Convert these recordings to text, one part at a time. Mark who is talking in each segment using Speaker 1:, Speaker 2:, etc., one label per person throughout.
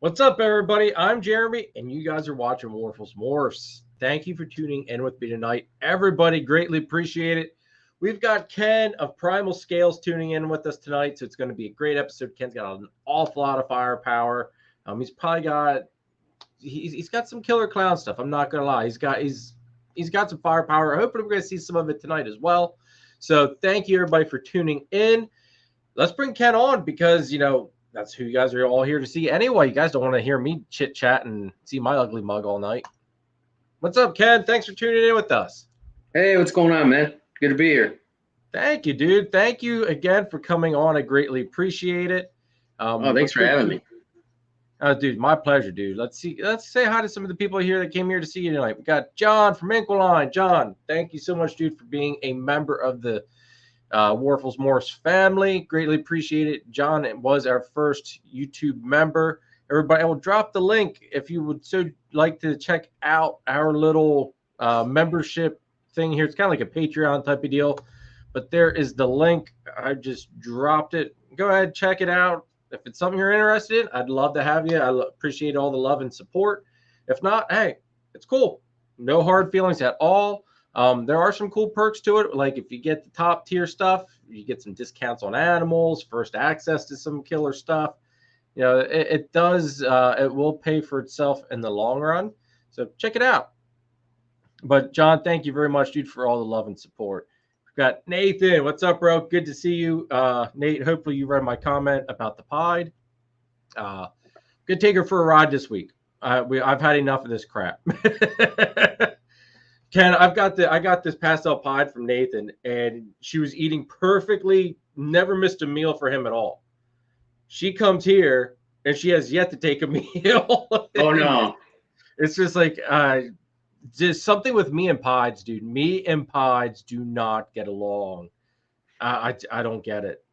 Speaker 1: What's up, everybody? I'm Jeremy, and you guys are watching Warfels Morphs. Thank you for tuning in with me tonight. Everybody, greatly appreciate it. We've got Ken of Primal Scales tuning in with us tonight, so it's going to be a great episode. Ken's got an awful lot of firepower. He's probably got he's got some killer clown stuff. I'm not gonna lie. He's got some firepower. Hopefully, we're going to see some of it tonight as well. So, thank you everybody for tuning in. Let's bring Ken on because that's who you guys are all here to see anyway. You guys don't want to hear me chit chat and see my ugly mug all night. What's up, Ken? Thanks for tuning in with us.
Speaker 2: Hey, what's going on, man? Good to be here.
Speaker 1: Thank you, dude. Thank you again for coming on. I greatly appreciate it.
Speaker 2: Thanks for having me.
Speaker 1: Dude, my pleasure, dude. Let's say hi to some of the people here that came here to see you tonight. We got John from Inquiline. John, thank you so much, dude, for being a member of the Warfels Morse family. Greatly appreciate it. John was our first YouTube member. Everybody, I will drop the link if you would so like to check out our little membership thing here. It's kind of like a Patreon type of deal, but there is the link. I just dropped it. Go ahead, check it out. If it's something you're interested in, I'd love to have you. I appreciate all the love and support. If not, hey, it's cool. No hard feelings at all. There are some cool perks to it. Like if you get the top tier stuff, you get some discounts on animals, first access to some killer stuff. It will pay for itself in the long run. So check it out. But John, thank you very much, dude, for all the love and support. We've got Nathan. What's up, bro? Good to see you. Nate, hopefully you read my comment about the pied. Good take her for a ride this week. I've had enough of this crap. Ken, I got this pastel pied from Nathan, and she was eating perfectly, never missed a meal for him at all. She comes here, and she has yet to take a meal.
Speaker 2: Oh, no.
Speaker 1: It's just like just something with me and pieds, dude. Me and pieds do not get along. I don't get it.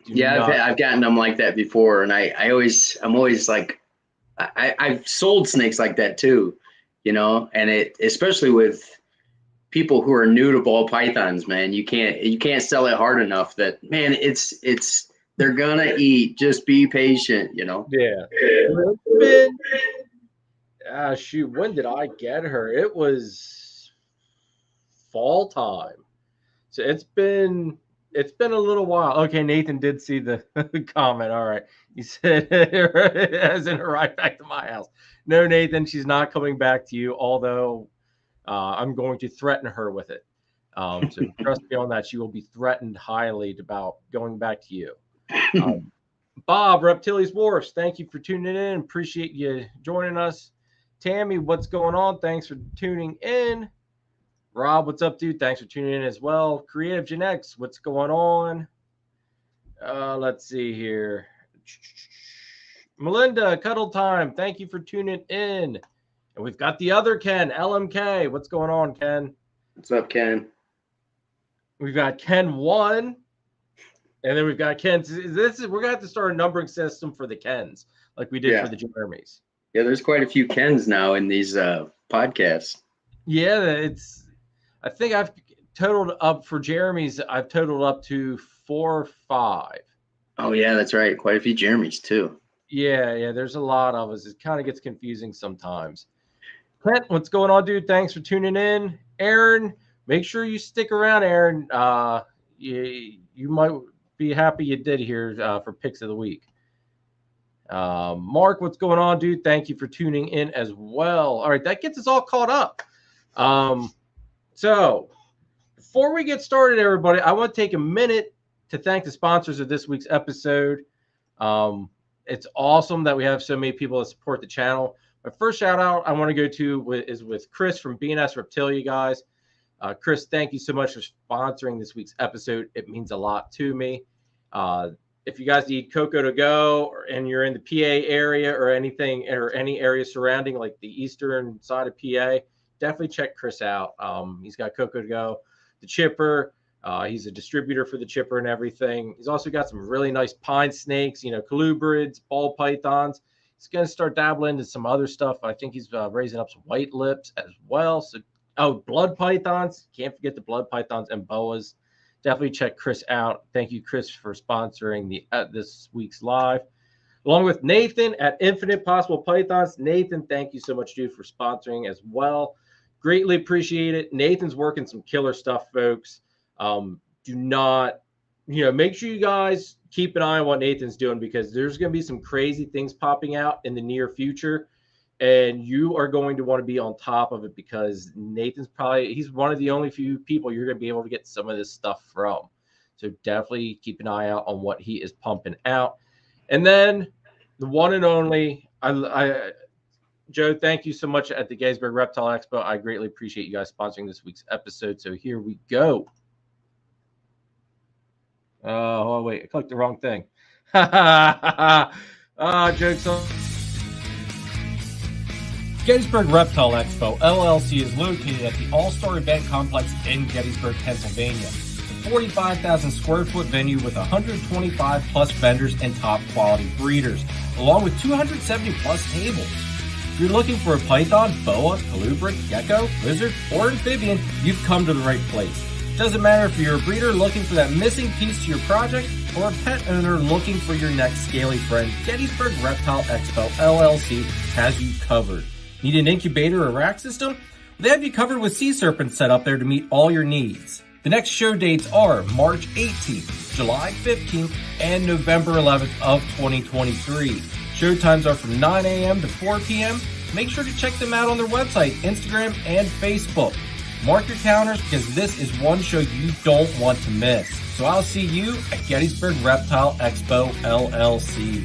Speaker 2: I've gotten them like that before, and I'm always like, I've sold snakes like that too. And it, especially with people who are new to ball pythons, man, you can't sell it hard enough that, man, they're gonna eat. Just be patient,
Speaker 1: Yeah. Shoot, when did I get her? It was fall time. So it's been a little while. Okay, Nathan did see the comment. All right. He said it hasn't arrived back to my house. No, Nathan, she's not coming back to you, although I'm going to threaten her with it. So trust me on that. She will be threatened highly about going back to you. Bob, Reptile's Wars, thank you for tuning in. Appreciate you joining us. Tammy, what's going on? Thanks for tuning in. Rob, what's up, dude? Thanks for tuning in as well. Creative Genetics, what's going on? Let's see here. Melinda, Cuddle Time, thank you for tuning in. And we've got the other Ken, LMK. What's going on, Ken?
Speaker 2: What's up, Ken?
Speaker 1: We've got Ken 1. And then we've got Ken. We're going to have to start a numbering system for the Kens, like we did for the Jeremys.
Speaker 2: Yeah, there's quite a few Kens now in these podcasts.
Speaker 1: Yeah, I think I've totaled up for Jeremy's. I've totaled up to 4 or 5.
Speaker 2: Oh yeah, that's right. Quite a few Jeremys too.
Speaker 1: Yeah. There's a lot of us. It kind of gets confusing sometimes. Clint, what's going on, dude? Thanks for tuning in. Aaron, make sure you stick around, Aaron. You might be happy you did here for picks of the week. Mark, what's going on, dude? Thank you for tuning in as well. All right, that gets us all caught up. So before we get started, everybody, I want to take a minute to thank the sponsors of this week's episode. It's awesome that we have so many people that support the channel. My first shout out I want to go to is with Chris from S Reptilia, guys. Chris, thank you so much for sponsoring this week's episode. It means a lot to me. If you guys need Coco to go and you're in the PA area or anything or any area surrounding like the eastern side of PA, definitely check Chris out. He's got Coco to go, the chipper. He's a distributor for the chipper and everything. He's also got some really nice pine snakes, colubrids, ball pythons. He's going to start dabbling into some other stuff. I think he's raising up some white lips as well. So, blood pythons. Can't forget the blood pythons and boas. Definitely check Chris out. Thank you, Chris, for sponsoring this week's live. along with Nathan at Infinite Possible Pythons. Nathan, thank you so much, dude, for sponsoring as well. Greatly appreciate it. Nathan's working some killer stuff, folks. Do not, make sure you guys keep an eye on what Nathan's doing, because there's going to be some crazy things popping out in the near future, and you are going to want to be on top of it, because he's one of the only few people you're going to be able to get some of this stuff from. So definitely keep an eye out on what he is pumping out. And then the one and only, Joe, thank you so much at the Gettysburg Reptile Expo. I greatly appreciate you guys sponsoring this week's episode. So here we go. Oh, wait, I clicked the wrong thing. Jokes on. Gettysburg Reptile Expo, LLC is located at the All-Star Event Complex in Gettysburg, Pennsylvania. A 45,000 square foot venue with 125 plus vendors and top quality breeders, along with 270 plus tables. If you're looking for a python, boa, colubrid, gecko, lizard, or amphibian, you've come to the right place. Doesn't matter if you're a breeder looking for that missing piece to your project, or a pet owner looking for your next scaly friend, Gettysburg Reptile Expo LLC has you covered. Need an incubator or rack system? They have you covered with sea serpents set up there to meet all your needs. The next show dates are March 18th, July 15th, and November 11th of 2023. Show times are from 9 a.m. to 4 p.m. Make sure to check them out on their website, Instagram, and Facebook. Mark your calendars, because this is one show you don't want to miss. So I'll see you at Gettysburg Reptile Expo LLC.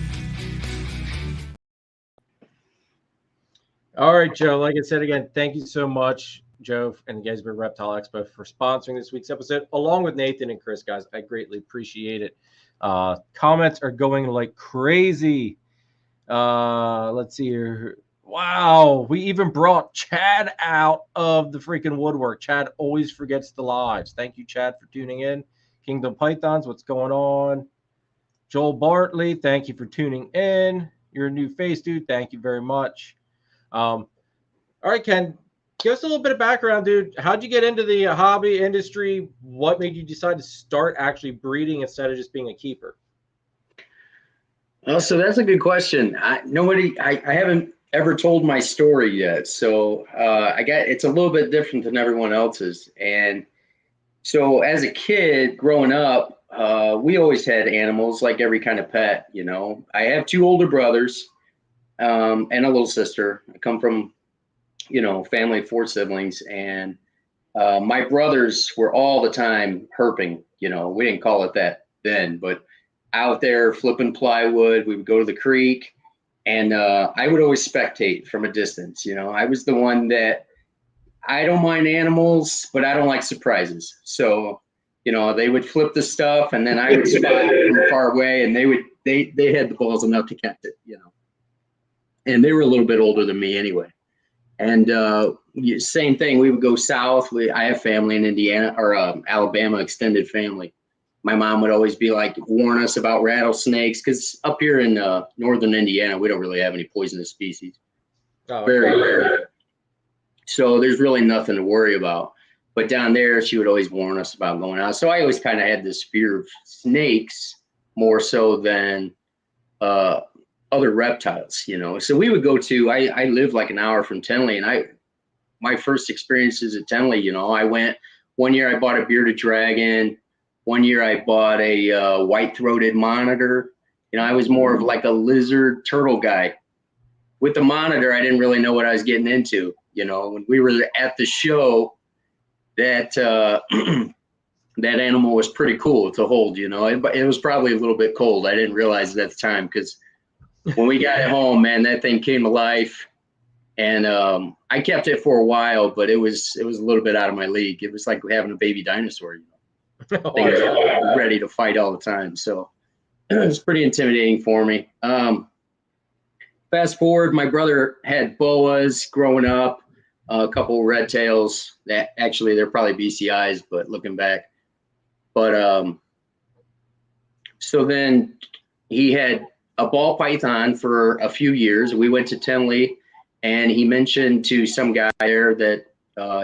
Speaker 1: All right, Joe. Like I said again, thank you so much, Joe, and the Gettysburg Reptile Expo for sponsoring this week's episode, along with Nathan and Chris, guys. I greatly appreciate it. Comments are going like crazy. Let's see here. Wow, we even brought Chad out of the freaking woodwork. Chad always forgets the lives. Thank you, Chad, for tuning in. Kingdom Pythons, what's going on? Joel Bartley, thank you for tuning in. You're a new face, dude. Thank you very much. All right, Ken, give us a little bit of background, dude. How'd you get into the hobby industry? What made you decide to start actually breeding instead of just being a keeper?
Speaker 2: Well, so that's a good question. I haven't ever told my story yet. So it's a little bit different than everyone else's. And so as a kid growing up, we always had animals, like every kind of pet, I have 2 older brothers and a little sister. I come from, family of 4 siblings. And my brothers were all the time herping, we didn't call it that then, but out there flipping plywood. We would go to the creek. And I would always spectate from a distance. I was the one that I don't mind animals, but I don't like surprises. So, they would flip the stuff, and then I would spot it from far away, and they had the balls enough to catch it, And they were a little bit older than me anyway. And same thing. We would go south. I have family in Indiana or Alabama, extended family. My mom would always be like, warn us about rattlesnakes, because up here in northern Indiana, we don't really have any poisonous species. Oh, very rare. So there's really nothing to worry about. But down there, she would always warn us about going out. So I always kind of had this fear of snakes more so than other reptiles, So we would go to, I live like an hour from Tenley, and my first experiences at Tenley, I went, one year I bought a bearded dragon. One year I bought a white-throated monitor. I was more of like a lizard turtle guy. With the monitor, I didn't really know what I was getting into. When we were at the show, that that animal was pretty cool to hold. It was probably a little bit cold. I didn't realize it at the time, because when we got it home, man, that thing came to life. And I kept it for a while, but it was a little bit out of my league. It was like having a baby dinosaur. They were ready to fight all the time. So it was pretty intimidating for me. Fast forward, my brother had boas growing up, a couple of red tails. That actually, they're probably BCIs, but looking back. But so then he had a ball python for a few years. We went to Tenley, and he mentioned to some guy there that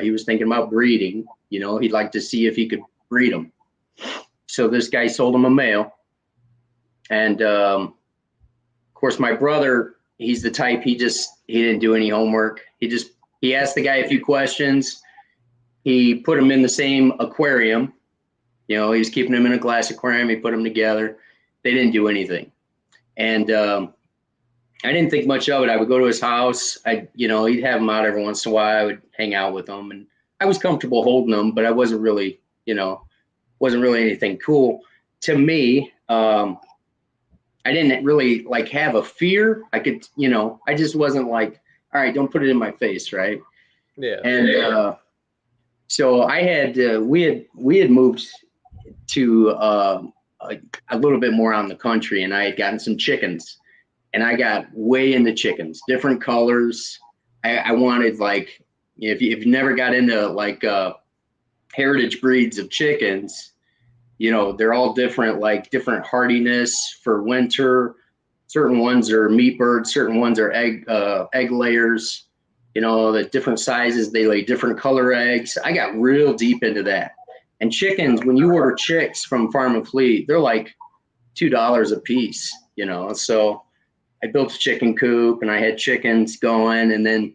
Speaker 2: he was thinking about breeding. He'd like to see if he could breed them. So this guy sold him a male, and of course, my brother, he's the type, he didn't do any homework. He asked the guy a few questions. He put him in the same aquarium. You know, he was keeping them in a glass aquarium. He put them together. They didn't do anything. And I didn't think much of it. I would go to his house. He'd have them out every once in a while. I would hang out with them, and I was comfortable holding them, but I wasn't really, anything cool to me. I didn't really like have a fear. I could, I just wasn't like, all right, don't put it in my face, right?
Speaker 1: Yeah.
Speaker 2: And so I had, we had moved to a little bit more on the country, and I had gotten some chickens, and I got way into chickens, different colors. I wanted, like, if you never got into like heritage breeds of chickens, they're all different, like different hardiness for winter. Certain ones are meat birds, certain ones are egg layers. The different sizes, they lay different color eggs. I got real deep into that. And chickens, when you order chicks from Farm and Fleet, they're like $2 a piece, So I built a chicken coop, and I had chickens going. And then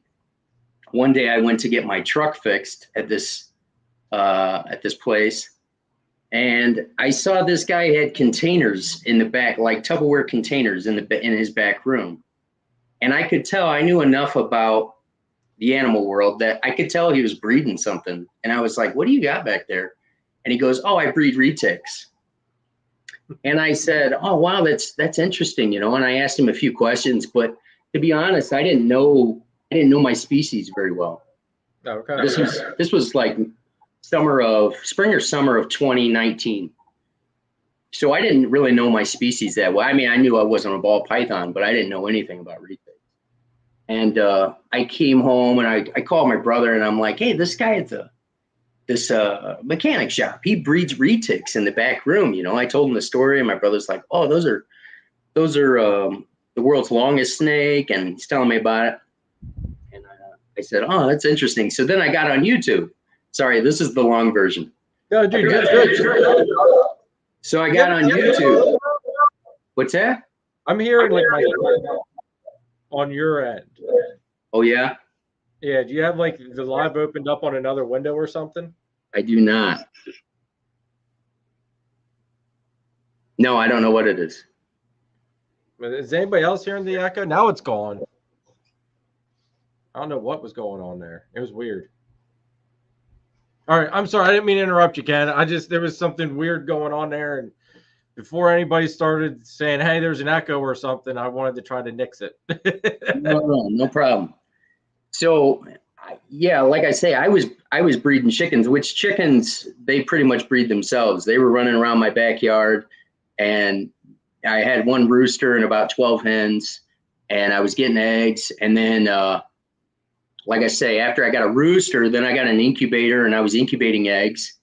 Speaker 2: one day I went to get my truck fixed at this place. And I saw this guy had containers in the back, like Tupperware containers in his back room. And I could tell, I knew enough about the animal world that I could tell he was breeding something. And I was like, what do you got back there? And he goes, oh, I breed retics. And I said, oh, wow, that's interesting, And I asked him a few questions, but to be honest, I didn't know my species very well.
Speaker 1: Okay.
Speaker 2: This was like spring or summer of 2019. So I didn't really know my species that well. I mean, I knew I wasn't a ball python, but I didn't know anything about retics. And I came home, and I called my brother, and I'm like, hey, this guy at this mechanic shop, he breeds retics in the back room. I told him the story, and my brother's like, oh, those are the world's longest snake, and he's telling me about it. And I said, oh, that's interesting. So then I got on YouTube. Sorry, this is the long version.
Speaker 1: No, dude, good.
Speaker 2: So I got on YouTube. What's that?
Speaker 1: I'm hearing like my on your end.
Speaker 2: Oh, yeah?
Speaker 1: Yeah, do you have like the live opened up on another window or something?
Speaker 2: I do not. No, I don't know what it is.
Speaker 1: Is anybody else hearing the echo? Now it's gone. I don't know what was going on there. It was weird. All right, I'm sorry. I didn't mean to interrupt you, Ken. There was something weird going on there, and before anybody started saying, hey, there's an echo or something, I wanted to try to nix it.
Speaker 2: No problem. So, yeah, like I say, I was breeding chickens, which chickens, they pretty much breed themselves. They were running around my backyard, and I had one rooster and about 12 hens, and I was getting eggs. And then, like I say, after I got a rooster, then I got an incubator, and I was incubating eggs.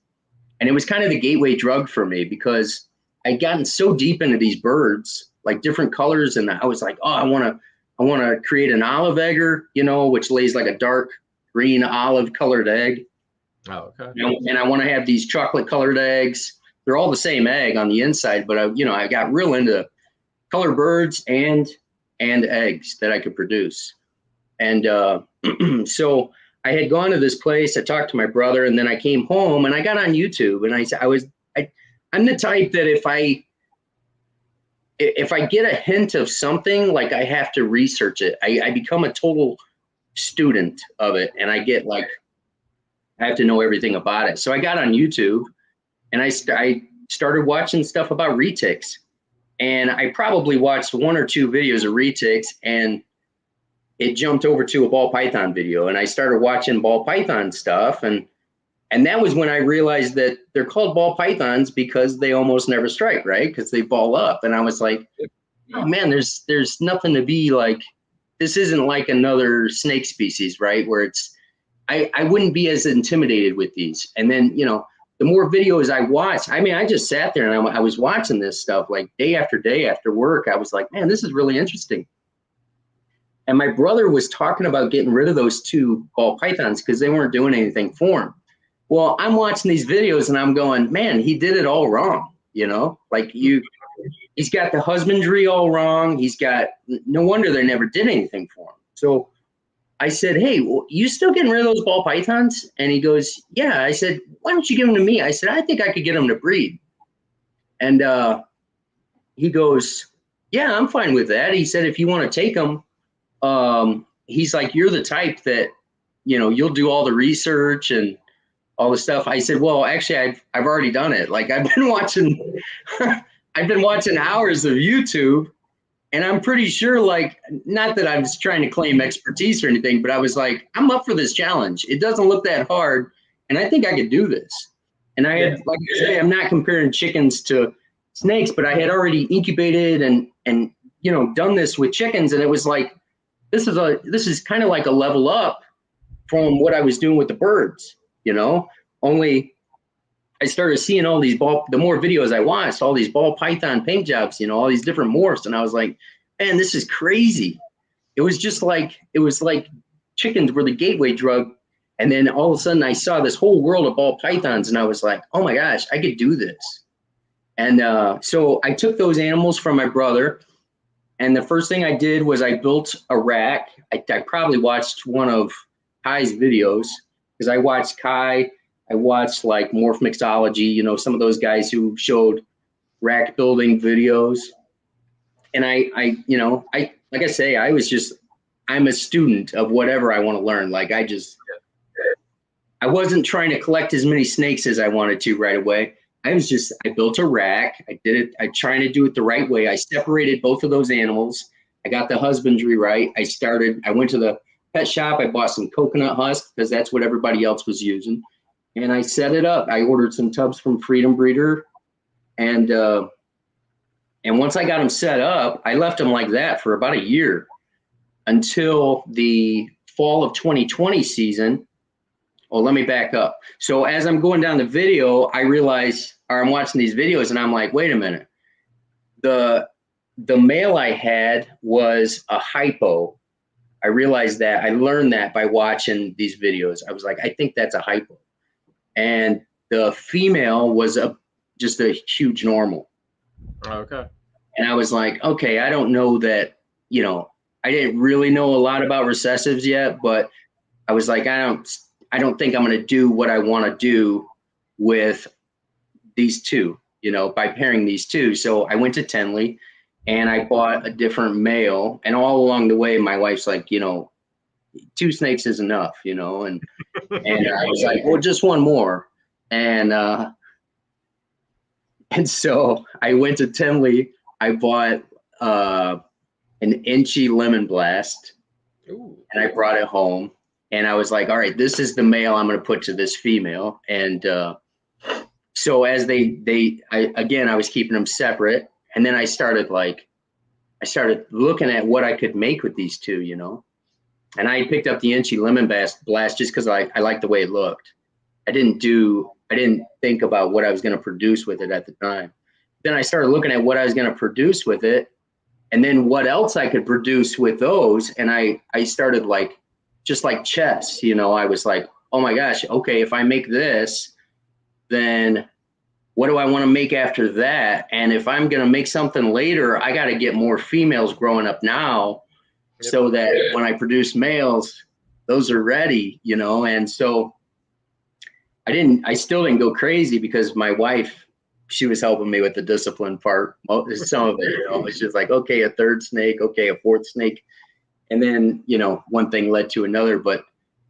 Speaker 2: And it was kind of the gateway drug for me, because I'd gotten so deep into these birds, like different colors. And I was like, oh, I want to create an olive egger, which lays like a dark green olive colored egg.
Speaker 1: Oh, okay.
Speaker 2: And I want to have these chocolate colored eggs. They're all the same egg on the inside, but I got real into color birds and eggs that I could produce. And so I had gone to this place. I talked to my brother, and then I came home, and I got on YouTube, and I'm the type that if I get a hint of something, like, I have to research it. I become a total student of it, and I have to know everything about it. So I got on YouTube, and I started watching stuff about retics, and I probably watched one or two videos of retics, and it jumped over to a ball python video, and I started watching ball python stuff, and that was when I realized that they're called ball pythons because they almost never strike, right? Because they ball up. And I was like, oh man, there's nothing to be like, this isn't like another snake species, right? Where I wouldn't be as intimidated with these. And then, the more videos I watched, I just sat there and I was watching this stuff like day after day after work. I was like, man, this is really interesting. And my brother was talking about getting rid of those two ball pythons because they weren't doing anything for him. Well, I'm watching these videos and I'm going, man, he did it all wrong. Like he's got the husbandry all wrong. No wonder they never did anything for him. So I said, hey, well, you still getting rid of those ball pythons? And he goes, yeah. I said, why don't you give them to me? I said, I think I could get them to breed. And he goes, yeah, I'm fine with that. He said, if you want to take them, he's like, you're the type that, you'll do all the research and all the stuff. I said, well, actually, I've already done it. Like, I've been watching, I've been watching hours of YouTube, and I'm pretty sure, like, not that I was trying to claim expertise or anything, but I was like, I'm up for this challenge. It doesn't look that hard, and I think I could do this. And I had, like I say, I'm not comparing chickens to snakes, but I had already incubated and done this with chickens, and it was like, this is kind of like a level up from what I was doing with the birds, only I started seeing all these the more videos I watched, all these ball python paint jobs, all these different morphs. And I was like, man, this is crazy. It was like chickens were the gateway drug. And then all of a sudden I saw this whole world of ball pythons, and I was like, oh my gosh, I could do this. And so I took those animals from my brother. And the first thing I did was I built a rack. I probably watched one of Kai's videos, because I watched Kai. I watched like Morph Mixology, some of those guys who showed rack building videos. And I like I say, I'm a student of whatever I want to learn. Like I wasn't trying to collect as many snakes as I wanted to right away. I built a rack. I did it. I trying to do it the right way. I separated both of those animals. I got the husbandry right. I went to the pet shop. I bought some coconut husk, because that's what everybody else was using. And I set it up. I ordered some tubs from Freedom Breeder. And once I got them set up, I left them like that for about a year, until the fall of 2020 season. Oh, let me back up. So as I'm going down the video, I realize, or I'm watching these videos, and I'm like, wait a minute. The male I had was a hypo. I realized that. I learned that by watching these videos. I was like, I think that's a hypo. And the female was just a huge normal.
Speaker 1: Okay.
Speaker 2: And I was like, okay, I don't know that, I didn't really know a lot about recessives yet, but I was like, I don't think I'm going to do what I want to do with these two, by pairing these two. So I went to Tenley and I bought a different male. And all along the way, my wife's like, 2 snakes is enough, and I was like, well, just one more. And so I went to Tenley. I bought an Inchy Lemon Blast. Ooh. And I brought it home. And I was like, all right, this is the male I'm going to put to this female. And so as I was keeping them separate. And then I started looking at what I could make with these two, And I picked up the Inchy Lemon Blast just because I liked the way it looked. I didn't think about what I was going to produce with it at the time. Then I started looking at what I was going to produce with it, and then what else I could produce with those. And I started just like chess, I was like, oh my gosh, okay, if I make this, then what do I want to make after that? And if I'm going to make something later, I got to get more females growing up now. Yep. So that when I produce males, those are ready, And so I still didn't go crazy, because my wife, she was helping me with the discipline part. Some of it, it's just like, okay, a 3rd snake, okay, a 4th snake. And then, one thing led to another. But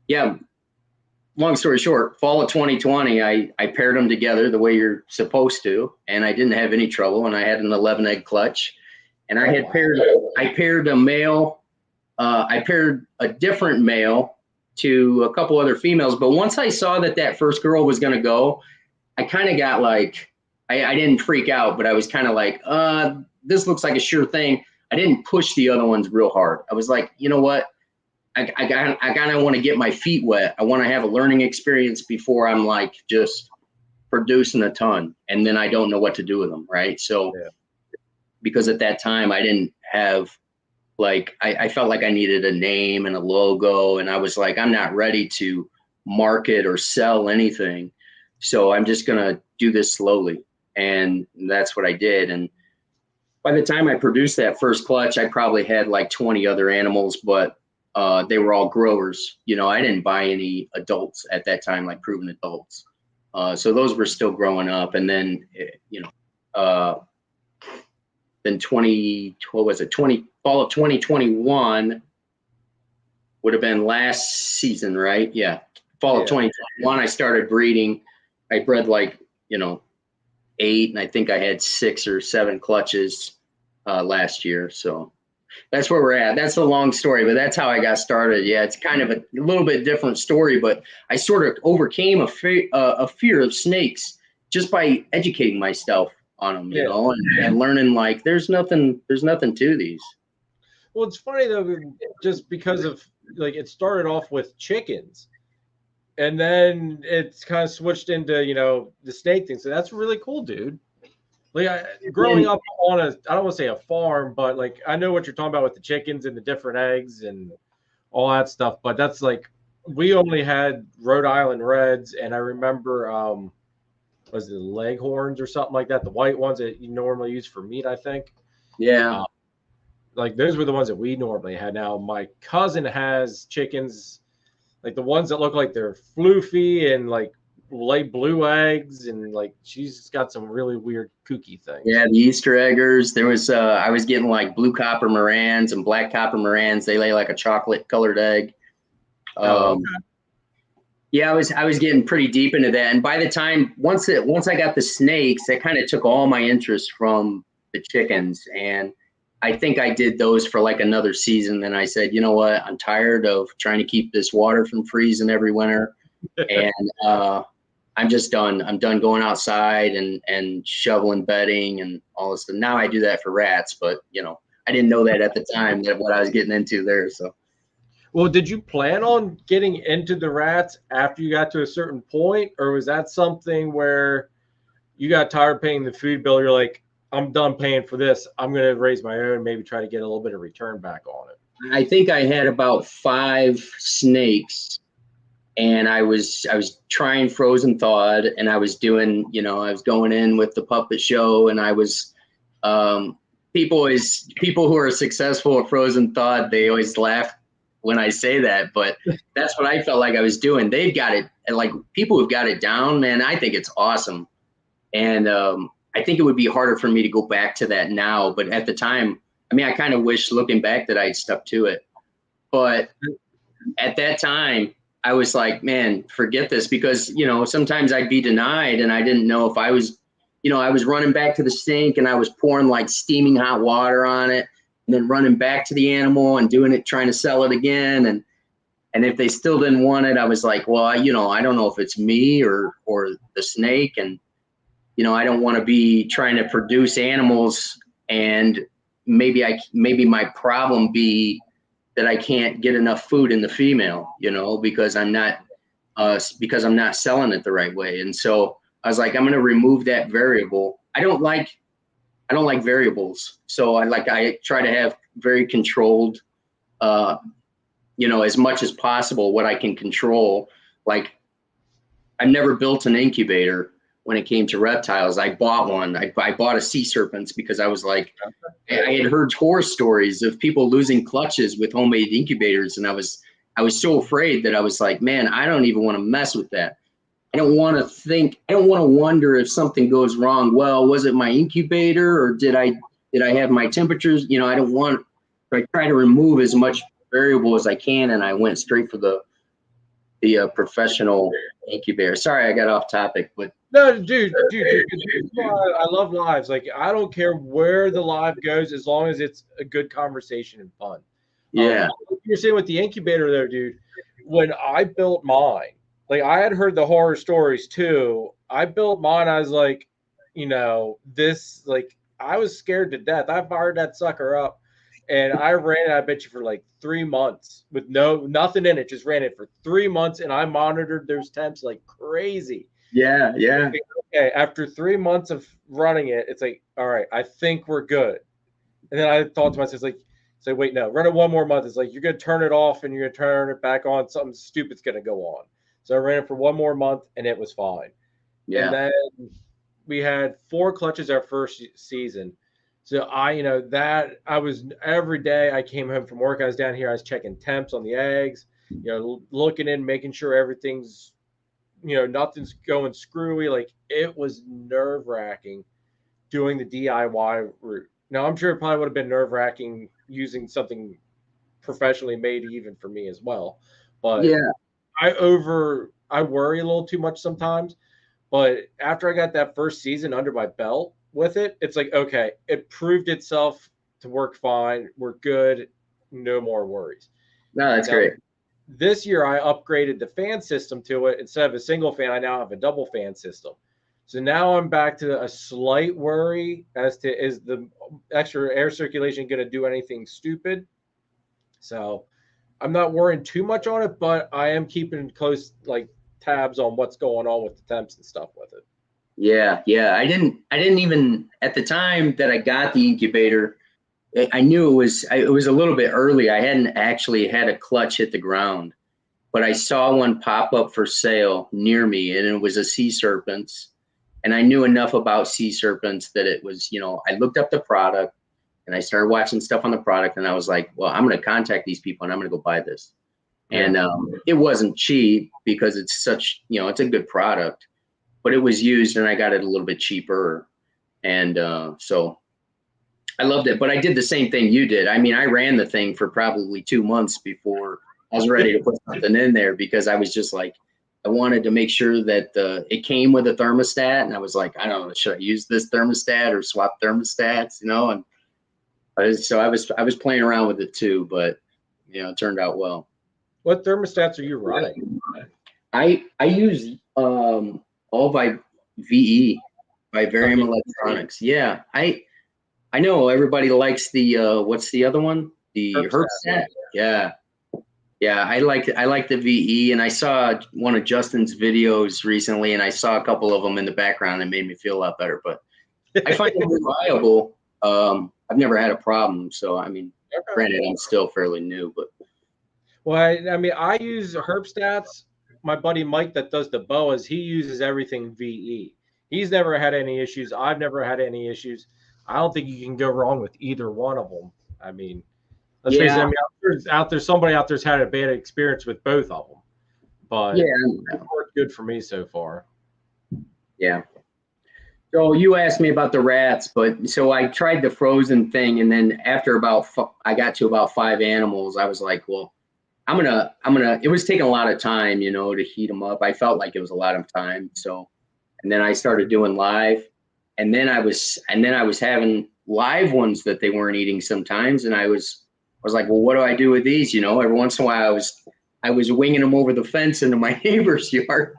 Speaker 2: yeah, long story short, fall of 2020, I paired them together the way you're supposed to. And I didn't have any trouble. And I had an 11 egg clutch. And I paired a male. I paired a different male to a couple other females. But once I saw that first girl was going to go, I kind of got I didn't freak out, but I was kind of like, this looks like a sure thing. I didn't push the other ones real hard. I was like, you know what? I kind of want to get my feet wet. I want to have a learning experience before I'm just producing a ton, and then I don't know what to do with them. Right. So because at that time I didn't have I felt like I needed a name and a logo, and I was like, I'm not ready to market or sell anything. So I'm just going to do this slowly. And that's what I did. And by the time I produced that first clutch, I probably had like 20 other animals, but they were all growers. You know, I didn't buy any adults at that time, like proven adults. So those were still growing up. And then, you know, then what was it? Fall of 2021 would have been last season, right? Yeah. Fall of 2021, I started breeding. I bred like, you know, 8, and I think I had 6 or 7 clutches last year. So that's where we're at. That's a long story, but that's how I got started. Yeah, it's kind of a little bit different story, but I sort of overcame a fear of snakes just by educating myself on them, you know, and learning like there's nothing to these.
Speaker 1: Well, it's funny though, just because of like it started off with chickens, and then it's kind of switched into, you know, the snake thing. So that's really cool, dude. Like growing up on I don't want to say a farm, but like I know what you're talking about with the chickens and the different eggs and all that stuff. But that's like we only had Rhode Island Reds, and I remember was it Leghorns or something like that, the white ones that you normally use for meat, I think.
Speaker 2: Yeah.
Speaker 1: Like those were the ones that we normally had. Now my cousin has chickens, like the ones that look like they're floofy and like lay blue eggs, and like she's got some really weird kooky things.
Speaker 2: Yeah, the Easter eggers. There was I was getting like blue copper Morans and black copper Morans. They lay like a chocolate colored egg. Okay. Yeah, I was getting pretty deep into that, and by the time once I got the snakes, that kind of took all my interest from the chickens, and I think I did those for like another season. Then I said, you know what, I'm tired of trying to keep this water from freezing every winter, and I'm just done. I'm done going outside and shoveling bedding and all this stuff. Now I do that for rats, but you know, I didn't know that at the time that what I was getting into there. So.
Speaker 1: Well, did you plan on getting into the rats after you got to a certain point, or was that something where you got tired of paying the food bill? You're like, I'm done paying for this. I'm going to raise my own, maybe try to get a little bit of return back on it.
Speaker 2: I think I had about 5 snakes, and I was trying frozen thawed, and I was doing, you know, I was going in with the puppet show, and I was people who are successful at frozen thawed, they always laugh when I say that, but that's what I felt like I was doing. They've got it, and like people who've got it down, man, I think it's awesome. And I think it would be harder for me to go back to that now. But at the time, I mean, I kind of wish looking back that I'd stuck to it. But at that time, I was like, man, forget this, because, you know, sometimes I'd be denied and I didn't know if I was, you know, I was running back to the sink and I was pouring like steaming hot water on it, and then running back to the animal and doing it, trying to sell it again. And if they still didn't want it, I was like, well, you know, I don't know if it's me or the snake. And, you know, I don't want to be trying to produce animals and maybe my problem be that I can't get enough food in the female, you know, because I'm not selling it the right way. And so I was like, I'm going to remove that variable. I don't like variables. So I try to have very controlled, you know, as much as possible what I can control. Like I've never built an incubator when it came to reptiles. I bought one. I bought a sea serpents because I was like, I had heard horror stories of people losing clutches with homemade incubators. And I was so afraid that I was like, man, I don't even want to mess with that. I don't want to wonder if something goes wrong. Well, was it my incubator, or did I have my temperatures? You know, I try to remove as much variable as I can. And I went straight for the professional incubator. Sorry, I got off topic, but
Speaker 1: no, dude, I love lives. Like I don't care where the live goes as long as it's a good conversation and fun.
Speaker 2: Yeah.
Speaker 1: You're saying with the incubator there, dude, when I built mine, like I had heard the horror stories too. I built mine. I was like, you know, this, like I was scared to death. I fired that sucker up and I ran it, I bet you, for like 3 months with nothing in it. Just ran it for 3 months and I monitored those temps like crazy.
Speaker 2: Yeah.
Speaker 1: Okay, after 3 months of running it, it's like, all right, I think we're good. And then I thought to myself, say, wait, no, run it 1 more month. It's like, you're going to turn it off and you're going to turn it back on. Something stupid's going to go on. So I ran it for 1 more month and it was fine. Yeah. And then we had 4 clutches our first season. So that I was every day I came home from work, I was down here, I was checking temps on the eggs, looking in, making sure everything's, nothing's going screwy. Like, it was nerve wracking doing the DIY route. Now, I'm sure it probably would have been nerve wracking using something professionally made even for me as well. But
Speaker 2: Yeah.
Speaker 1: I worry a little too much sometimes. But after I got that first season under my belt with it, it's like, okay, it proved itself to work fine. We're good. No more worries.
Speaker 2: No, that's great.
Speaker 1: This year I upgraded the fan system to it. Instead of a single fan, I now have a double fan system. So now I'm back to a slight worry as to, is the extra air circulation going to do anything stupid? So I'm not worrying too much on it, but I am keeping close tabs on what's going on with the temps and stuff with it.
Speaker 2: Yeah. I didn't even, at the time that I got the incubator, I knew it was a little bit early. I hadn't actually had a clutch hit the ground, but I saw one pop up for sale near me, and it was a sea serpents. And I knew enough about sea serpents that it was, I looked up the product and I started watching stuff on the product, and I was like, well, I'm going to contact these people and I'm going to go buy this. Yeah. And it wasn't cheap because it's such, it's a good product, but it was used and I got it a little bit cheaper. And so I loved it, but I did the same thing you did. I mean, I ran the thing for probably 2 months before I was ready to put something in there, because I was just like, I wanted to make sure that it came with a thermostat, and I was like, I don't know, should I use this thermostat or swap thermostats, And so I was playing around with it too, but it turned out well.
Speaker 1: What thermostats are you running?
Speaker 2: I use all by VE, by Vero Electronics. Yeah, I know everybody likes the what's the other one? The Herbstat. Yeah, I like the VE, and I saw one of Justin's videos recently, and I saw a couple of them in the background, and it made me feel a lot better. But I find it reliable. I've never had a problem, so I mean, granted, I'm still fairly new, but.
Speaker 1: Well, I mean, I use Herbstats. My buddy Mike that does the boas, he uses everything VE. He's never had any issues. I've never had any issues. I don't think you can go wrong with either one of them. I mean, let's face it. I mean, somebody out there's had a bad experience with both of them, but it's worked good for me so far.
Speaker 2: Yeah. So you asked me about the rats, but so I tried the frozen thing, and then after I got to about 5 animals, I was like, well, I'm gonna. It was taking a lot of time, to heat them up. I felt like it was a lot of time. So, and then I started doing live, and then I was having live ones that they weren't eating sometimes, and I was like, well, what do I do with these? Every once in a while, I was winging them over the fence into my neighbor's yard,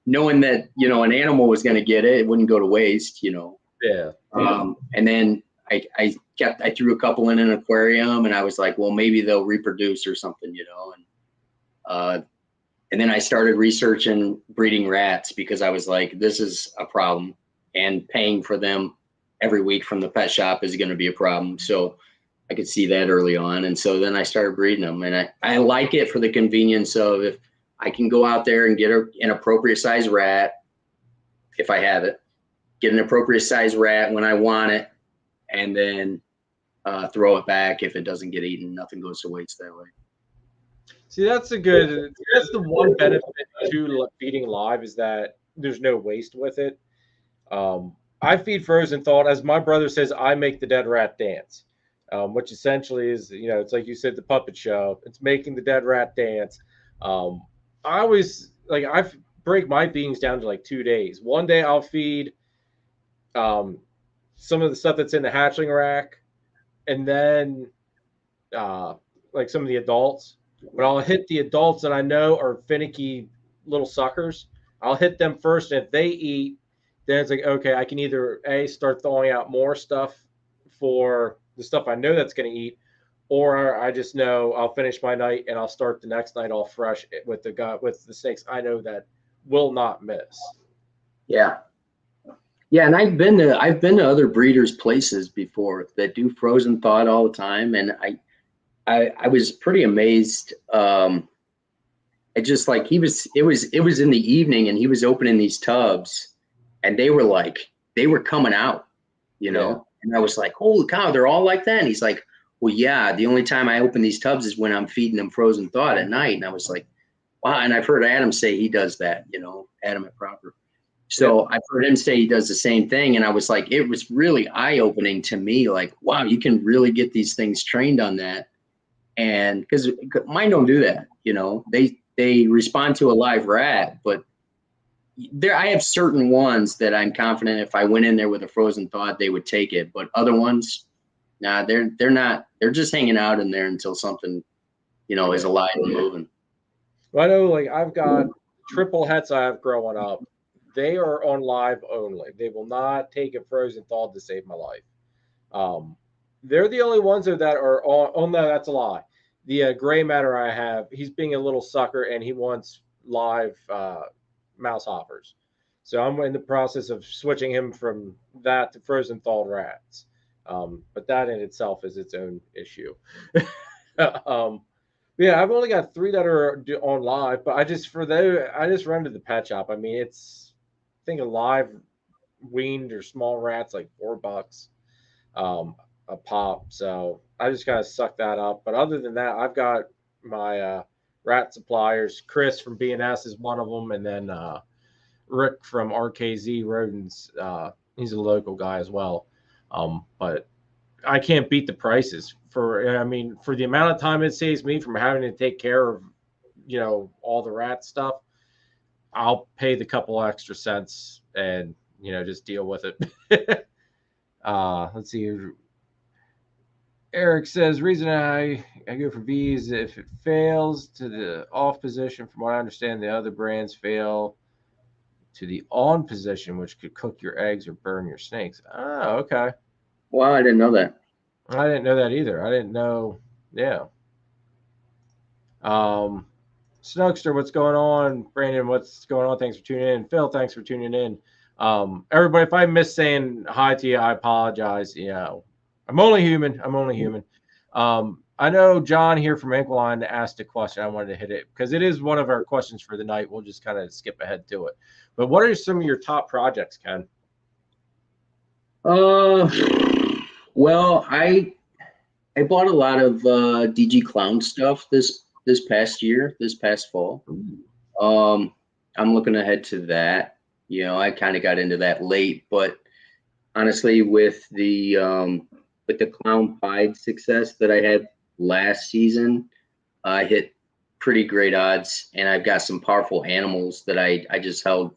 Speaker 2: knowing that an animal was going to get it. It wouldn't go to waste,
Speaker 1: Yeah.
Speaker 2: And then I threw a couple in an aquarium, and I was like, well, maybe they'll reproduce or something, and then I started researching breeding rats, because I was like, this is a problem, and paying for them every week from the pet shop is going to be a problem. So I could see that early on. And so then I started breeding them, and I like it for the convenience of, if I can go out there and get an appropriate size rat, if I have it, get an appropriate size rat when I want it, and then throw it back if it doesn't get eaten. Nothing goes to waste that way.
Speaker 1: See, that's the one benefit to feeding live, is that there's no waste with it. I feed frozen thawed. As my brother says, I make the dead rat dance, which essentially is, it's like you said, the puppet show. It's making the dead rat dance. I always I break my feedings down to 2 days. One day I'll feed some of the stuff that's in the hatchling rack, and then some of the adults. But I'll hit the adults that I know are finicky little suckers. I'll hit them first, and if they eat, then it's like, okay, I can either start thawing out more stuff for the stuff I know that's going to eat, or I just know I'll finish my night and I'll start the next night all fresh with the snakes I know that will not miss.
Speaker 2: Yeah. Yeah, and I've been to other breeders' places before that do frozen thawed all the time, and I was pretty amazed. It just it was in the evening, and he was opening these tubs, and they were coming out, And I was like, holy cow, they're all like that? And he's like, well, yeah, the only time I open these tubs is when I'm feeding them frozen thawed at night. And I was like, wow. And I've heard Adam say he does that, Adam at Proper. So I've heard him say he does the same thing. And I was like, it was really eye-opening to me. Like, wow, you can really get these things trained on that. And because mine don't do that, they respond to a live rat, but I have certain ones that I'm confident if I went in there with a frozen thawed, they would take it. But other ones, nah, they're not. They're just hanging out in there until something, is alive and moving.
Speaker 1: Well, I know, like I've got triple hets I have growing up. They are on live only. They will not take a frozen thawed to save my life. They're the only ones that are on. Oh no, that's a lie. The gray matter I have, he's being a little sucker and he wants live mouse hoppers. So I'm in the process of switching him from that to frozen thawed rats. But that in itself is its own issue. Yeah, I've only got 3 that are on live, but I just run to the pet shop. I mean, it's I think a live weaned or small rats like $4 a pop. So I just gotta suck that up. But other than that, I've got my rat suppliers. Chris from B&S is one of them, and then Rick from RKZ Rodents. He's a local guy as well. But I can't beat the prices for the amount of time it saves me from having to take care of, all the rat stuff. I'll pay the couple extra cents and, just deal with it. Let's see. Eric says, reason I go for V is if it fails to the off position, from what I understand, the other brands fail to the on position, which could cook your eggs or burn your snakes. Oh, okay.
Speaker 2: Wow, I didn't know that.
Speaker 1: I didn't know that either. I didn't know. Yeah. Snugster, what's going on? Brandon, what's going on? Thanks for tuning in. Phil, thanks for tuning in. Everybody, if I miss saying hi to you, I apologize. I'm only human. I know John here from Ankline asked a question. I wanted to hit it because it is one of our questions for the night. We'll just kind of skip ahead to it. But what are some of your top projects, Ken?
Speaker 2: Well, I bought a lot of DG Clown stuff this past fall. I'm looking ahead to that. I kind of got into that late, but honestly, with the Clown Pied success that I had last season, I hit pretty great odds, and I've got some powerful animals that I just held.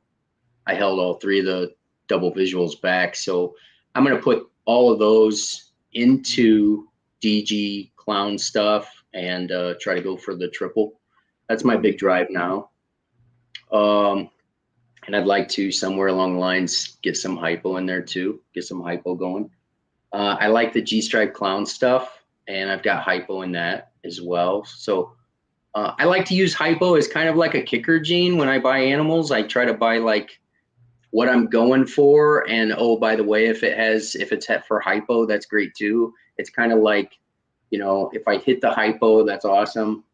Speaker 2: I held all 3 of the double visuals back, so I'm going to put all of those into DG Clown stuff and try to go for the triple. That's my big drive now. And I'd like to, somewhere along the lines, get some hypo in there too, get some hypo going. I like the G-Stripe Clown stuff, and I've got hypo in that as well. So I like to use hypo as kind of like a kicker gene when I buy animals. I try to buy like what I'm going for, and oh, by the way, if it's set for hypo, that's great too. It's kind of like, if I hit the hypo, that's awesome.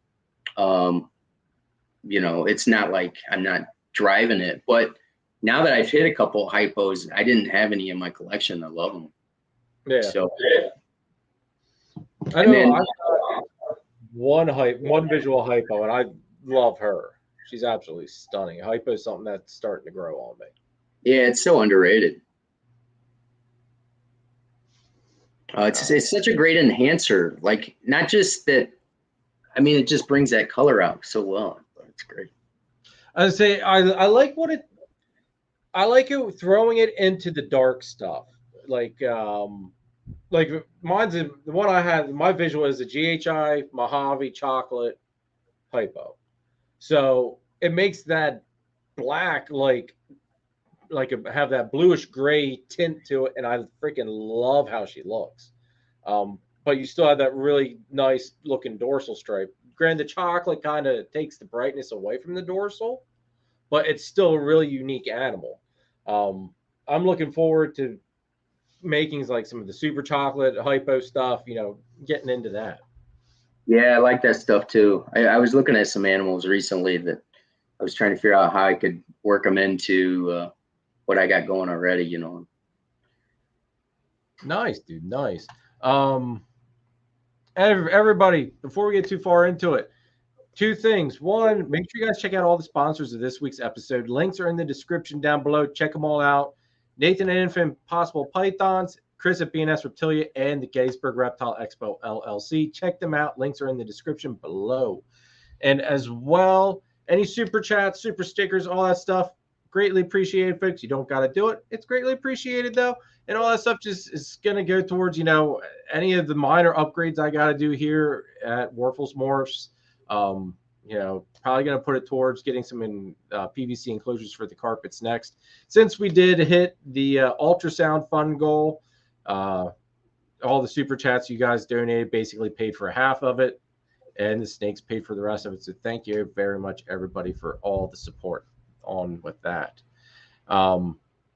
Speaker 2: It's not like I'm not driving it, but now that I've hit a couple hypos, I didn't have any in my collection. I love them.
Speaker 1: Yeah.
Speaker 2: So
Speaker 1: I know I've got one visual hypo, and I love her. She's absolutely stunning. Hypo is something that's starting to grow on me.
Speaker 2: Yeah, it's so underrated. It's such a great enhancer. Like, not just that. I mean, it just brings that color out so well. It's great.
Speaker 1: I would say I like I like it throwing it into the dark stuff. Like mine's the one I had. My visual is a GHI Mojave chocolate hypo, so it makes that black have that bluish gray tint to it, and I freaking love how she looks. But you still have that really nice looking dorsal stripe. Granted, the chocolate kind of takes the brightness away from the dorsal, but it's still a really unique animal. I'm looking forward to making like some of the super chocolate hypo stuff, getting into that.
Speaker 2: Yeah, I like that stuff too. I was looking at some animals recently that I was trying to figure out how I could work them into what I got going already,
Speaker 1: Nice, dude. Nice. Everybody, before we get too far into it, two things. One, make sure you guys check out all the sponsors of this week's episode. Links are in the description down below. Check them all out. Nathan and Infant Possible Pythons, Chris at S Reptilia, and the Gettysburg Reptile Expo LLC. Check them out. Links are in the description below. And as well, any super chats, super stickers, all that stuff, greatly appreciated, folks. You don't got to do it. It's greatly appreciated, though. And all that stuff just is going to go towards, any of the minor upgrades I got to do here at Warfels Morphs. Probably going to put it towards getting some PVC enclosures for the carpets next. Since we did hit the ultrasound fund goal, all the super chats you guys donated basically paid for half of it, and the snakes paid for the rest of it. So thank you very much, everybody, for all the support on with that.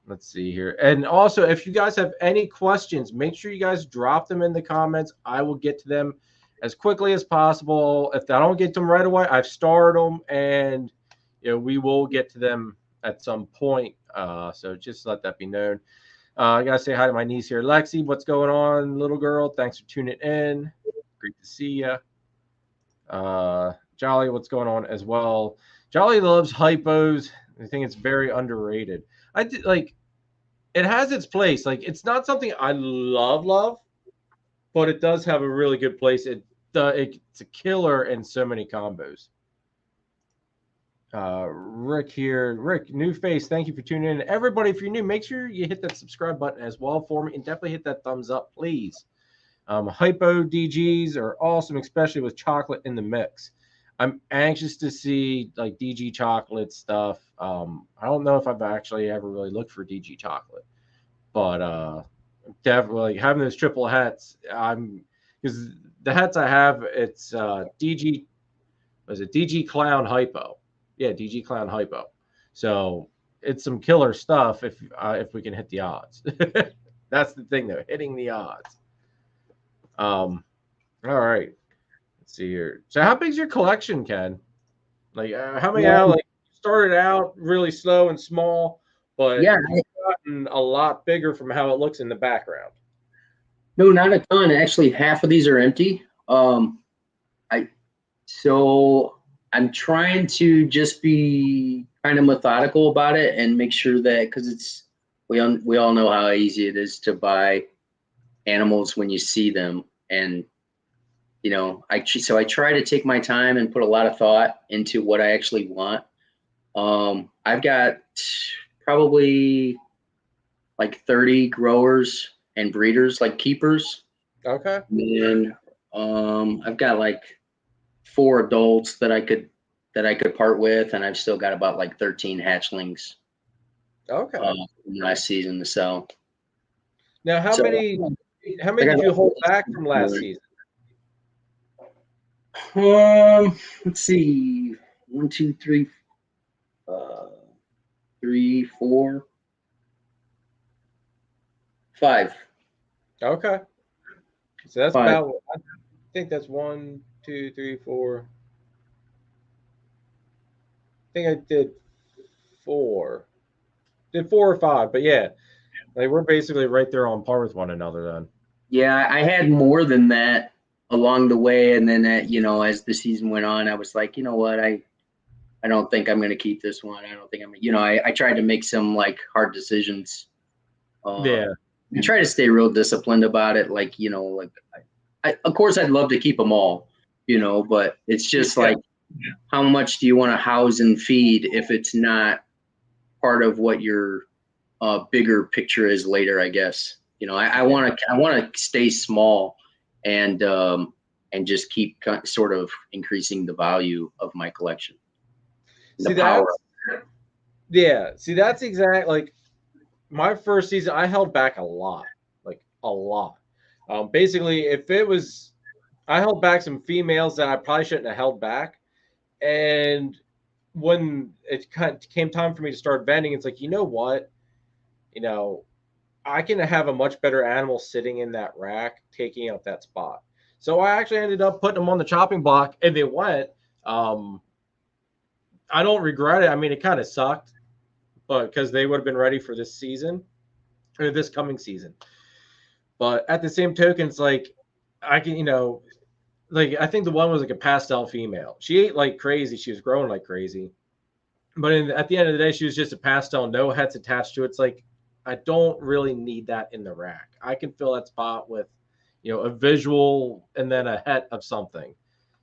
Speaker 1: Let's see here. And also, if you guys have any questions, make sure you guys drop them in the comments. I will get to them as quickly as possible. If I don't get to them right away, I've starred them, and we will get to them at some point. So just let that be known. I gotta say hi to my niece here, Lexi. What's going on, little girl? Thanks for tuning in. Great to see you. Jolly, what's going on as well? Jolly loves hypos. I think it's very underrated. It has its place. Like, it's not something I love, but it does have a really good place. It's a killer in so many combos. Rick here. Rick, new face. Thank you for tuning in. Everybody, if you're new, make sure you hit that subscribe button as well for me, and definitely hit that thumbs up, please. Hypo DGs are awesome, especially with chocolate in the mix. I'm anxious to see like DG chocolate stuff. I don't know if I've actually ever really looked for DG chocolate, but definitely having those triple hats. Because the hats I have, it's DG. Was it DG Clown Hypo? Yeah, DG Clown Hypo. So it's some killer stuff if we can hit the odds. That's the thing, though, hitting the odds. All right. Let's see here. So how big's your collection, Ken? Like how many started out really slow and small, but it's gotten a lot bigger from how it looks in the background.
Speaker 2: No, not a ton. Actually, half of these are empty. So I'm trying to just be kind of methodical about it and make sure that, because we all know how easy it is to buy animals when you see them, and I try to take my time and put a lot of thought into what I actually want. I've got probably like 30 growers and breeders, like keepers.
Speaker 1: Okay.
Speaker 2: And I've got like 4 adults that I could part with, and I've still got about like 13 hatchlings.
Speaker 1: Okay.
Speaker 2: From last season to sell.
Speaker 1: Now, how many did you hold back from last season?
Speaker 2: Let's see. 1, 2, 3, 3, 4, 5.
Speaker 1: Okay. So that's 5. About, I think that's 1, 2, 3, 4. I think I did 4. Did 4 or 5, but yeah. Like, we're basically right there on par with one another then.
Speaker 2: Yeah, I had more than that along the way, and then as the season went on, I was like, you know what, I don't think I'm going to keep this one. I don't think I tried to make some like hard decisions. I try to stay real disciplined about it. Like, of course I'd love to keep them all, but it's just like, how much do you want to house and feed if it's not part of what your bigger picture is later, I guess. I want to stay small and just keep sort of increasing the value of my collection.
Speaker 1: See, that's exact. Like, my first season, I held back a lot. Basically, I held back some females that I probably shouldn't have held back. And when it came time for me to start vending, it's like, you know what? I can have a much better animal sitting in that rack, taking up that spot. So I actually ended up putting them on the chopping block, and they went. I don't regret it. I mean, it kind of sucked, but because they would have been ready for this season or this coming season. But at the same token, it's like I can, like I think the one was like a pastel female. She ate like crazy. She was growing like crazy. But at the end of the day, she was just a pastel, no heads attached to it. It's like I don't really need that in the rack. I can fill that spot with, a visual and then a head of something.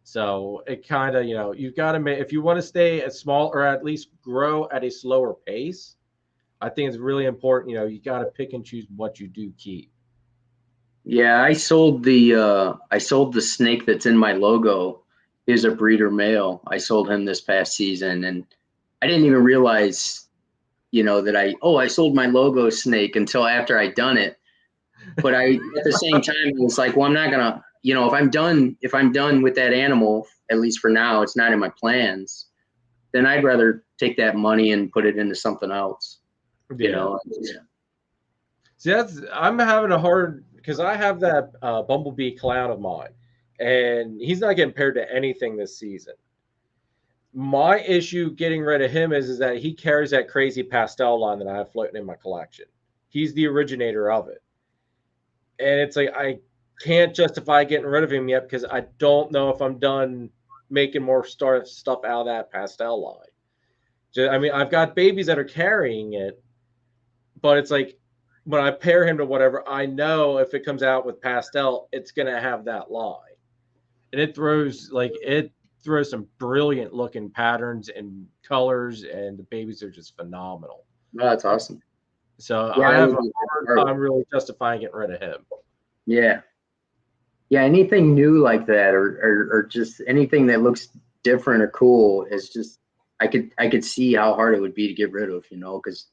Speaker 1: So it kind of, you've got to make, if you want to stay as small or at least grow at a slower pace, I think it's really important. You got to pick and choose what you do keep.
Speaker 2: Yeah, I sold the snake that's in my logo. He's a breeder male. I sold him this past season, and I didn't even realize, that I sold my logo snake until after I'd done it. But at the same time, it was like, well, I'm not gonna, if I'm done with that animal, at least for now, it's not in my plans. Then I'd rather take that money and put it into something else.
Speaker 1: Yeah. See, I'm having a hard, because I have that bumblebee clown of mine, and he's not getting paired to anything this season. My issue getting rid of him is that he carries that crazy pastel line that I have floating in my collection. He's the originator of it. And it's like I can't justify getting rid of him yet because I don't know if I'm done making more stuff out of that pastel line. I mean, I've got babies that are carrying it, but it's like when I pair him to whatever, I know if it comes out with pastel, it's going to have that line. And it throws some brilliant looking patterns and colors, and the babies are just phenomenal.
Speaker 2: Oh, that's awesome.
Speaker 1: So yeah, I have a hard time really justifying getting rid of him.
Speaker 2: Yeah. Yeah, anything new like that or just anything that looks different or cool is just I could see how hard it would be to get rid of, because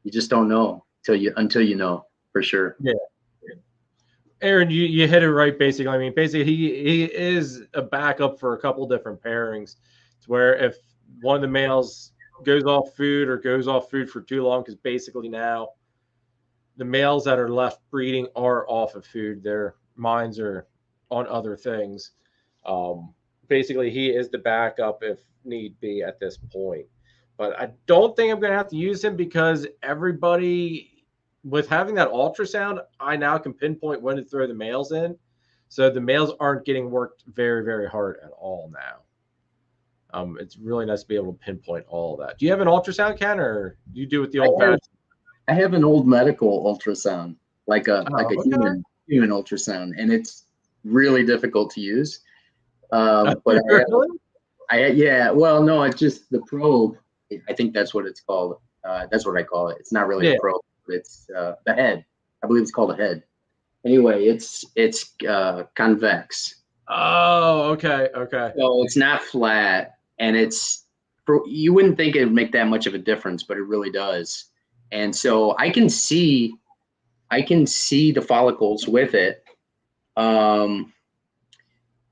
Speaker 2: you just don't know until you know for sure.
Speaker 1: Yeah. Aaron, you hit it right. Basically, I mean, he is a backup for a couple different pairings. To where if one of the males goes off food for too long, because basically now the males that are left breeding are off of food. Their minds are on other things. Basically, he is the backup if need be at this point. But I don't think I'm going to have to use him because everybody, with having that ultrasound, I now can pinpoint when to throw the males in. So the males aren't getting worked very, very hard at all now. It's really nice to be able to pinpoint all of that. Do you have an ultrasound, Ken, or do you do it the old fashioned?
Speaker 2: I have an old medical ultrasound, like a human ultrasound, and it's really difficult to use. But well, no, it's just the probe. I think that's what it's called. That's what I call it. It's not really a probe. It's the head. I believe it's called a head. Anyway, it's convex.
Speaker 1: Oh, okay.
Speaker 2: So it's not flat, and you wouldn't think it would make that much of a difference, but it really does. And so I can see the follicles with it, but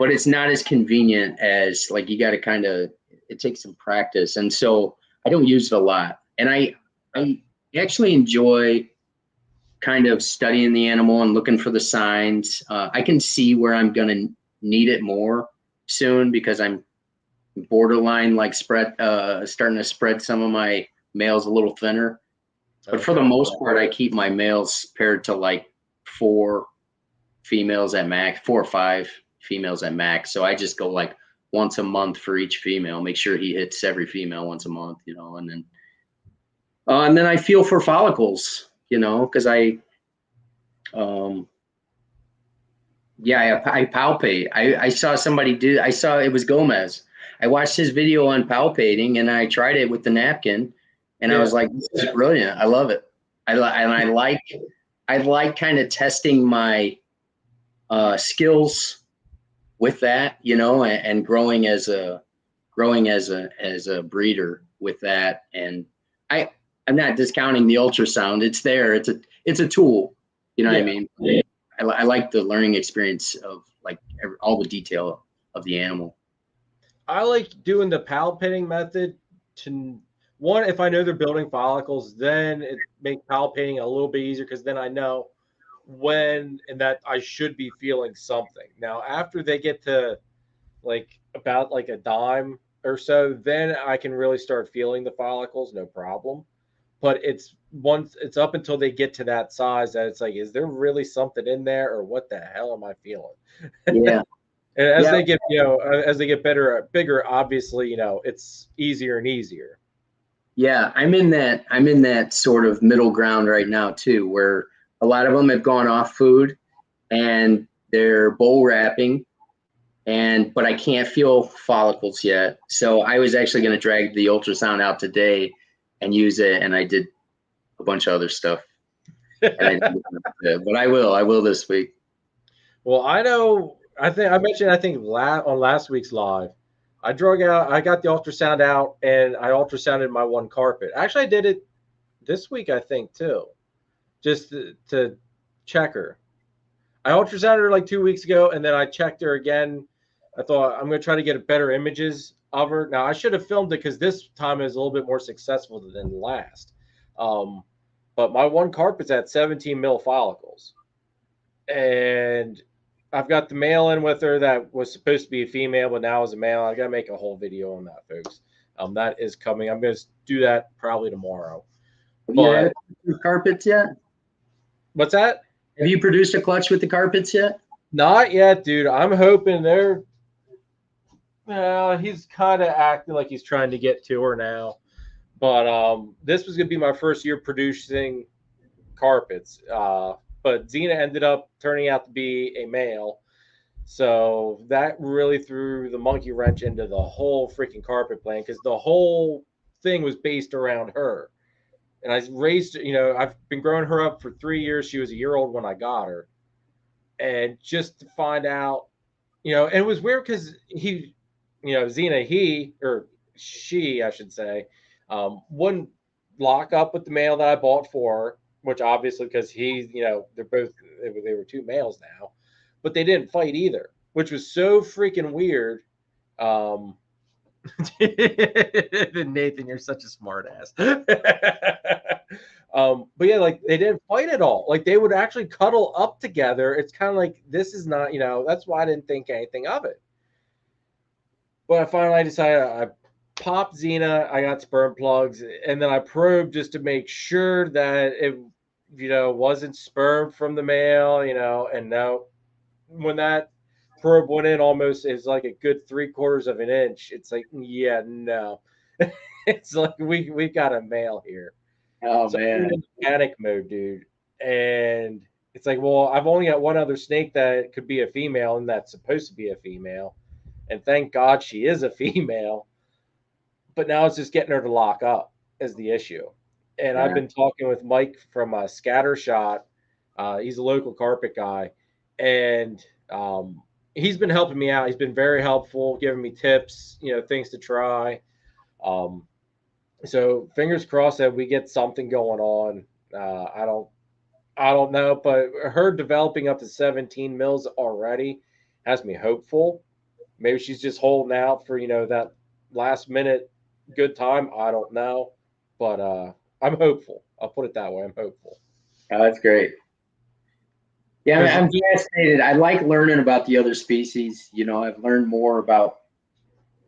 Speaker 2: it's not as convenient as you got to it takes some practice, and so I don't use it a lot. And I actually enjoy kind of studying the animal and looking for the signs. I can see where I'm going to need it more soon because I'm borderline starting to spread some of my males a little thinner. But for the most part, I keep my males paired to 4 females at max, 4 or 5 females at max. So I just go once a month for each female, make sure he hits every female once a month, and then I feel for follicles, because I palpate. I saw somebody it was Gomez. I watched his video on palpating and I tried it with the napkin and I was like, this is brilliant. I love it. I like kind of testing my skills with that, and growing as a breeder with that. And I'm not discounting the ultrasound. It's there. It's a tool. You know what I mean? I like the learning experience of all the detail of the animal.
Speaker 1: I like doing the palpating method to one, if I know they're building follicles, then it makes palpating a little bit easier because then I know when and that I should be feeling something. Now, after they get to about a dime or so, then I can really start feeling the follicles, no problem. but it's once it's up until they get to that size that it's like, is there really something in there, or what the hell am I feeling?
Speaker 2: Yeah.
Speaker 1: And as
Speaker 2: Yeah.
Speaker 1: they get, as they get bigger, obviously, it's easier and easier.
Speaker 2: Yeah, I'm in that sort of middle ground right now too, where a lot of them have gone off food and they're bowl wrapping, but I can't feel follicles yet. So I was actually going to drag the ultrasound out today and use it, and I did a bunch of other stuff. But I will this week.
Speaker 1: Well, I know. I mentioned on last week's live, I got the ultrasound out, and I ultrasounded my one carpet. Actually, I did it this week, I think, too, just to check her. I ultrasounded her like 2 weeks ago, and then I checked her again. I thought I'm going to try to get better images of her. Now, I should have filmed it because this time is a little bit more successful than the last. But my one carpet's at 17 mil follicles. And I've got the male in with her that was supposed to be a female, but now is a male. I got to make a whole video on that, folks. That is coming. I'm going to do that probably tomorrow.
Speaker 2: Have you had carpets yet?
Speaker 1: What's that?
Speaker 2: Have you produced a clutch with the carpets yet?
Speaker 1: Not yet, dude. I'm hoping he's kind of acting like he's trying to get to her now. But this was going to be my first year producing carpets. But Xena ended up turning out to be a male. So that really threw the monkey wrench into the whole freaking carpet plan, because the whole thing was based around her. And I raised, I've been growing her up for 3 years. She was a year old when I got her. And just to find out, and it was weird because Xena, or she, I should say, wouldn't lock up with the male that I bought for her, which obviously because they were two males now, but they didn't fight either, which was so freaking weird. Nathan, you're such a smart ass. But yeah, like they didn't fight at all. Like they would actually cuddle up together. It's kind of like, this is not, that's why I didn't think anything of it. But I finally decided, I popped Xena, I got sperm plugs, and then I probed just to make sure that it, wasn't sperm from the male, and no, when that probe went in almost, it's like a good 3/4 of an inch. It's like, yeah, no. It's like we got a male here.
Speaker 2: Oh, so man.
Speaker 1: I'm in panic mode, dude. And it's like, well, I've only got one other snake that could be a female, and that's supposed to be a female. And thank God she is a female. But now it's just getting her to lock up is the issue. And yeah. I've been talking with Mike from Scattershot. He's a local carpet guy. And he's been helping me out. He's been very helpful, giving me tips, things to try. So fingers crossed that we get something going on. I don't know, but her developing up to 17 mils already has me hopeful. Maybe she's just holding out for, that last minute good time. I don't know, but I'm hopeful. I'll put it that way. I'm hopeful.
Speaker 2: Oh, that's great. Yeah, I'm fascinated. I like learning about the other species. I've learned more about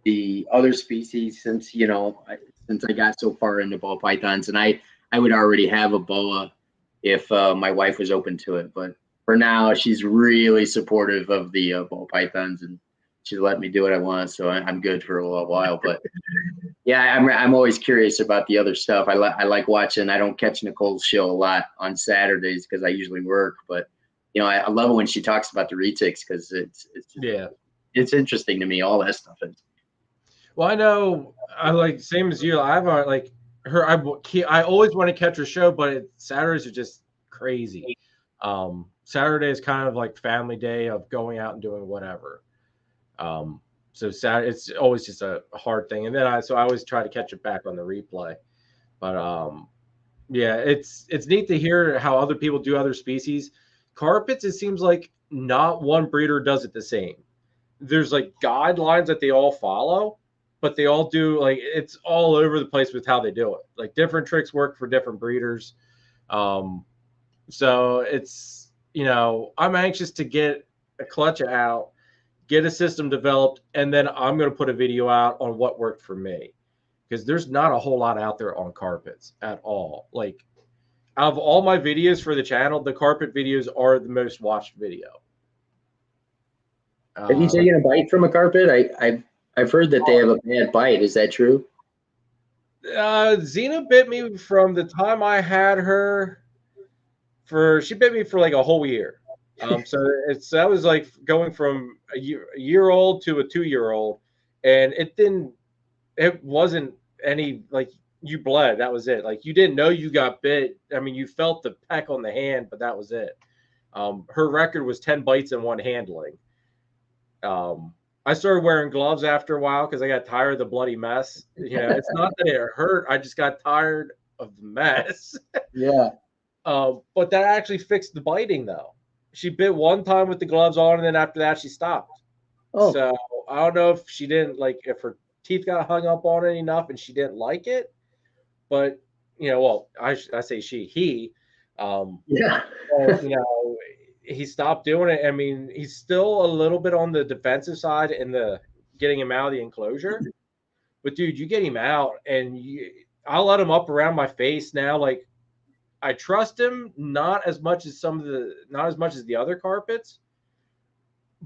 Speaker 2: the other species since I got so far into ball pythons, and I would already have a boa if my wife was open to it. But for now, she's really supportive of the ball pythons, and she's let me do what I want, so I'm good for a little while. But yeah, I'm always curious about the other stuff. I like watching. I don't catch Nicole's show a lot on Saturdays because I usually work, but I love it when she talks about the retics because it's interesting to me, all that stuff.
Speaker 1: Well, I know I like same as you. I've like her. I always want to catch her show, but Saturdays are just crazy. Saturday is kind of like family day of going out and doing whatever. So Saturday, it's always just a hard thing. And then I always try to catch it back on the replay. But yeah, it's neat to hear how other people do other species. Carpets, it seems like not one breeder does it the same. There's like guidelines that they all follow, but they all do, like, it's all over the place with how they do it. Like different tricks work for different breeders. So it's, I'm anxious to get a clutch out, get a system developed, and then I'm going to put a video out on what worked for me. because there's not a whole lot out there on carpets at all. Like, out of all my videos for the channel, the carpet videos are the most watched video.
Speaker 2: Have you taken a bite from a carpet? I've heard that they have a bad bite. Is that true?
Speaker 1: Xena bit me from the time I had her. She bit me for like a whole year. So that was like going from a year old to a 2-year-old, and it wasn't any, like, you bled. That was it. Like, you didn't know you got bit. I mean, you felt the peck on the hand, but that was it. Her record was 10 bites and 1 handling. I started wearing gloves after a while because I got tired of the bloody mess. You know, it's not that it hurt. I just got tired of the mess.
Speaker 2: Yeah.
Speaker 1: But that actually fixed the biting, though. She bit one time with the gloves on, and then after that, she stopped. Oh. So I don't know if she didn't, like, if her teeth got hung up on it enough and she didn't like it. But, you know, well, I say he. Yeah. Well, you know, he stopped doing it. I mean, he's still a little bit on the defensive side in the getting him out of the enclosure. But, dude, you get him out, and I'll let him up around my face now. Like, I trust him, not as much as the other carpets,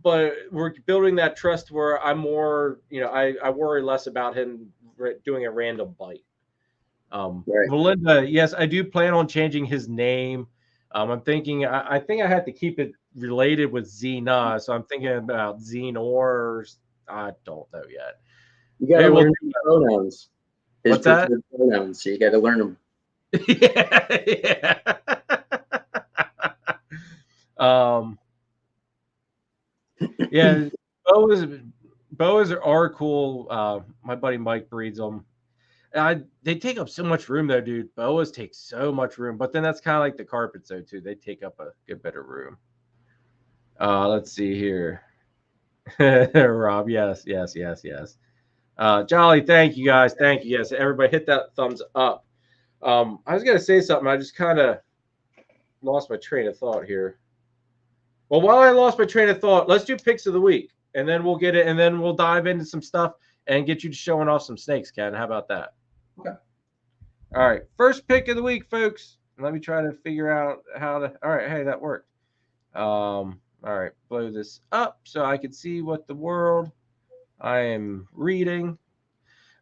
Speaker 1: but we're building that trust where I'm more, you know, I worry less about him doing a random bite. Right. Melinda, yes, I do plan on changing his name. I'm thinking, I think I had to keep it related with Xena, so I'm thinking about Xenor. I don't know yet.
Speaker 2: You got to learn pronouns.
Speaker 1: What's that?
Speaker 2: Pronouns, so you got to learn them.
Speaker 1: Yeah. Yeah, boas are cool. My buddy Mike breeds them. They take up so much room, though, dude. Boas take so much room, but then that's kind of like the carpets, though, too. They take up a good bit of room. Let's see here. Rob, yes. Jolly, thank you, guys. Thank you. Yes, everybody hit that thumbs up. I was going to say something. I just kind of lost my train of thought here. Well, while I lost my train of thought, let's do picks of the week, and then we'll get it, and then we'll dive into some stuff and get you to showing off some snakes, Ken. How about that?
Speaker 2: Okay.
Speaker 1: All right. First pick of the week, folks. Let me try to figure out how to. All right. Hey, that worked. All right. Blow this up so I can see what the world I am reading.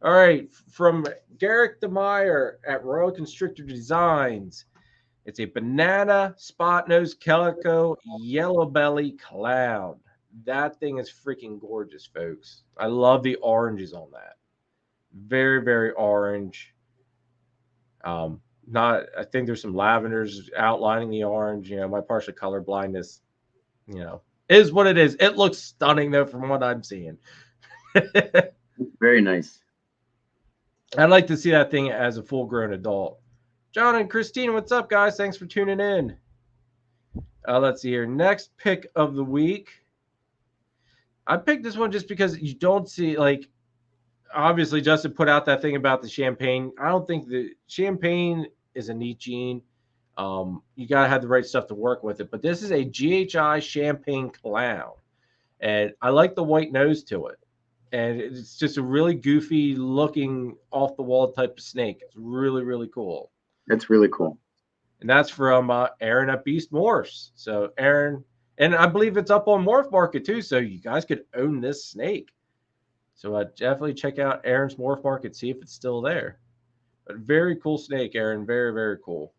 Speaker 1: All right. From Garrick DeMeyer at Royal Constrictor Designs. It's a banana spot nose calico yellow belly clown. That thing is freaking gorgeous, folks. I love the oranges on that. Very, very orange. I think there's some lavenders outlining the orange. You know, my partial color blindness, you know, is what it is. It looks stunning, though, from what I'm seeing.
Speaker 2: Very nice.
Speaker 1: I'd like to see that thing as a full-grown adult. John and Christine, what's up, guys? Thanks for tuning in. Let's see here. Next pick of the week. I picked this one just because you don't see, like, obviously Justin put out that thing about the champagne. I don't think the champagne is a neat gene. You got to have the right stuff to work with it. But this is a GHI champagne clown. And I like the white nose to it. And it's just a really goofy looking off the wall type of snake. It's really, really cool.
Speaker 2: That's really cool.
Speaker 1: And that's from Aaron at Beast Morphs. So Aaron, and I believe it's up on Morph Market too. So you guys could own this snake. So definitely check out Aaron's Morph Market, see if it's still there. But very cool snake, Aaron. Very, very cool.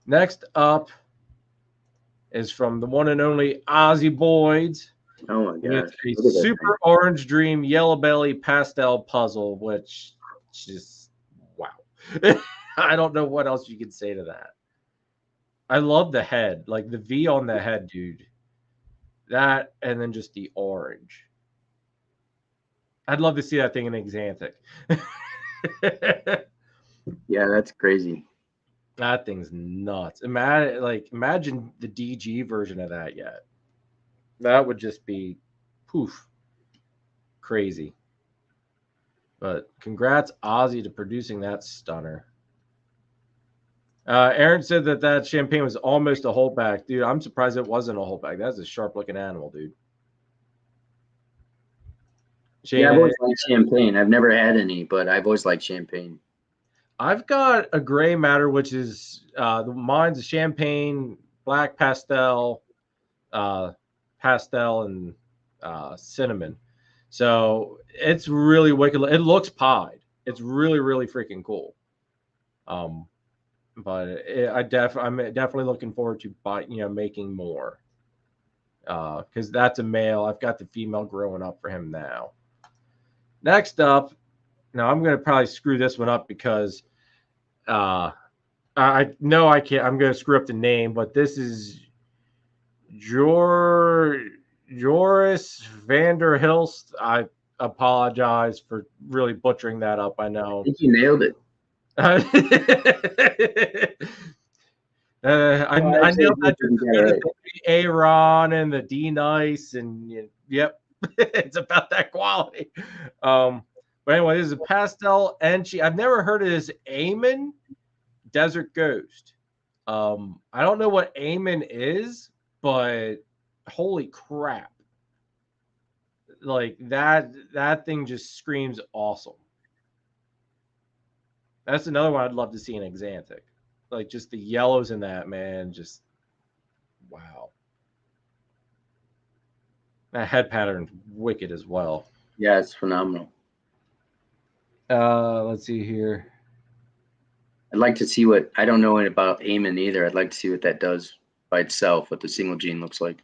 Speaker 1: Next up is from the one and only Ozzy Boyds.
Speaker 2: Oh my gosh.
Speaker 1: With a super orange dream yellow belly pastel puzzle, which just wow. I don't know what else you can say to that. I love the head, like the V on the head, dude. That and then just the orange. I'd love to see that thing in Exantic.
Speaker 2: Yeah, that's crazy.
Speaker 1: That thing's nuts. Imagine the DG version of that yet. That would just be poof. Crazy. But congrats, Ozzy, to producing that stunner. Aaron said that champagne was almost a holdback. Dude, I'm surprised it wasn't a holdback. That's a sharp-looking animal, dude.
Speaker 2: Yeah, I've always liked champagne. I've never had any, but I've always liked champagne.
Speaker 1: I've got a gray matter, which is mine's a champagne, black pastel, and cinnamon. So it's really wicked. It looks pied. It's really, really freaking cool. But I'm definitely looking forward to making more. Because that's a male. I've got the female growing up for him now. Next up, now I'm going to probably screw this one up because I know I can't. I'm going to screw up the name, but this is Joris Vanderhilst. I apologize for really butchering that up. I know.
Speaker 2: I think you nailed it.
Speaker 1: I nailed that just the Aaron and the D Nice, and yep, it's about that quality. But anyway, this is a pastel Enchi. I've never heard of this Amen Desert Ghost. I don't know what Amen is, but holy crap. Like that thing just screams awesome. That's another one I'd love to see in Exantic. Like just the yellows in that, man, just wow. That head pattern's wicked as well.
Speaker 2: Yeah, it's phenomenal.
Speaker 1: Let's see here.
Speaker 2: I'd like to see what, I don't know about Amen either. I'd like to see what that does by itself, what the single gene looks like.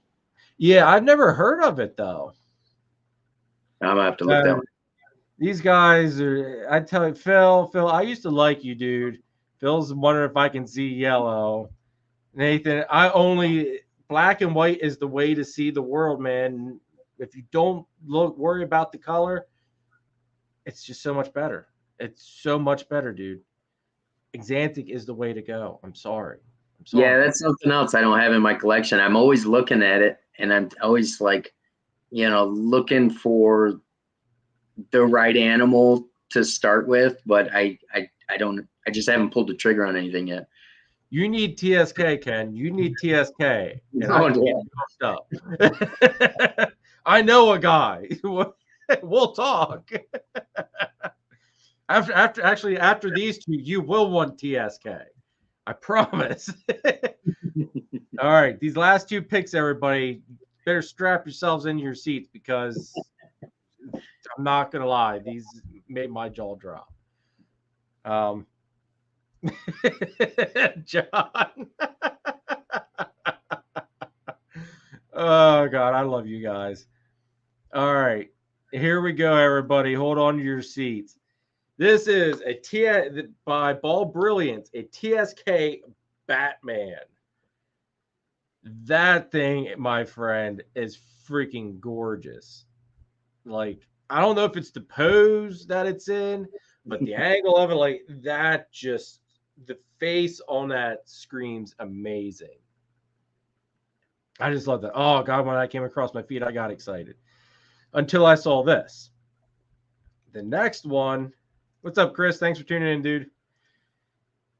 Speaker 1: Yeah, I've never heard of it though.
Speaker 2: I'm gonna have to look that one.
Speaker 1: These guys are, I tell you, Phil, I used to like you, dude. Phil's wondering if I can see yellow. Nathan, black and white is the way to see the world, man. If you don't worry about the color, it's just so much better. It's so much better, dude. Exantic is the way to go. I'm sorry.
Speaker 2: Yeah, that's something else I don't have in my collection. I'm always looking at it, and I'm always like, looking for the right animal to start with, but I just haven't pulled the trigger on anything yet.
Speaker 1: You need TSK, Ken. You need TSK. I know a guy. We'll talk. After these two, you will want TSK. I promise. All right, these last two picks, everybody, better strap yourselves into your seats because I'm not gonna lie, these made my jaw drop. John. Oh God, I love you guys. All right, here we go, everybody. Hold on to your seats. This is by Ball Brilliance, a TSK Batman. That thing, my friend, is freaking gorgeous. Like, I don't know if it's the pose that it's in, but the angle of it, like that, just the face on that screams amazing. I just love that. Oh God, when I came across my feed, I got excited until I saw this. The next one, what's up, Chris? Thanks for tuning in, dude.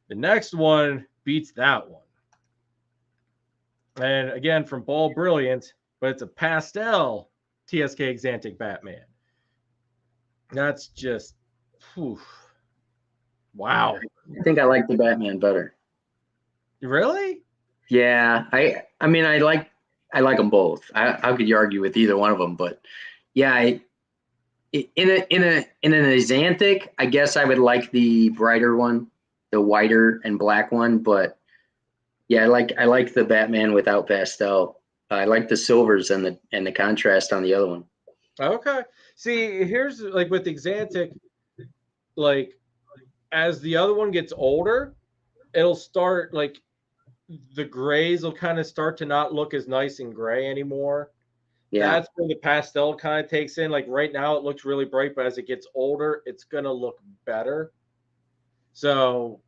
Speaker 1: The next one beats that one. And again, from Ball Brilliant, but it's a pastel TSK Exantic Batman. That's just, whew. Wow.
Speaker 2: I think I like the Batman better.
Speaker 1: Really?
Speaker 2: Yeah, I mean, I like them both. How could you argue with either one of them? But yeah, in an Exantic, I guess I would like the brighter one, the whiter and black one. But yeah, I like the Batman without pastel. I like the silvers and the contrast on the other one.
Speaker 1: Okay. See, here's like with Exantic, like as the other one gets older, it'll start like the grays will kind of start to not look as nice and gray anymore. Yeah. That's when the pastel kind of takes in. Like right now it looks really bright, but as it gets older, it's going to look better. So,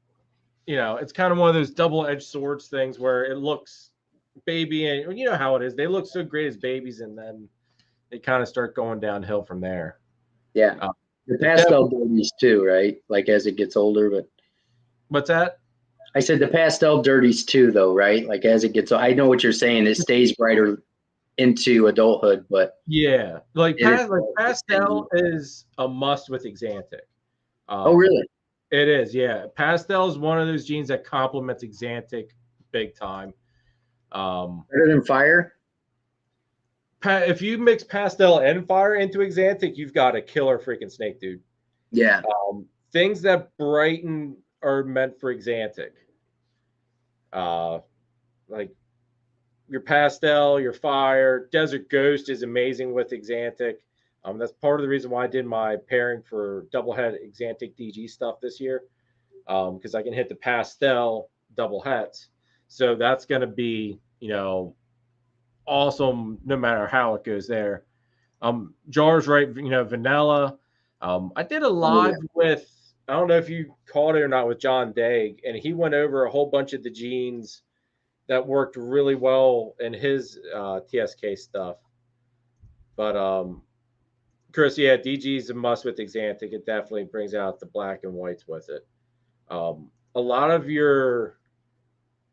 Speaker 1: it's kind of one of those double-edged swords things where it looks baby, and you know how it is. They look so great as babies, and then they kind of start going downhill from there.
Speaker 2: Yeah. The pastel dirties too, right? Like as it gets older, but
Speaker 1: what's that?
Speaker 2: I said the pastel dirties too, though, right? Like as it gets, I know what you're saying. It stays brighter into adulthood, but
Speaker 1: yeah, like
Speaker 2: it is
Speaker 1: pastel is a must with Exantic.
Speaker 2: Oh, really?
Speaker 1: It is, yeah. Pastel is one of those genes that complements Exantic big time.
Speaker 2: Better than fire?
Speaker 1: If you mix pastel and fire into Exantic, you've got a killer freaking snake, dude.
Speaker 2: Yeah.
Speaker 1: Things that brighten are meant for Exantic. Like your pastel, your fire, Desert Ghost is amazing with Exantic. That's part of the reason why I did my pairing for double head Exantic DG stuff this year, because I can hit the pastel double heads. So that's going to be, awesome no matter how it goes there. Jar's right, vanilla. I did a live with, I don't know if you caught it or not, with John Daig, and he went over a whole bunch of the genes that worked really well in his TSK stuff. But Chris, yeah, DG is a must with Exantic. It definitely brings out the black and whites with it. A lot of your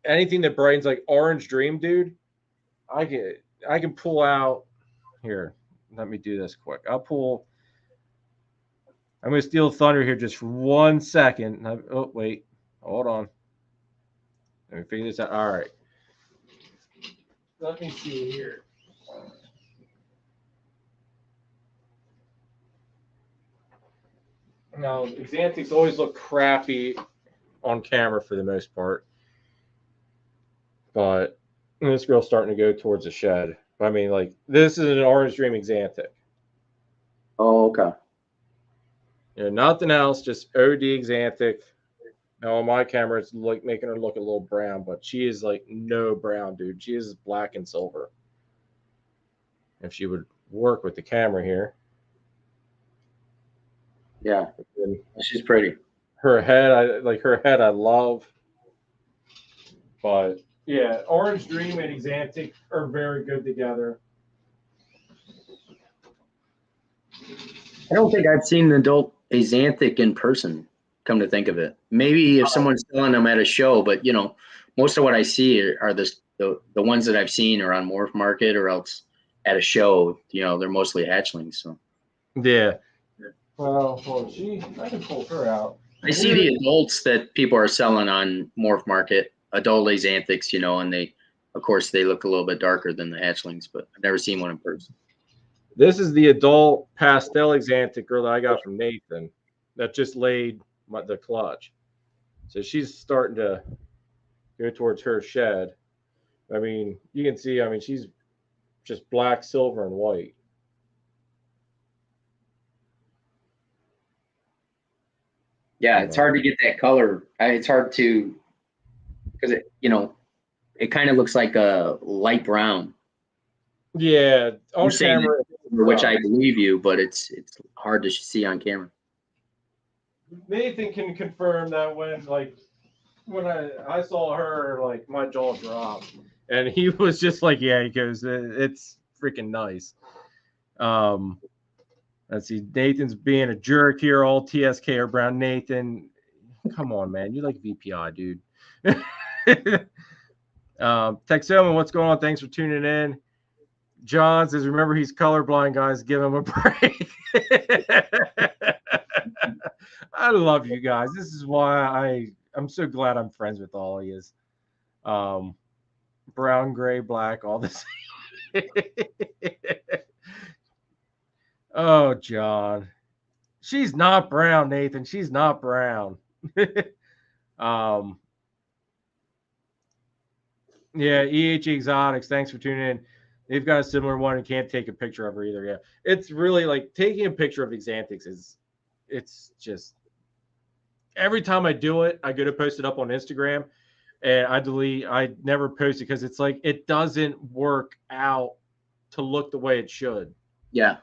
Speaker 1: anything that brightens, like Orange Dream, dude, I can pull out here. Let me do this quick. I'm going to steal Thunder here just for 1 second. Oh, wait. Hold on. Let me figure this out. All right. Let me see here. Now, Exantics always look crappy on camera for the most part. But this girl's starting to go towards the shed. I mean, like, this is an Orange Dream Exantic.
Speaker 2: Oh, okay.
Speaker 1: Nothing else, just OD Exantic. Now on my camera, it's like making her look a little brown, but she is like no brown, dude. She is black and silver. If she would work with the camera here.
Speaker 2: Yeah, she's pretty.
Speaker 1: Her head, I love. But yeah, Orange Dream and Exantic are very good together.
Speaker 2: I don't think I've seen an adult Exantic in person, come to think of it. Maybe if someone's selling them at a show, but most of what I see are the ones that I've seen are on Morph Market or else at a show. They're mostly hatchlings. So
Speaker 1: yeah. Well, I can pull her out.
Speaker 2: I see the adults that people are selling on Morph Market, adult Exanthics, and of course, they look a little bit darker than the hatchlings, but I've never seen one in person.
Speaker 1: This is the adult pastel Exantic girl that I got from Nathan that just laid the clutch. So she's starting to go towards her shed. I mean, you can see, she's just black, silver, and white.
Speaker 2: Yeah, it's hard to get that color. It's hard to, because it kind of looks like a light brown.
Speaker 1: Yeah, on camera,
Speaker 2: which I believe you, but it's hard to see on camera.
Speaker 1: Nathan can confirm that when I saw her, like my jaw dropped, and he was just like, yeah, he goes, it's freaking nice. Let's see, Nathan's being a jerk here. All TSK are brown. Nathan, come on, man, you like VPI, dude. Texoma, what's going on? Thanks for tuning in. John says, remember, he's colorblind, guys. Give him a break. I love you guys. This is why I'm so glad I'm friends with all of you. Brown, gray, black, all this. Oh, John. She's not brown, Nathan. She's not brown. Yeah, EH Exotics, thanks for tuning in. They've got a similar one and can't take a picture of her either. Yeah, it's really like taking a picture of Exantics it's just every time I do it, I go to post it up on Instagram and I never post it because it's like it doesn't work out to look the way it should.
Speaker 2: Yeah.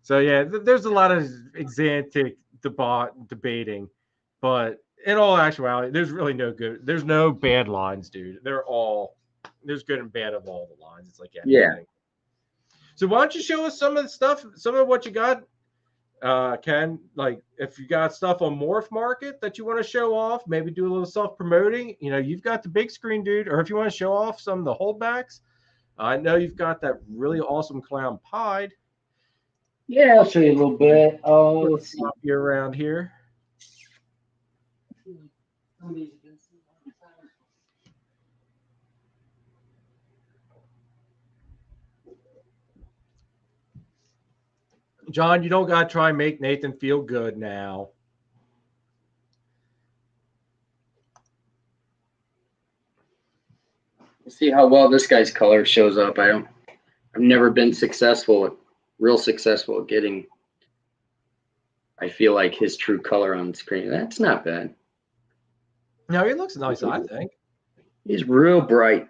Speaker 1: So yeah, there's a lot of Exantic debating, but in all actuality, there's no bad lines, dude. There's good and bad of all the lines. It's like anything.
Speaker 2: Yeah.
Speaker 1: So why don't you show us some of the stuff, some of what you got Ken, like if you got stuff on Morph Market that you want to show off, maybe do a little self-promoting. You know, you've got the big screen, dude. Or if you want to show off some of the holdbacks, I know you've got that really awesome clown pied.
Speaker 2: Yeah, I'll show you a little bit. Let's see.
Speaker 1: You around here. John, you don't gotta try and make Nathan feel good now.
Speaker 2: Let's see how well this guy's color shows up. I've never been real successful at getting, I feel like, his true color on the screen. That's not bad.
Speaker 1: No, he looks nice, I think.
Speaker 2: He's real bright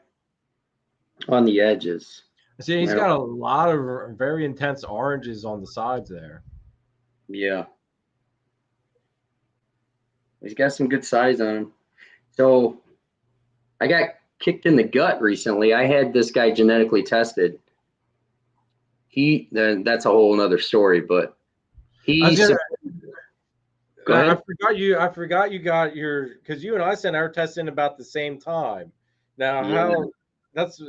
Speaker 2: on the edges.
Speaker 1: See, he's got a lot of very intense oranges on the sides there.
Speaker 2: Yeah. He's got some good size on him. So I got kicked in the gut recently. I had this guy genetically tested. That's a whole nother story, but I
Speaker 1: forgot you got your, because you and I sent our test in about the same time. Now, that's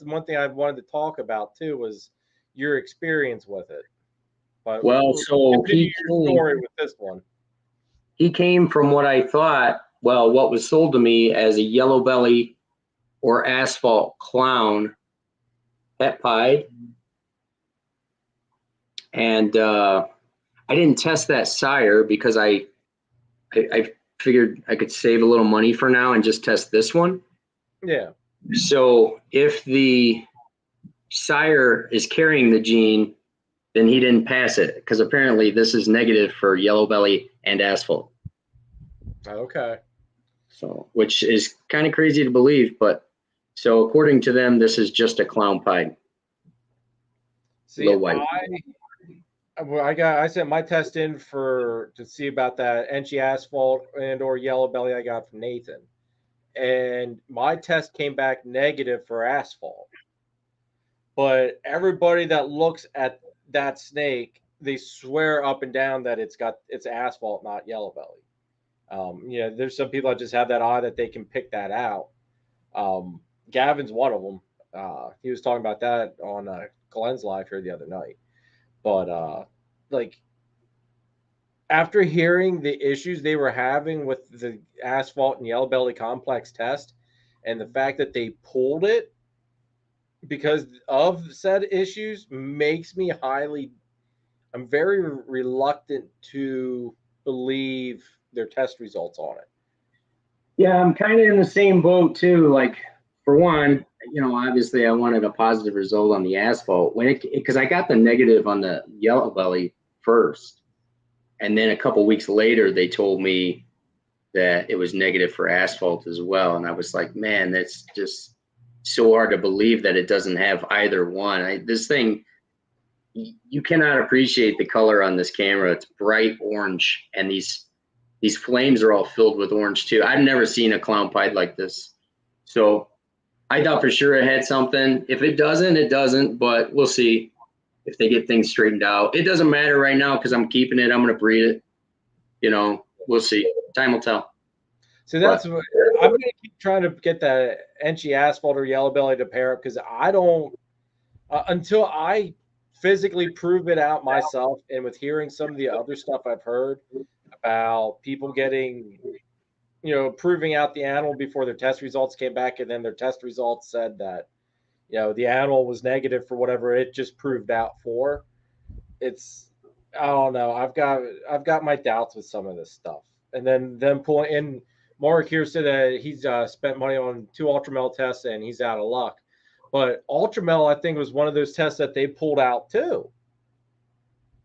Speaker 1: one thing I wanted to talk about too, was your experience with it. But
Speaker 2: so
Speaker 1: story with this one.
Speaker 2: He came from what I thought, what was sold to me as a yellow belly or asphalt clown pet pied. And I didn't test that sire because I figured I could save a little money for now and just test this one.
Speaker 1: Yeah.
Speaker 2: So if the sire is carrying the gene, then he didn't pass it, because apparently this is negative for yellow belly and asphalt.
Speaker 1: Okay.
Speaker 2: So, which is kind of crazy to believe, but so according to them, this is just a clown pied.
Speaker 1: See, I sent my test in to see about that Enchi asphalt and or yellow belly I got from Nathan. And my test came back negative for asphalt. But everybody that looks at that snake, they swear up and down that it's asphalt, not yellow belly. There's some people that just have that eye that they can pick that out. Gavin's one of them. He was talking about that on Glenn's live here the other night. But after hearing the issues they were having with the asphalt and yellow belly complex test, and the fact that they pulled it because of said issues, makes me I'm very reluctant to believe their test results on it.
Speaker 2: Yeah, I'm kind of in the same boat too. Like, for one, obviously I wanted a positive result on the asphalt because I got the negative on the yellow belly first. And then a couple weeks later, they told me that it was negative for asphalt as well. And I was like, man, that's just so hard to believe that it doesn't have either one. This thing, you cannot appreciate the color on this camera. It's bright orange, and these flames are all filled with orange too. I've never seen a clown pied like this. So I thought for sure it had something. If it doesn't, it doesn't, but we'll see if they get things straightened out. It doesn't matter right now because I'm keeping it. I'm going to breed it. We'll see. Time will tell.
Speaker 1: So I'm going to keep trying to get that Enchi asphalt or yellow belly to pair up, because I don't until I physically prove it out myself. And with hearing some of the other stuff I've heard about people getting, proving out the animal before their test results came back, and then their test results said that, the animal was negative for whatever it just proved out for. I don't know. I've got my doubts with some of this stuff. And then them pulling in, Mark here said that he's spent money on 2 Ultramel tests and he's out of luck. But Ultramel, I think, was one of those tests that they pulled out too.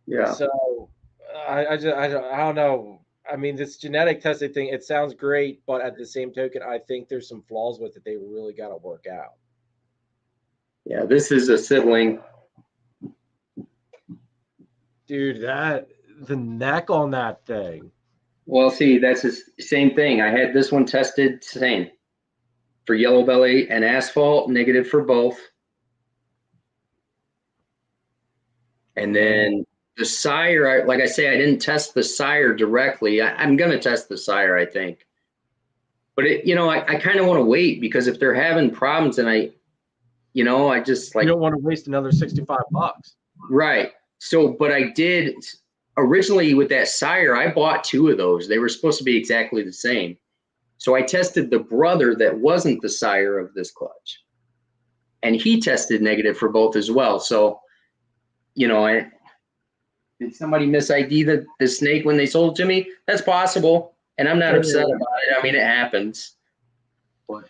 Speaker 2: Yeah.
Speaker 1: So I don't know. I mean, this genetic testing thing, it sounds great, but at the same token, I think there's some flaws with it they really got to work out.
Speaker 2: Yeah, this is a sibling.
Speaker 1: Dude, the neck on that thing.
Speaker 2: Well, see, that's the same thing. I had this one tested same for yellow belly and asphalt, negative for both. And then The sire, like I say, I didn't test the sire directly. I'm going to test the sire, I think. But I kind of want to wait, because if they're having problems, and I just like,
Speaker 1: you don't want to waste another $65.
Speaker 2: Right. So, but I did originally with that sire, I bought 2 of those. They were supposed to be exactly the same. So I tested the brother that wasn't the sire of this clutch, and he tested negative for both as well. So, did somebody mis-ID the snake when they sold it to me? That's possible, and I'm not upset about it. I mean, it happens. But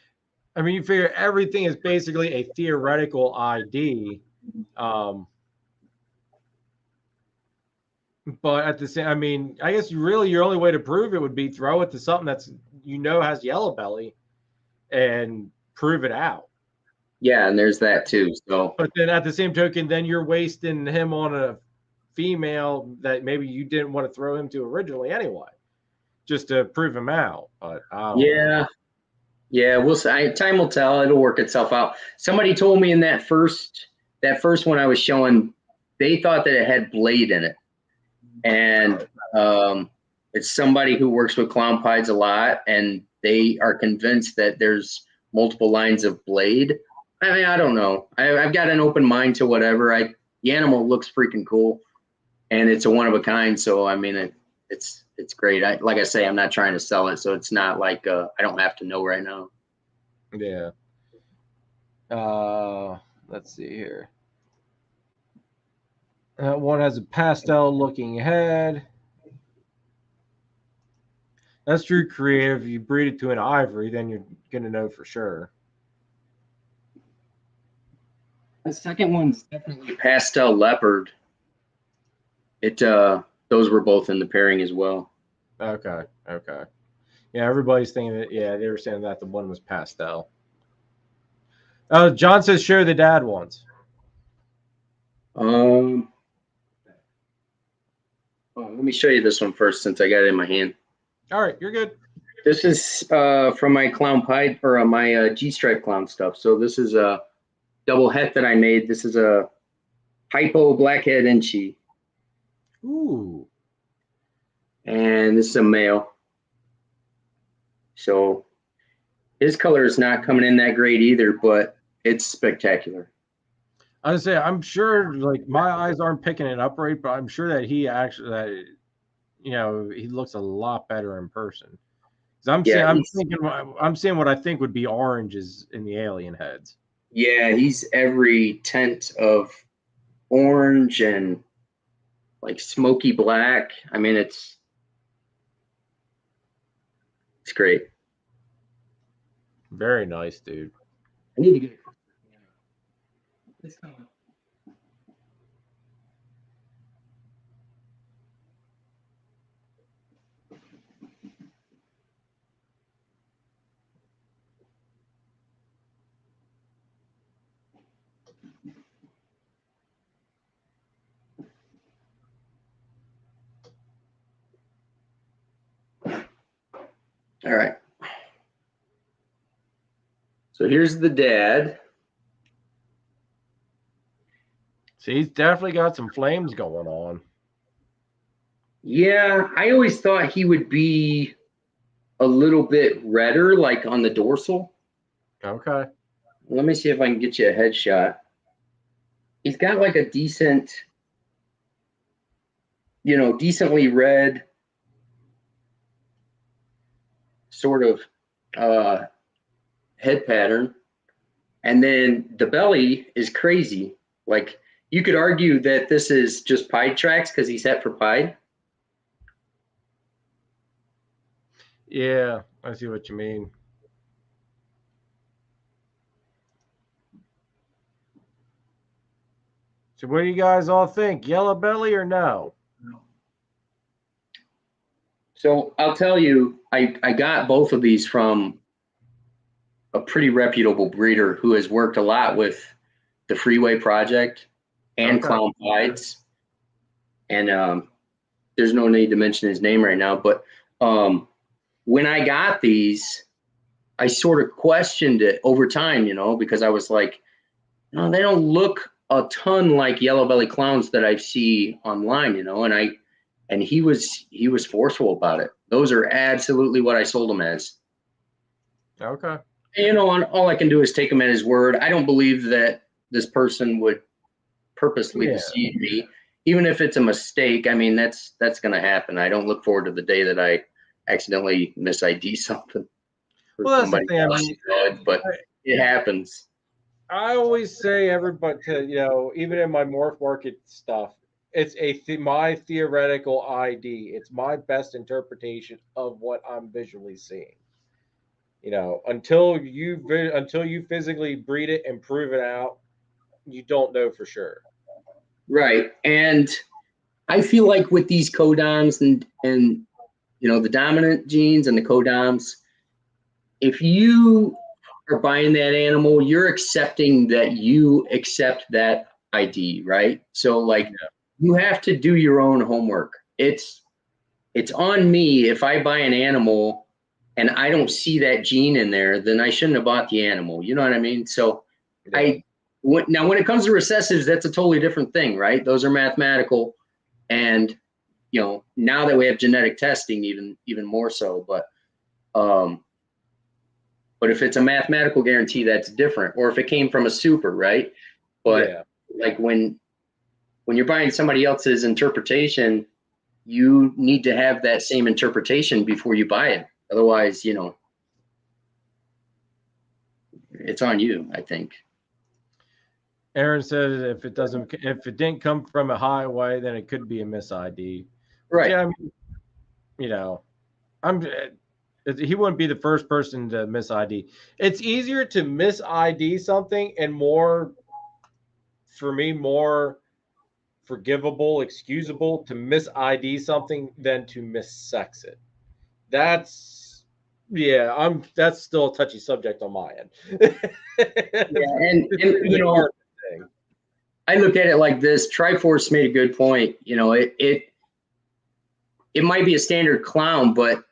Speaker 1: I mean, you figure everything is basically a theoretical ID. But at the same, I mean, I guess your only way to prove it would be throw it to something that's has yellow belly, and prove it out.
Speaker 2: Yeah, and there's that too. So,
Speaker 1: but then at the same token, then you're wasting him on a female that maybe you didn't want to throw him to originally anyway, just to prove him out. But I don't know.
Speaker 2: Yeah, we'll see. Time will tell. It'll work itself out. Somebody told me in that first one I was showing, they thought that it had blade in it. And it's somebody who works with clown pieds a lot, and they are convinced that there's multiple lines of blade. I mean, I don't know. I've got an open mind to whatever. The animal looks freaking cool, and it's a one of a kind. So I mean, it's great. Like I say, I'm not trying to sell it, so it's not like I don't have to know right now.
Speaker 1: Yeah. Let's see here. One has a pastel-looking head. That's true creative. If you breed it to an ivory, then you're gonna know for sure.
Speaker 2: The second one's definitely pastel leopard. Those were both in the pairing as well.
Speaker 1: Okay. Yeah, everybody's thinking that. Yeah, they were saying that the one was pastel. John says show the dad ones.
Speaker 2: Let me show you this one first, since I got it in my hand.
Speaker 1: All right, you're good.
Speaker 2: This is from my clown pied, or my G-stripe clown stuff. So this is a double het that I made. This is a hypo blackhead Inchi.
Speaker 1: Ooh.
Speaker 2: And this is a male. So his color is not coming in that great either, but it's spectacular.
Speaker 1: I was say, I'm sure, like, my eyes aren't picking it up right, but I'm sure that he actually, he looks a lot better in person. I'm seeing what I think would be oranges in the alien heads.
Speaker 2: Yeah, he's every tint of orange and like smoky black. I mean, it's great.
Speaker 1: Very nice, dude.
Speaker 2: I need to get it. It's coming. All right. So here's the dad.
Speaker 1: See, he's definitely got some flames going on.
Speaker 2: Yeah, I always thought he would be a little bit redder, like on the dorsal.
Speaker 1: Okay.
Speaker 2: Let me see if I can get you a headshot. He's got like a decent, decently red sort of head pattern. And then the belly is crazy. Like, you could argue that this is just pied tracks because he's het for pied.
Speaker 1: Yeah, I see what you mean. So what do you guys all think? Yellow belly or no?
Speaker 2: So I'll tell you, I got both of these from a pretty reputable breeder who has worked a lot with the Freeway Project and clown pieds. And there's no need to mention his name right now, but when I got these, I sort of questioned it over time, because I was like, no, they don't look a ton like yellow belly clowns that I see online, you know, and he was forceful about it. Those are absolutely what I sold him as.
Speaker 1: Okay.
Speaker 2: You know, all I can do is take him at his word. I don't believe that this person would purposely deceive me, even if it's a mistake. I mean, that's going to happen. I don't look forward to the day that I accidentally mis-ID something.
Speaker 1: Well, that's the thing. I mean,
Speaker 2: but it happens.
Speaker 1: I always say everybody to, you know, even in my morph market stuff, it's my theoretical ID. It's my best interpretation of what I'm visually seeing. You know, until you physically breed it and prove it out, you don't know for sure.
Speaker 2: Right. And I feel like with these codoms and you know, the dominant genes and the codoms, if you are buying that animal, you're accepting that you accept that ID, right? So like you have to do your own homework. It's on me if I buy an animal and I don't see that gene in there, then I shouldn't have bought the animal. You know what I mean? So now when it comes to recessives, that's a totally different thing, right? Those are mathematical, and you know, now that we have genetic testing, even more so. But if it's a mathematical guarantee, that's different. Or if it came from a super, right? But like when you're buying somebody else's interpretation, you need to have that same interpretation before you buy it. Otherwise, you know, it's on you, I think.
Speaker 1: Aaron said if it didn't come from a highway, then it could be a mis-ID.
Speaker 2: Right.
Speaker 1: Yeah, I mean, you know, he wouldn't be the first person to mis-ID. It's easier to mis-ID something and more forgivable, excusable to mis-ID something than to mis-sex it. That's still a touchy subject on my end.
Speaker 2: and you know, I look at it like this. Triforce made a good point. You know, it might be a standard clown, but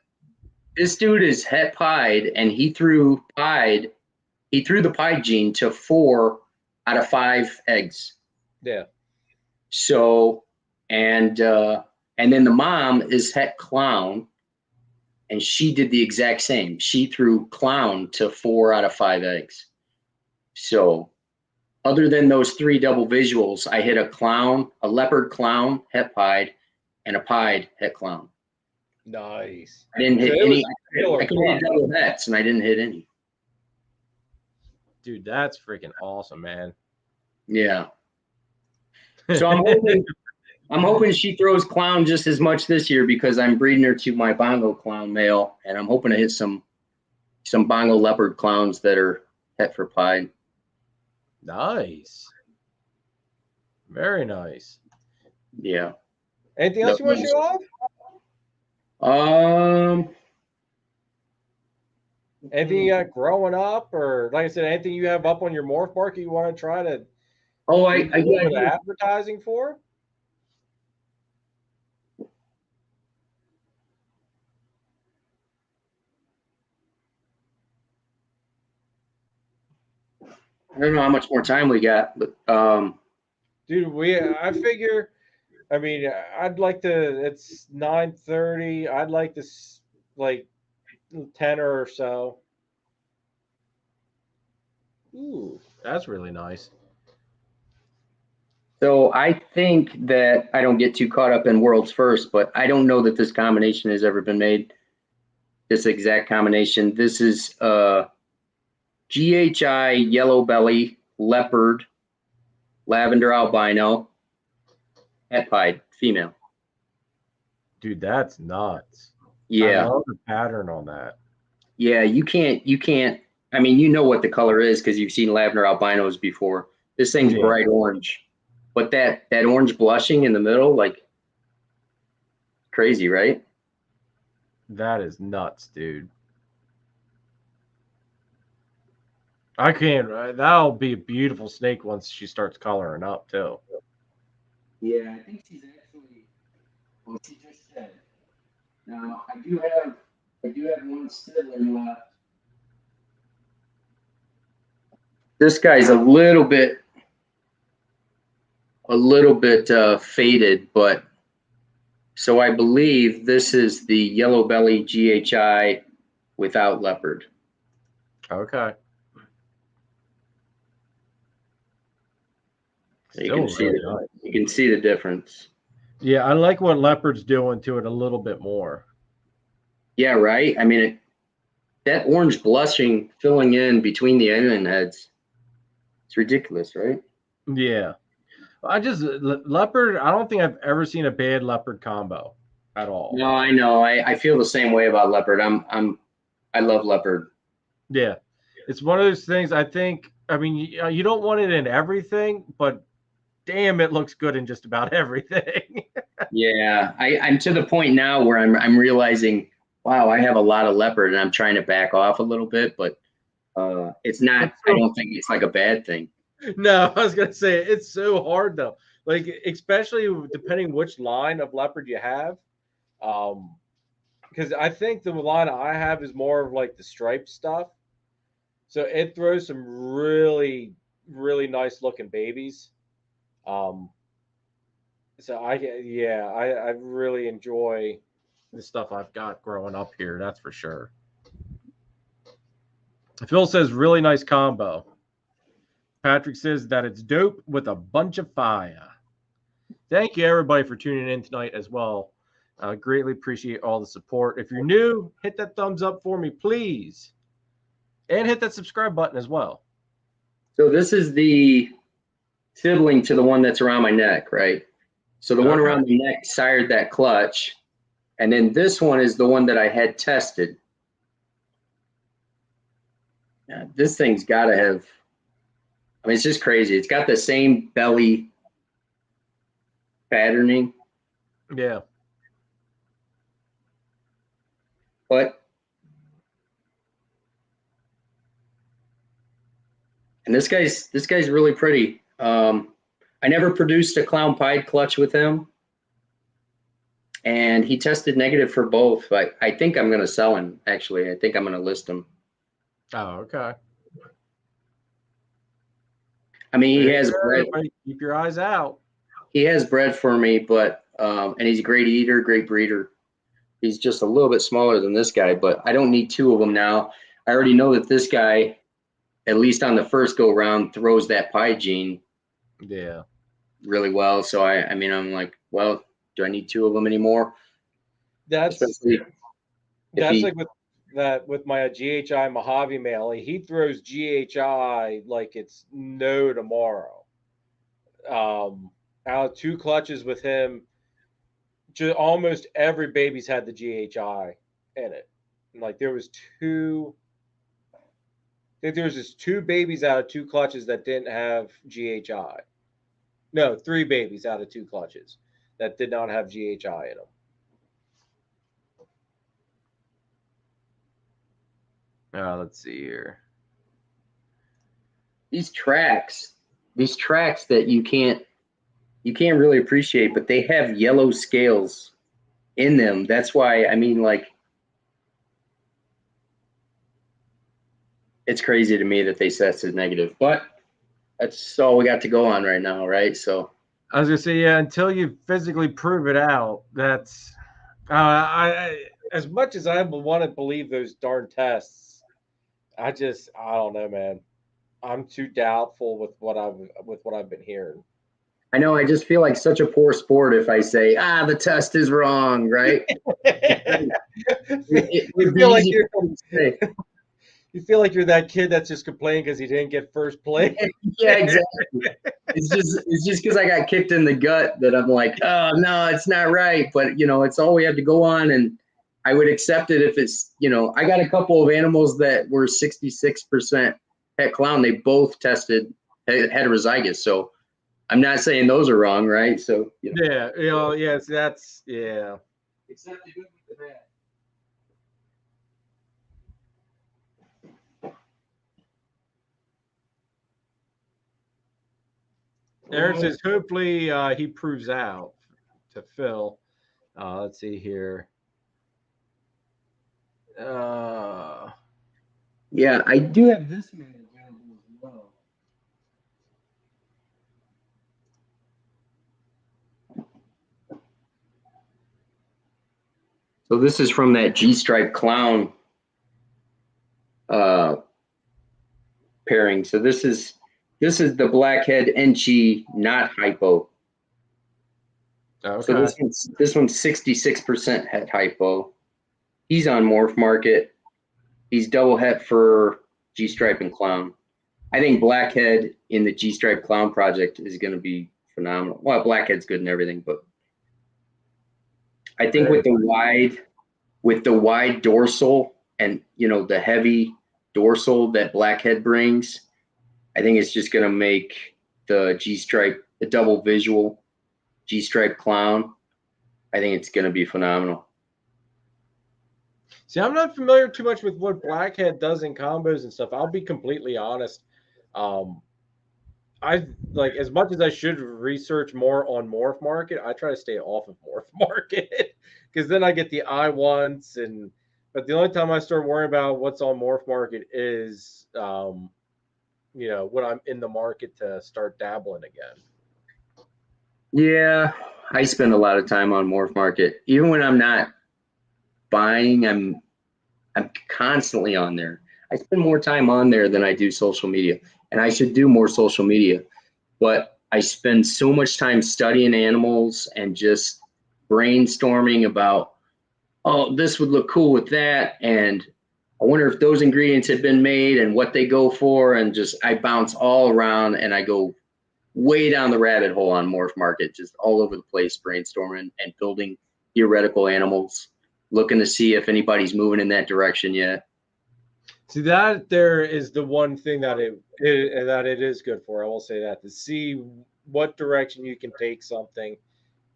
Speaker 2: this dude is het pied, and he threw the pied gene to 4 out of 5 eggs.
Speaker 1: Yeah.
Speaker 2: So, and then the mom is het clown, and she did the exact same. She threw clown to 4 out of 5 eggs. So, other than those 3 double visuals, I hit a clown, a leopard clown, het pied, and a pied het clown.
Speaker 1: Nice.
Speaker 2: I didn't hit any. I could hit double hets, and I didn't hit any.
Speaker 1: Dude, that's freaking awesome, man.
Speaker 2: Yeah. So I'm hoping she throws clown just as much this year because I'm breeding her to my bongo clown male, and I'm hoping to hit some bongo leopard clowns that are het for pied.
Speaker 1: Nice. Very nice.
Speaker 2: Yeah.
Speaker 1: Anything else you want to show off? Anything you got growing up, or like I said, anything you have up on your morph market you want to try to do advertising for?
Speaker 2: I don't know how much more time we got, but
Speaker 1: dude, I figure, I mean, I'd like to. It's 9:30. I'd like to like 10 or so. Ooh, that's really nice.
Speaker 2: So I think that I don't get too caught up in world's first, but I don't know that this combination has ever been made. This exact combination. This is GHI yellow belly leopard lavender albino het pied female.
Speaker 1: Dude, that's nuts.
Speaker 2: Yeah.
Speaker 1: I love the pattern on that.
Speaker 2: Yeah, you can't. I mean, you know what the color is because you've seen lavender albinos before. This thing's bright orange, but that orange blushing in the middle, like crazy, right?
Speaker 1: That is nuts, dude. I can't. That'll be a beautiful snake once she starts coloring up too.
Speaker 2: Yeah, I think she's actually. Well, she just said. Now I do have one stiddler left. This guy's a little bit a little bit faded, but so I believe this is the yellow belly GHI without leopard.
Speaker 1: Okay.
Speaker 2: You can see you can see the difference.
Speaker 1: Yeah, I like what leopard's doing to it a little bit more.
Speaker 2: Yeah, right. I mean, that orange blushing filling in between the alien heads, it's ridiculous, right?
Speaker 1: Yeah. Leopard, I don't think I've ever seen a bad leopard combo at all.
Speaker 2: No, I know. I feel the same way about leopard. I love leopard.
Speaker 1: Yeah. It's one of those things I think, I mean, you don't want it in everything, but damn, it looks good in just about everything.
Speaker 2: Yeah, I'm to the point now where I'm realizing, wow, I have a lot of leopard and I'm trying to back off a little bit, but it's not, I don't think it's like a bad thing.
Speaker 1: No, I was gonna say it's so hard though. Like especially depending which line of leopard you have. Because I think the line I have is more of like the striped stuff. So it throws some really, really nice looking babies. Um, so I really enjoy the stuff I've got growing up here. That's for sure. Phil says really nice combo. Patrick says that it's dope with a bunch of fire. Thank you everybody for tuning in tonight as well. Greatly appreciate all the support. If you're new, hit that thumbs up for me, please. And hit that subscribe button as well.
Speaker 2: So this is the sibling to the one that's around my neck, right? So the one around the neck sired that clutch. And then this one is the one that I had tested. Now, this thing's got to have, I mean, it's just crazy. It's got the same belly patterning.
Speaker 1: Yeah.
Speaker 2: But, and this guy's really pretty. I never produced a clown pied clutch with him. And he tested negative for both. But I think I'm going to sell him, actually. I think I'm going to list him.
Speaker 1: Oh, okay.
Speaker 2: I mean, he has bread.
Speaker 1: Keep your eyes out.
Speaker 2: He has bread for me, but and he's a great eater, great breeder. He's just a little bit smaller than this guy, but I don't need two of them now. I already know that this guy, at least on the first go round, throws that pie gene.
Speaker 1: Yeah.
Speaker 2: Really well. So I mean, I'm like, well, do I need two of them anymore?
Speaker 1: That's like with my GHI Mojave male. He throws GHI like it's no tomorrow. Out of two clutches with him, almost every baby's had the GHI in it. And like there was two. I think there was just two babies out of two clutches that didn't have GHI. No, three babies out of two clutches that did not have GHI in them. Let's see here.
Speaker 2: These tracks that you can't really appreciate, but they have yellow scales in them. That's why, I mean, like, it's crazy to me that they tested negative, but that's all we got to go on right now, right? So
Speaker 1: I was gonna say, yeah, until you physically prove it out, that's I as much as I want to believe those darn tests, I don't know, man. I'm too doubtful with what I've been hearing.
Speaker 2: I know. I just feel like such a poor sport if I say, the test is wrong, right?
Speaker 1: You feel like you're that kid that's just complaining because he didn't get first place.
Speaker 2: Yeah, exactly. It's just because I got kicked in the gut that I'm like, oh no, it's not right. But it's all we have to go on, and I would accept it if it's I got a couple of animals that were 66% het clown. They both tested heterozygous, so I'm not saying those are wrong, right? So
Speaker 1: yeah, yes, that's yeah.
Speaker 2: Accept the good with the bad.
Speaker 1: Aaron says, hopefully he proves out to Phil. Let's see here.
Speaker 2: Yeah, I do have this man available as well. So this is from that G-stripe clown pairing. So this is the blackhead Enchi, not hypo.
Speaker 1: Okay.
Speaker 2: So this one's 66% het hypo. He's on Morph Market. He's double het for G-stripe and clown. I think blackhead in the G-stripe clown project is going to be phenomenal. Well, blackhead's good and everything, but I think with the wide dorsal and, you know, the heavy dorsal that blackhead brings, I think it's just going to make the G-stripe, the double visual G-stripe clown, I think it's going to be phenomenal.
Speaker 1: See, I'm not familiar too much with what blackhead does in combos and stuff. I'll be completely honest. I like, as much as I should research more on Morph Market, I try to stay off of Morph Market because then I get the I once but the only time I start worrying about what's on Morph Market is you know, when I'm in the market to start dabbling again.
Speaker 2: Yeah, I spend a lot of time on Morph Market. Even when I'm not buying, I'm constantly on there. I spend more time on there than I do social media, and I should do more social media. But I spend so much time studying animals and just brainstorming about, oh, this would look cool with that, and I wonder if those ingredients had been made and what they go for, and just I bounce all around and I go way down the rabbit hole on Morph Market, just all over the place, brainstorming and building theoretical animals, looking to see if anybody's moving in that direction yet.
Speaker 1: See, that there is the one thing that it is good for. I will say that, to see what direction you can take something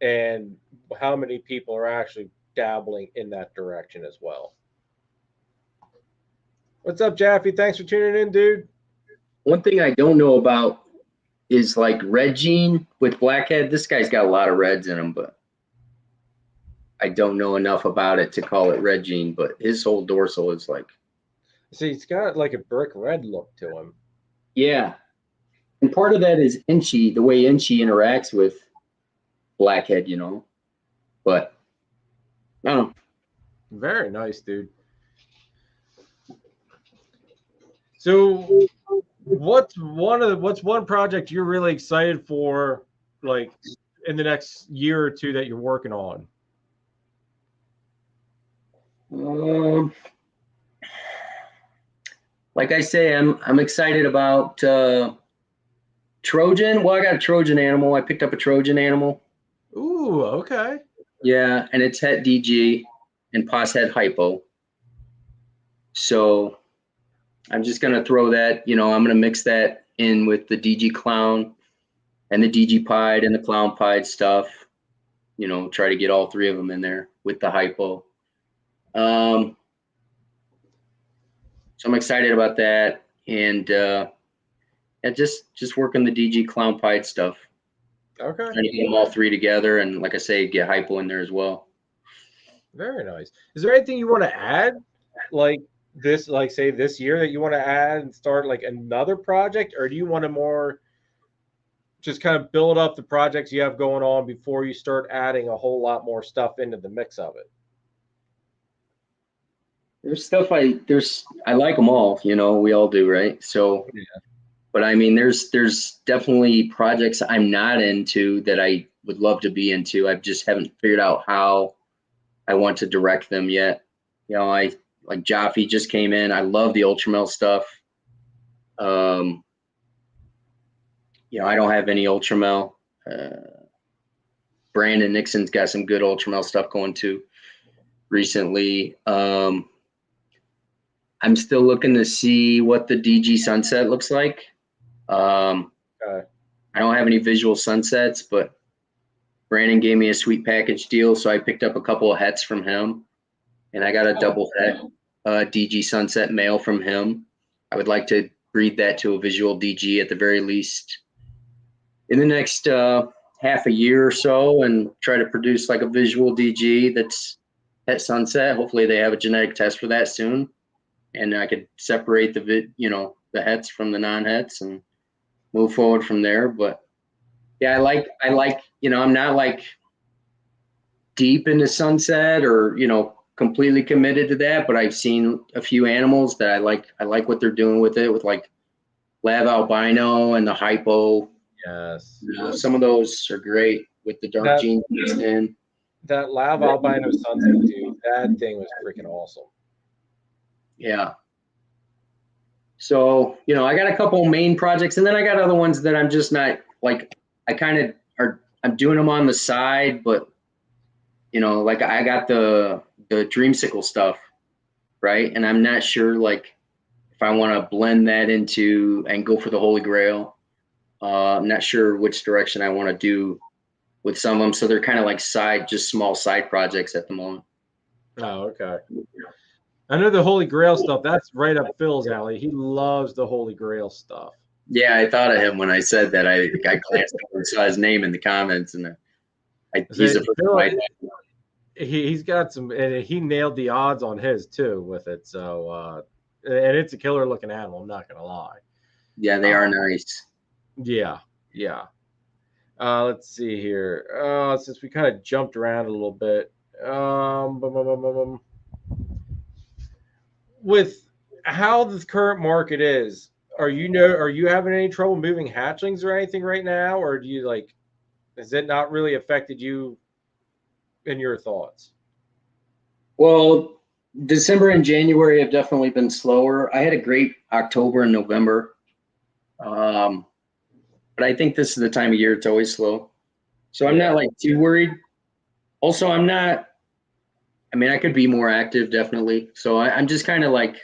Speaker 1: and how many people are actually dabbling in that direction as well. What's up, Jaffe? Thanks for tuning in, dude.
Speaker 2: One thing I don't know about is like red gene with blackhead. This guy's got a lot of reds in him, but I don't know enough about it to call it red gene. But his whole dorsal is like,
Speaker 1: see, it's got like a brick red look to him.
Speaker 2: Yeah, and part of that is Enchi, the way Enchi interacts with blackhead, you know. But I don't know.
Speaker 1: Very nice, dude. So what's one project you're really excited for, like in the next year or two, that you're working on?
Speaker 2: Like I say, I'm excited about Trojan. Well, I got a Trojan animal. I picked up a Trojan animal.
Speaker 1: Ooh, okay.
Speaker 2: Yeah, and it's het DG and pos het hypo. So I'm just gonna throw that, you know, I'm gonna mix that in with the DG clown and the DG pied and the clown pied stuff. You know, try to get all three of them in there with the hypo. So I'm excited about that, and just working the DG clown pied stuff.
Speaker 1: Okay.
Speaker 2: Trying to get them all three together, and like I say, get hypo in there as well.
Speaker 1: Very nice. Is there anything you want to add, like this, like say this year, that you want to add and start like another project, or do you want to more just kind of build up the projects you have going on before you start adding a whole lot more stuff into the mix of it?
Speaker 2: There's stuff I like them all, you know, we all do, right? So, yeah. But I mean, there's definitely projects I'm not into that I would love to be into. I just haven't figured out how I want to direct them yet. You know, like Jaffe just came in. I love the Ultramel stuff. You know, I don't have any Ultramel. Brandon Nixon's got some good Ultramel stuff going too recently. I'm still looking to see what the DG sunset looks like. I don't have any visual sunsets, but Brandon gave me a sweet package deal, so I picked up a couple of hets from him, and I got a double het DG sunset male from him. I would like to breed that to a visual DG at the very least in the next half a year or so, and try to produce like a visual DG that's het sunset. Hopefully they have a genetic test for that soon, and I could separate the hets from the non-hets and move forward from there. But yeah, I like, you know, I'm not like deep into sunset or, you know, completely committed to that, but I've seen a few animals that I like. I like what they're doing with it, with like Lab Albino and the Hypo.
Speaker 1: Yes.
Speaker 2: You know, some of those are great with the dark genes mixed in.
Speaker 1: That Lab Albino Sunset, dude, that thing was freaking awesome.
Speaker 2: Yeah. So, you know, I got a couple main projects, and then I got other ones that I'm just not like, I'm doing them on the side, but you know, like I got the dreamsicle stuff, right? And I'm not sure like if I want to blend that into and go for the Holy Grail. I'm not sure which direction I want to do with some of them. So they're kind of like just small side projects at the moment.
Speaker 1: Oh, okay. I know the Holy Grail stuff. That's right up Phil's alley. He loves the Holy Grail stuff.
Speaker 2: Yeah, I thought of him when I said that. I glanced over and saw his name in the comments, and he's a Phil,
Speaker 1: he's got some, and he nailed the odds on his too with it. So, and it's a killer looking animal. I'm not gonna lie.
Speaker 2: Yeah, they are nice.
Speaker 1: Yeah, yeah. Let's see here. Since we kind of jumped around a little bit, with how the current market is, are you having any trouble moving hatchlings or anything right now, or do you like? Has it not really affected you in your thoughts?
Speaker 2: Well, December and January have definitely been slower. I had a great October and November. But I think this is the time of year it's always slow. So I'm not like too worried. Also, I could be more active, definitely. So I'm just kind of like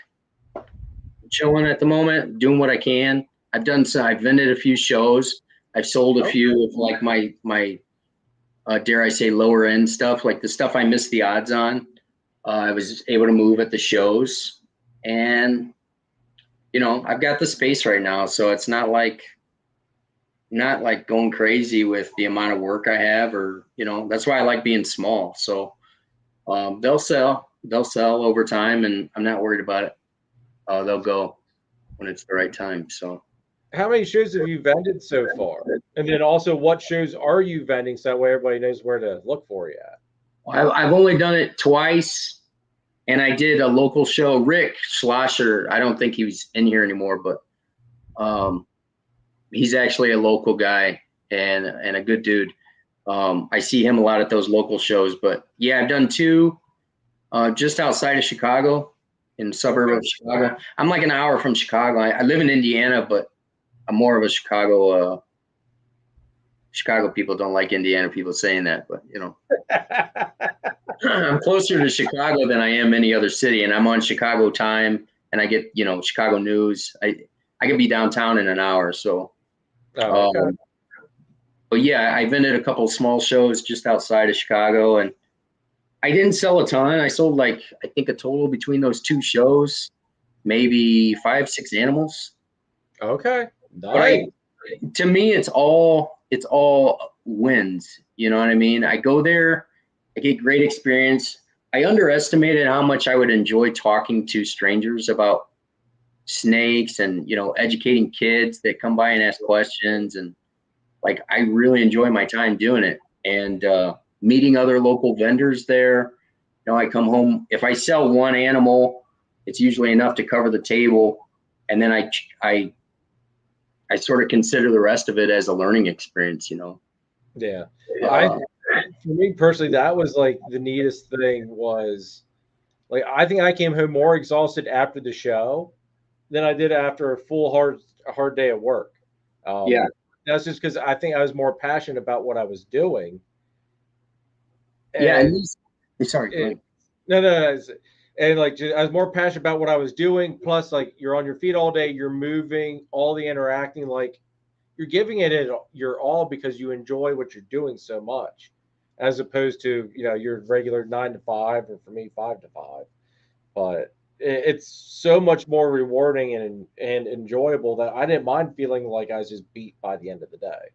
Speaker 2: chilling at the moment, doing what I can. I've vended a few shows. I've sold a few of like my dare I say, lower end stuff, like the stuff I missed the odds on. I was able to move at the shows, and you know, I've got the space right now, so it's not like going crazy with the amount of work I have, or you know, that's why I like being small. So they'll sell over time, and I'm not worried about it. They'll go when it's the right time. So
Speaker 1: how many shows have you vended so far? And then also, what shows are you vending so that way everybody knows where to look for you at?
Speaker 2: I've only done it twice, and I did a local show. Rick Schlosser, I don't think he was in here anymore, but he's actually a local guy and a good dude. I see him a lot at those local shows. But yeah, I've done two just outside of Chicago, in the suburb of Chicago. I'm like an hour from Chicago. I live in Indiana, but I'm more of a Chicago people don't like Indiana people saying that, but you know, I'm closer to Chicago than I am any other city, and I'm on Chicago time, and I get, you know, Chicago news. I could be downtown in an hour. So, but yeah, I vended a couple of small shows just outside of Chicago, and I didn't sell a ton. I sold like, I think a total between those two shows, maybe 5-6 animals.
Speaker 1: Okay. Nice.
Speaker 2: But to me, it's all wins. You know what I mean? I go there, I get great experience. I underestimated how much I would enjoy talking to strangers about snakes and, you know, educating kids that come by and ask questions. And like, I really enjoy my time doing it, and meeting other local vendors there. You know, I come home, if I sell one animal, it's usually enough to cover the table. And then I sort of consider the rest of it as a learning experience, you know?
Speaker 1: Yeah. For me personally, that was like the neatest thing was like, I think I came home more exhausted after the show than I did after a full hard day of work.
Speaker 2: Yeah.
Speaker 1: That's just because I think I was more passionate about what I was doing.
Speaker 2: And sorry.
Speaker 1: No. And like, I was more passionate about what I was doing. Plus, like, you're on your feet all day, you're moving, all the interacting, like you're giving it your all because you enjoy what you're doing so much, as opposed to, you know, your regular 9 to 5, or for me 5 to 5. But it's so much more rewarding and enjoyable that I didn't mind feeling like I was just beat by the end of the day.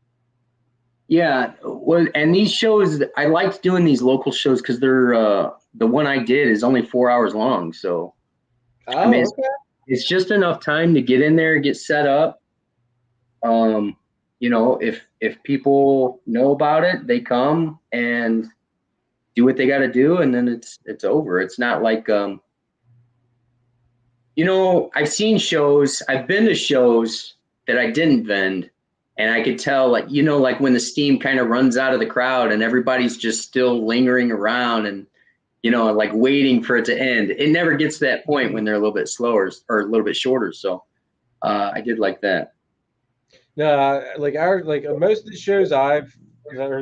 Speaker 2: Yeah, well, and these shows, I liked doing these local shows because they're the one I did is only 4 hours long. So I mean, it's just enough time to get in there, get set up. You know, if people know about it, they come, and do what they got to do, and then it's over. It's not like you know, I've been to shows that I didn't vend, and I could tell, like, you know, like when the steam kind of runs out of the crowd and everybody's just still lingering around and, you know, like waiting for it to end. It never gets to that point when they're a little bit slower or a little bit shorter. So I did like that.
Speaker 1: No, like most of the shows or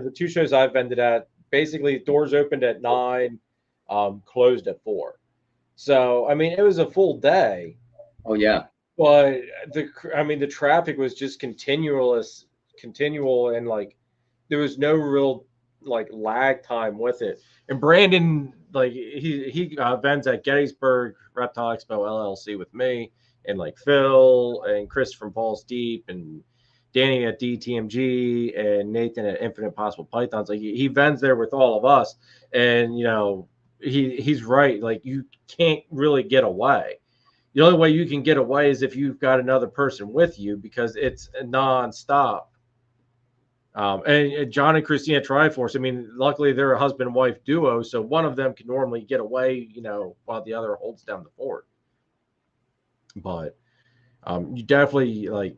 Speaker 1: the 2 shows I've vended at, basically doors opened at 9, closed at 4. So I mean, it was a full day,
Speaker 2: Oh yeah.
Speaker 1: but the traffic was just continual, and like there was no real like lag time with it. And Brandon, like he vends at Gettysburg Reptile Expo LLC with me, and like Phil and Chris from Balls Deep, and Danny at DTMG, and Nathan at Infinite Possible Pythons. Like he vends there with all of us, and you know he's right. Like you can't really get away. The only way you can get away is if you've got another person with you, because it's nonstop. And John and Christina Triforce, I mean, luckily they're a husband and wife duo, so one of them can normally get away, you know, while the other holds down the fort. But you definitely, like,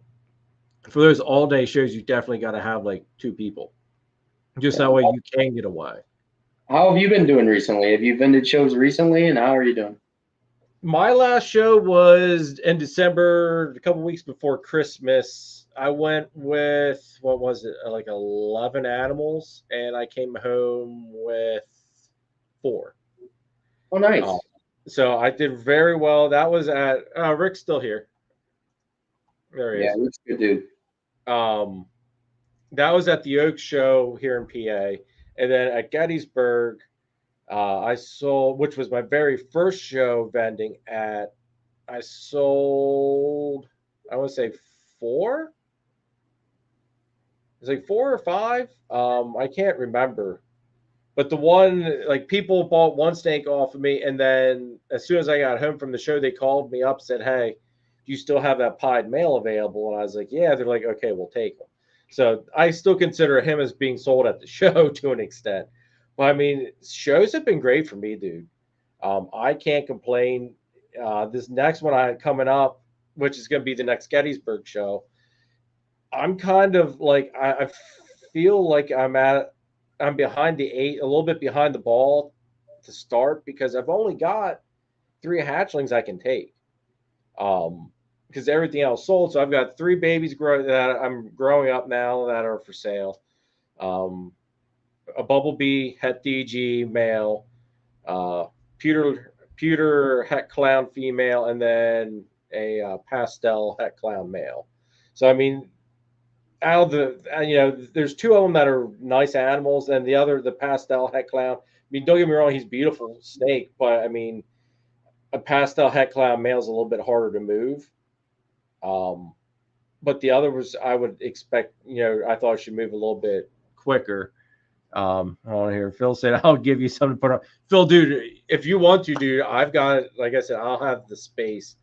Speaker 1: for those all day shows, you definitely got to have like 2 people, just that way you can get away.
Speaker 2: How have you been doing recently? Have you vended shows recently, and how are you doing?
Speaker 1: My last show was in December, a couple weeks before Christmas. I went with, what was it, like 11 animals, and I came home with 4.
Speaker 2: Oh, nice.
Speaker 1: So I did very well. That was at Rick's still here. There he
Speaker 2: Yeah,
Speaker 1: is.
Speaker 2: looks good, dude.
Speaker 1: That was at the Oak Show here in PA, and then at Gettysburg, I sold, which was my very first show vending at. I sold, I want to say 4. It's like 4 or 5. I can't remember. But the one, like, people bought one snake off of me, and then as soon as I got home from the show, they called me up, said, "Hey, do you still have that pied male available?" And I was like, "Yeah." They're like, "Okay, we'll take him." So I still consider him as being sold at the show to an extent. But I mean, shows have been great for me, dude. I can't complain. This next one I coming up, which is going to be the next Gettysburg show, I'm kind of like I feel like I'm behind the 8, a little bit behind the ball to start, because I've only got 3 hatchlings I can take. Because everything else sold, so I've got 3 babies that I'm growing up now that are for sale. A Bumblebee Het DG male, pewter Het Clown female, and then a pastel Het Clown male. So I mean, out of the, there's 2 of them that are nice animals, and the pastel Het Clown. I mean, don't get me wrong, he's a beautiful snake, but I mean, a pastel Het Clown male is a little bit harder to move. But the other was, I would expect, I thought I should move a little bit quicker. I want to hear Phil said, "I'll give you something to put on." Phil, dude, if you want to, dude, I've got, like I said, I'll have the space.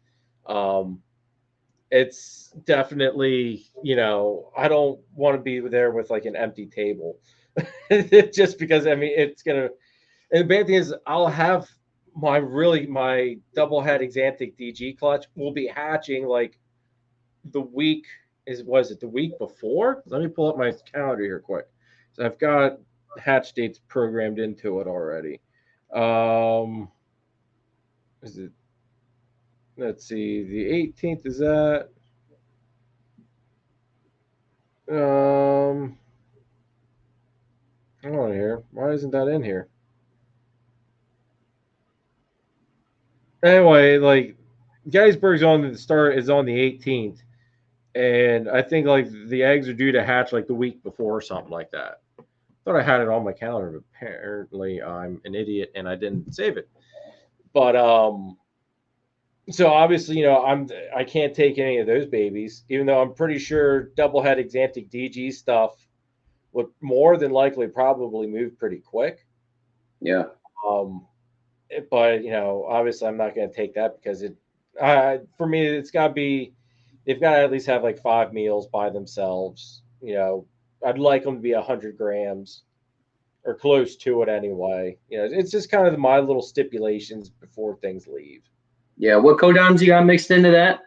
Speaker 1: It's definitely, I don't want to be there with like an empty table, just because, I mean, it's gonna. And the bad thing is, I'll have my double head Exantic DG clutch will be hatching like the week was it the week before? Let me pull up my calendar here quick. So I've got hatch dates programmed into it already. Is it? Let's see. The 18th is that. Hold on here. Why isn't that in here? Anyway, like Gettysburg's on the start is on the 18th, and I think like the eggs are due to hatch like the week before or something like that. Thought I had it on my calendar, but apparently I'm an idiot and I didn't save it. But so obviously, I can't take any of those babies, even though I'm pretty sure double head Exantic DG stuff would more than likely probably move pretty quick.
Speaker 2: Yeah.
Speaker 1: But obviously I'm not going to take that, because for me, it's got to be, they've got to at least have like 5 meals by themselves. I'd like them to be 100 grams or close to it anyway. You know, it's just kind of my little stipulations before things leave.
Speaker 2: Yeah, what codons you got mixed into that?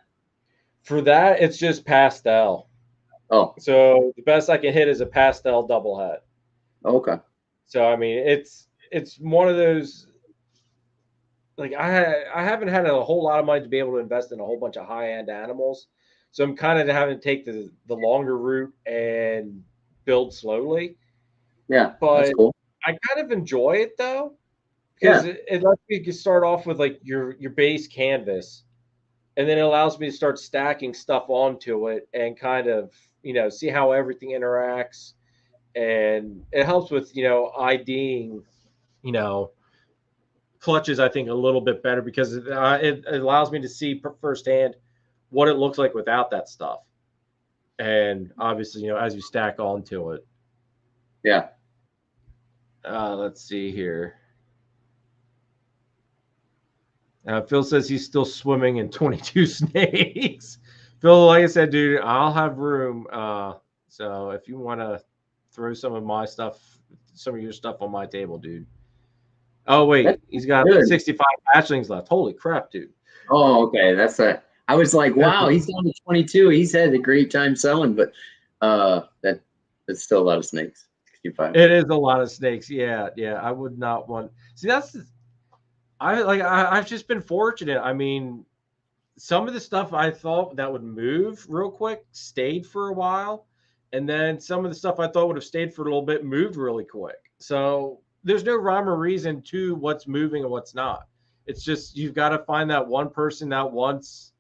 Speaker 1: For that, it's just pastel.
Speaker 2: Oh,
Speaker 1: so the best I can hit is a pastel double head.
Speaker 2: Okay.
Speaker 1: So I mean, it's one of those. Like I haven't had a whole lot of money to be able to invest in a whole bunch of high end animals, so I'm kind of having to take the longer route and build slowly.
Speaker 2: Yeah,
Speaker 1: But
Speaker 2: that's cool.
Speaker 1: I kind of enjoy it though, because
Speaker 2: Yeah.
Speaker 1: it lets me start off with like your base canvas, and then it allows me to start stacking stuff onto it and kind of see how everything interacts, and it helps with IDing clutches, I think, a little bit better because it allows me to see firsthand what it looks like without that stuff. And obviously, as you stack onto it.
Speaker 2: Yeah.
Speaker 1: Let's see here. Phil says he's still swimming in 22 snakes. Phil, like I said, dude, I'll have room. So if you want to throw some of my stuff, some of your stuff on my table, dude. Oh, wait. He's got 65 hatchlings left. Holy crap, dude.
Speaker 2: Oh, okay. I was like, wow, he's down to 22. He's had a great time selling, but that's still a lot of snakes. 65.
Speaker 1: It is a lot of snakes. Yeah. I would not want. See, I've just been fortunate. I mean, some of the stuff I thought that would move real quick stayed for a while, and then some of the stuff I thought would have stayed for a little bit moved really quick. So there's no rhyme or reason to what's moving and what's not. It's just you've got to find that one person that wants,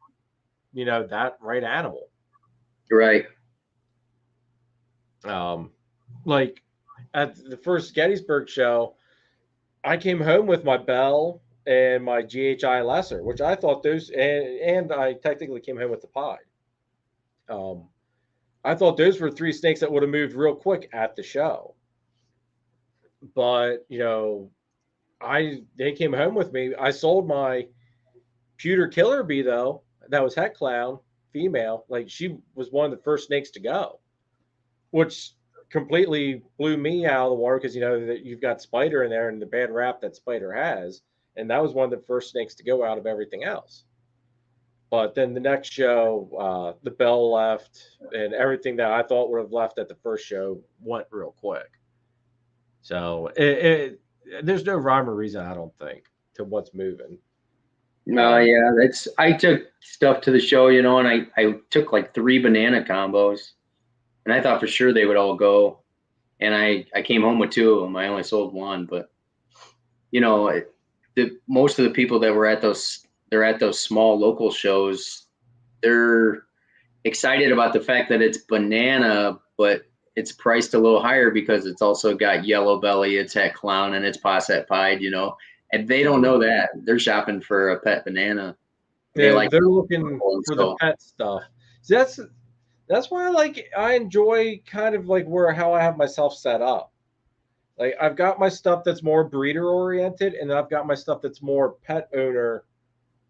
Speaker 1: that right animal.
Speaker 2: Right.
Speaker 1: Like at the first Gettysburg show, I came home with my Bell and my GHI Lesser, which I thought those, and I technically came home with the Pied. I thought those were three snakes that would have moved real quick at the show. But, they came home with me. I sold my pewter killer bee, though. That was Het Clown, female. Like, she was one of the first snakes to go, which completely blew me out of the water because, that you've got Spider in there and the bad rap that Spider has. And that was one of the first snakes to go out of everything else. But then the next show, the Bell left, and everything that I thought would have left at the first show went real quick. So there's no rhyme or reason, I don't think, to what's moving.
Speaker 2: No, yeah, I took stuff to the show, and I took like 3 banana combos, and I thought for sure they would all go, and I came home with 2 of them. I only sold 1, but most of the people that were at those small local shows, they're excited about the fact that it's banana, but it's priced a little higher because it's also got yellow belly, it's Het Clown, and it's Posset Pied, and they don't know that. They're shopping for a pet banana.
Speaker 1: They're looking for the pet stuff. So that's why I enjoy kind of like how I have myself set up. Like I've got my stuff that's more breeder oriented, and I've got my stuff that's more pet owner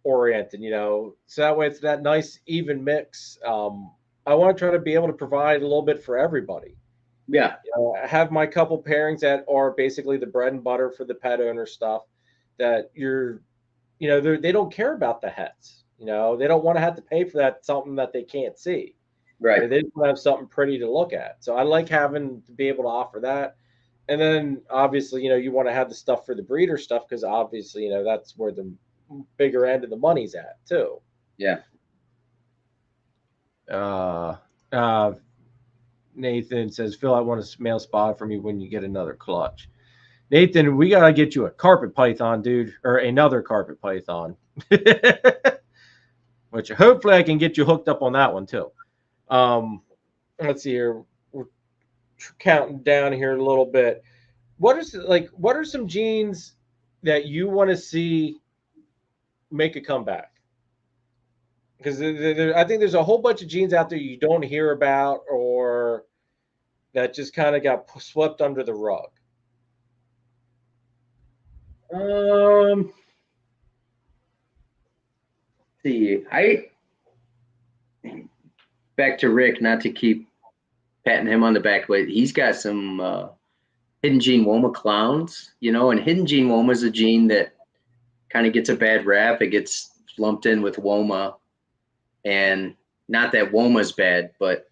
Speaker 1: oriented, so that way it's that nice even mix. I want to try to be able to provide a little bit for everybody.
Speaker 2: Yeah.
Speaker 1: I have my couple pairings that are basically the bread and butter for the pet owner stuff that they don't care about the hets. They don't want to have to pay for that, something that they can't see.
Speaker 2: Right.
Speaker 1: They just want to have something pretty to look at. So I like having to be able to offer that. And then obviously, you want to have the stuff for the breeder stuff because obviously, that's where the bigger end of the money's at too.
Speaker 2: Yeah.
Speaker 1: Nathan says, Phil, I want a male spot from you when you get another clutch. Nathan, we gotta get you a carpet python, dude, or another carpet python. Which hopefully I can get you hooked up on that one too. Let's see here. We're counting down here a little bit. What are some genes that you want to see make a comeback? Because I think there's a whole bunch of genes out there you don't hear about or that just kind of got swept under the rug.
Speaker 2: See, back to Rick, not to keep patting him on the back, but he's got some hidden gene woma clowns, you know, and hidden gene woma is a gene that kind of gets a bad rap. It gets lumped in with woma, and not that woma's bad, but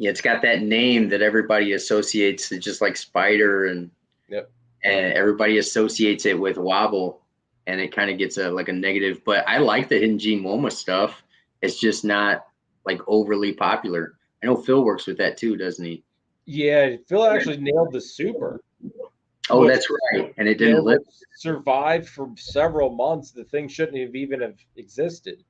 Speaker 2: yeah, it's got that name that everybody associates it, just like spider, and
Speaker 1: Yep.
Speaker 2: and everybody associates it with wobble, and it kind of gets a like a negative. But I like the hidden gene woma stuff. It's just not like overly popular. I know Phil works with that too, doesn't he?
Speaker 1: Yeah, Phil actually nailed the super.
Speaker 2: Oh,
Speaker 1: Which,
Speaker 2: that's right. And it didn't live.
Speaker 1: Survived for several months. The thing shouldn't have even have existed,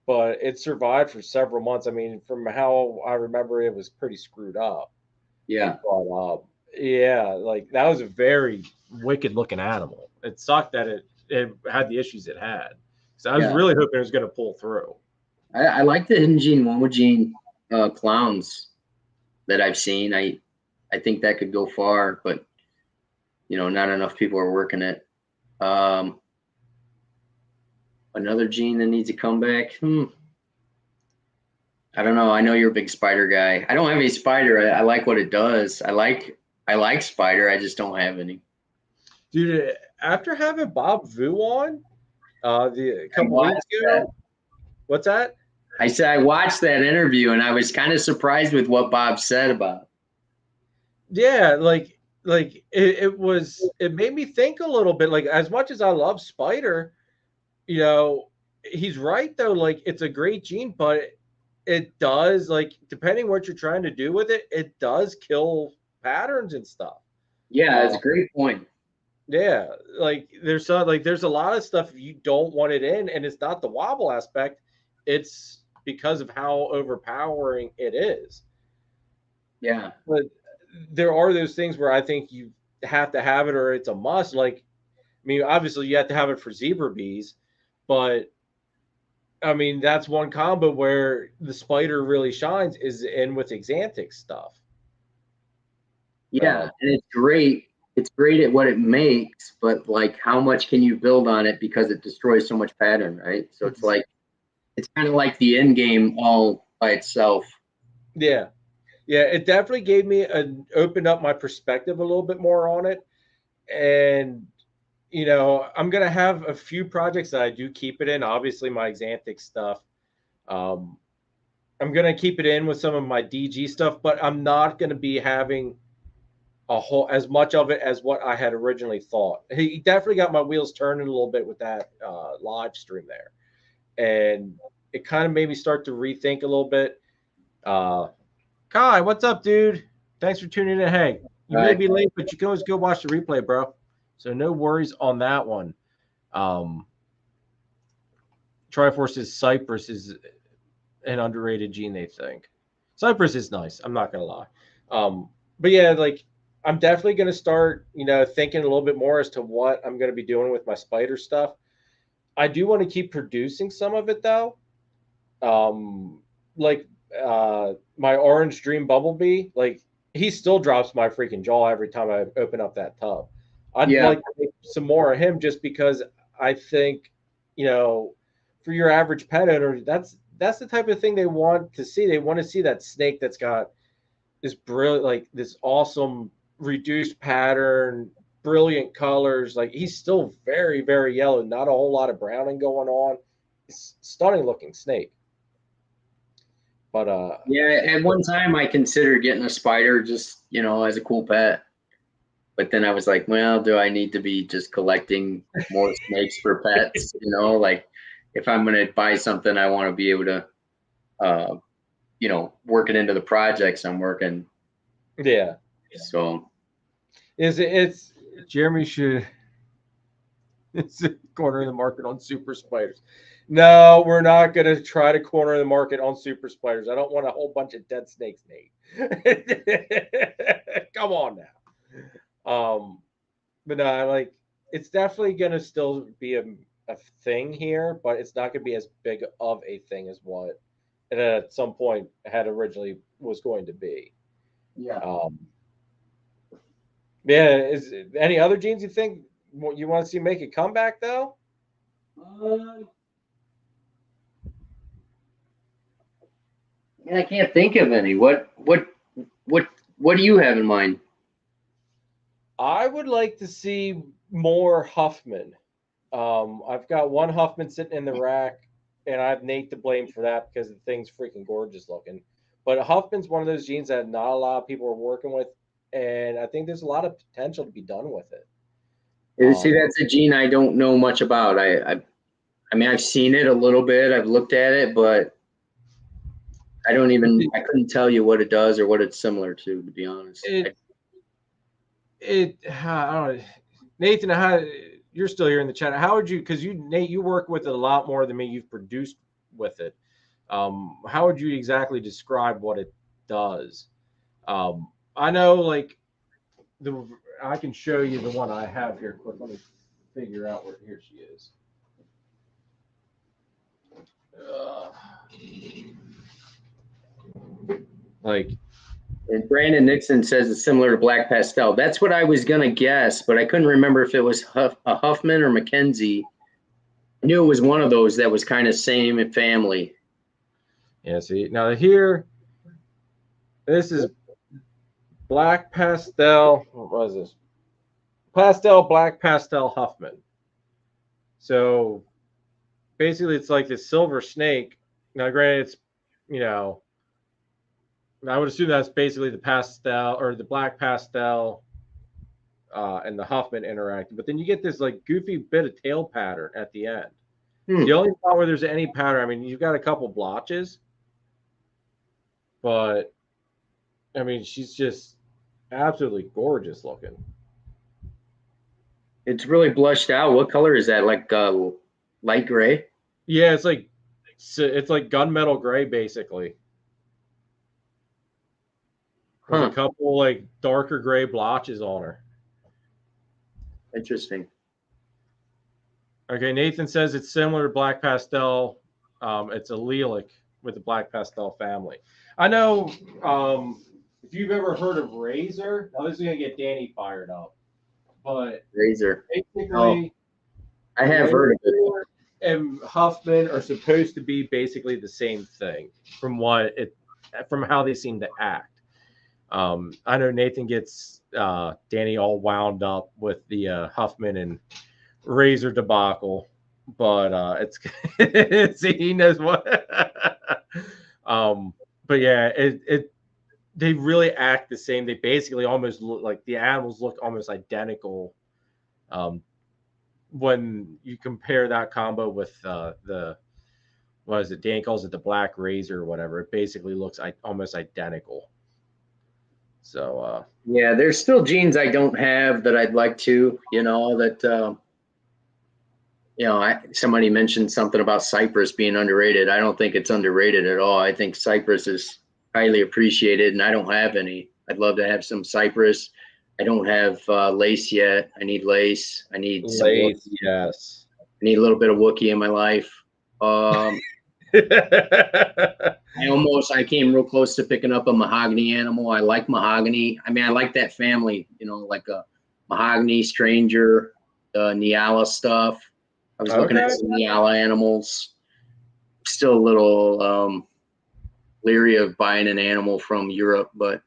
Speaker 1: but it survived for several months. I mean, from how I remember, it was pretty screwed up.
Speaker 2: Yeah.
Speaker 1: But yeah, like that was a very wicked looking animal. It sucked that it had the issues it had. So I was really hoping it was going to pull through.
Speaker 2: I like the hidden gene woma gene clowns that I've seen. I think that could go far, but you know, not enough people are working it. Another gene that needs to come back. I don't know. I know you're a big spider guy. I don't have any spider. I like what it does. I like spider. I just don't have any.
Speaker 1: Dude, after having Bob Vu on a couple weeks ago, what's that?
Speaker 2: I said I watched that interview and I was kind of surprised with what Bob said about it.
Speaker 1: Yeah, like it made me think a little bit. Like, as much as I love spider, you know, he's right though. Like, it's a great gene, but it does, like, depending what you're trying to do with it, it does kill patterns and stuff.
Speaker 2: Yeah, that's a great point.
Speaker 1: Yeah, like there's a lot of stuff you don't want it in, and it's not the wobble aspect, it's because of how overpowering it is.
Speaker 2: Yeah.
Speaker 1: But there are those things where I think you have to have it or it's a must. Like, I mean, obviously you have to have it for zebra bees, but I mean, that's one combo where the spider really shines is in with Xanthic stuff.
Speaker 2: Yeah, and it's great. It's great at what it makes, but like how much can you build on it because it destroys so much pattern, right? So it's like it's kind of like the end game all by itself.
Speaker 1: Yeah. Yeah, it definitely gave me opened up my perspective a little bit more on it. And you know, I'm gonna have a few projects that I do keep it in. Obviously, my Xanthic stuff. Um, I'm gonna keep it in with some of my DG stuff, but I'm not gonna be having a whole as much of it as what I had originally thought. He definitely got my wheels turning a little bit with that live stream there, and it kind of made me start to rethink a little bit. Kai, what's up, dude? Thanks for tuning in. Hey, you may be late, but you can always go watch the replay, bro. So no worries on that one. Triforce's Cypress is an underrated gene, they think. Cypress is nice. I'm not gonna lie. But yeah, like I'm definitely gonna start, you know, thinking a little bit more as to what I'm gonna be doing with my spider stuff. I do want to keep producing some of it though. Like my Orange Dream Bumblebee, like he still drops my freaking jaw every time I open up that tub. I'd like to make some more of him just because I think, you know, for your average pet owner, that's the type of thing they want to see. They want to see that snake that's got this brilliant, like this awesome reduced pattern, brilliant colors. Like he's still very, very yellow, not a whole lot of browning going on. It's stunning looking snake. But
Speaker 2: yeah, at one time I considered getting a spider just, you know, as a cool pet. But then I was like, well, do I need to be just collecting more snakes for pets? You know, like if I'm going to buy something, I want to be able to, you know, work it into the projects I'm working.
Speaker 1: Yeah.
Speaker 2: So
Speaker 1: it's Jeremy should it's cornering the market on super spiders. No, we're not going to try to corner the market on super spiders. I don't want a whole bunch of dead snakes, Nate. Come on now. But no, like it's definitely going to still be a thing here, but it's not going to be as big of a thing as what it at some point had originally was going to be.
Speaker 2: Yeah.
Speaker 1: Yeah. Is any other genes you think you want to see make a comeback though?
Speaker 2: I can't think of any. What what do you have in mind?
Speaker 1: I would like to see more Huffman. I've got one Huffman sitting in the rack, and I have Nate to blame for that because the thing's freaking gorgeous looking. But Huffman's one of those genes that not a lot of people are working with, and I think there's a lot of potential to be done with it.
Speaker 2: See, that's a gene I don't know much about. I mean, I've seen it a little bit. I've looked at it, but I couldn't tell you what it does or what it's similar to be honest.
Speaker 1: I don't know. Nathan, you're still here in the chat. How would you, because Nate, you work with it a lot more than me. You've produced with it. How would you exactly describe what it does? I know, like, I can show you the one I have here. Quick, let me figure out where. Here she is.
Speaker 2: And Brandon Nixon says it's similar to Black Pastel. That's what I was gonna guess, but I couldn't remember if it was a Huffman or Mackenzie. I knew it was one of those that was kind of same family.
Speaker 1: Yeah. See, now here, this is Black Pastel. What was this? Black Pastel Huffman. So basically, it's like this silver snake. Now, granted, it's, I would assume that's basically the pastel or the Black Pastel and the Huffman interacting. But then you get this like goofy bit of tail pattern at the end. The only spot where there's any pattern, I mean, you've got a couple blotches, but I mean, she's just absolutely gorgeous looking.
Speaker 2: It's really blushed out. What color is that? Like light gray?
Speaker 1: Yeah, it's like gunmetal gray, basically. There's a couple like darker gray blotches on her.
Speaker 2: Interesting.
Speaker 1: Okay, Nathan says it's similar to Black Pastel. It's allelic with the Black Pastel family. I know if you've ever heard of Razor, now this is going to get Danny fired up. But
Speaker 2: Razor.
Speaker 1: Basically,
Speaker 2: I have heard of it.
Speaker 1: And Huffman are supposed to be basically the same thing from how they seem to act. I know Nathan gets Danny all wound up with the Huffman and Razor debacle, but it's he knows what. But yeah, they really act the same. They basically almost look like the animals look almost identical. When you compare that combo with what is it? Dan calls it the Black Razor or whatever. It basically looks almost identical. So
Speaker 2: yeah, there's still genes I don't have that I'd like to, somebody mentioned something about cypress being underrated. I don't think it's underrated at all. I think cypress is highly appreciated, and I don't have any. I'd love to have some cypress. I don't have lace yet. I need lace. I need some
Speaker 1: lace. Yes.
Speaker 2: I need a little bit of Wookiee in my life. I came real close to picking up a mahogany animal. I like mahogany. I mean, I like that family, like a mahogany, stranger, Nyala stuff. I was looking at some Nyala animals. Still a little leery of buying an animal from Europe, but.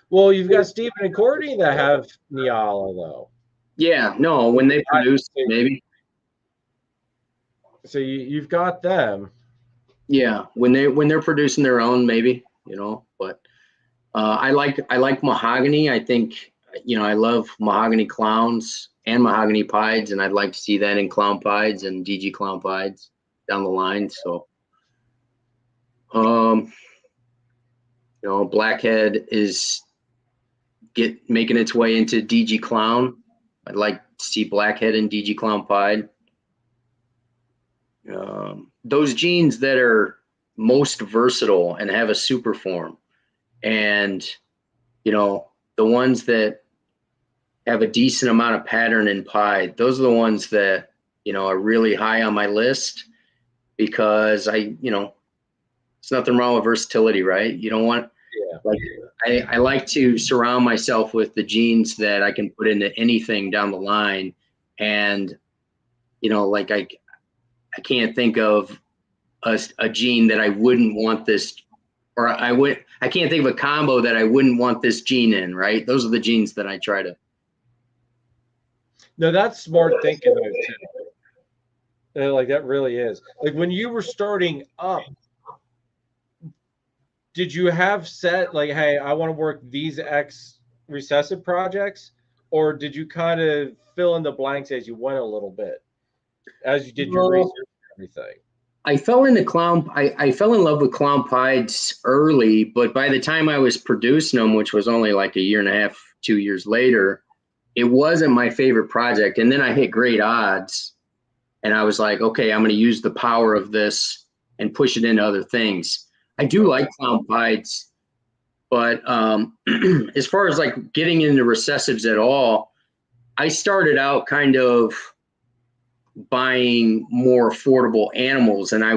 Speaker 1: Well, you've got Stephen and Courtney that have Nyala, though.
Speaker 2: Yeah, no, when they produce, maybe.
Speaker 1: So you've got them.
Speaker 2: Yeah, when they're producing their own, maybe, but I like mahogany. I think, I love mahogany clowns and mahogany pieds, and I'd like to see that in clown pieds and DG clown pieds down the line. So, Blackhead is making its way into DG clown. I'd like to see Blackhead and DG clown pied. Those genes that are most versatile and have a super form, and the ones that have a decent amount of pattern in pied, those are the ones that are really high on my list, because it's nothing wrong with versatility, right? You don't want I like to surround myself with the genes that I can put into anything down the line, and I can't think of a gene that I wouldn't want this, or I I can't think of a combo that I wouldn't want this gene in, right? Those are the genes that I try to.
Speaker 1: No, that's smart thinking, though, too. Like, that really is. Like, when you were starting up, did you have set, like, hey, I want to work these X recessive projects? Or did you kind of fill in the blanks as you went a little bit, as you did your research and everything?
Speaker 2: I fell in love with clown pieds early, but by the time I was producing them, which was only like a year and a half, 2 years later, it wasn't my favorite project. And then I hit great odds, and I was like, okay, I'm going to use the power of this and push it into other things. I do like clown pieds, but as far as like getting into recessives at all, I started out kind of buying more affordable animals, and I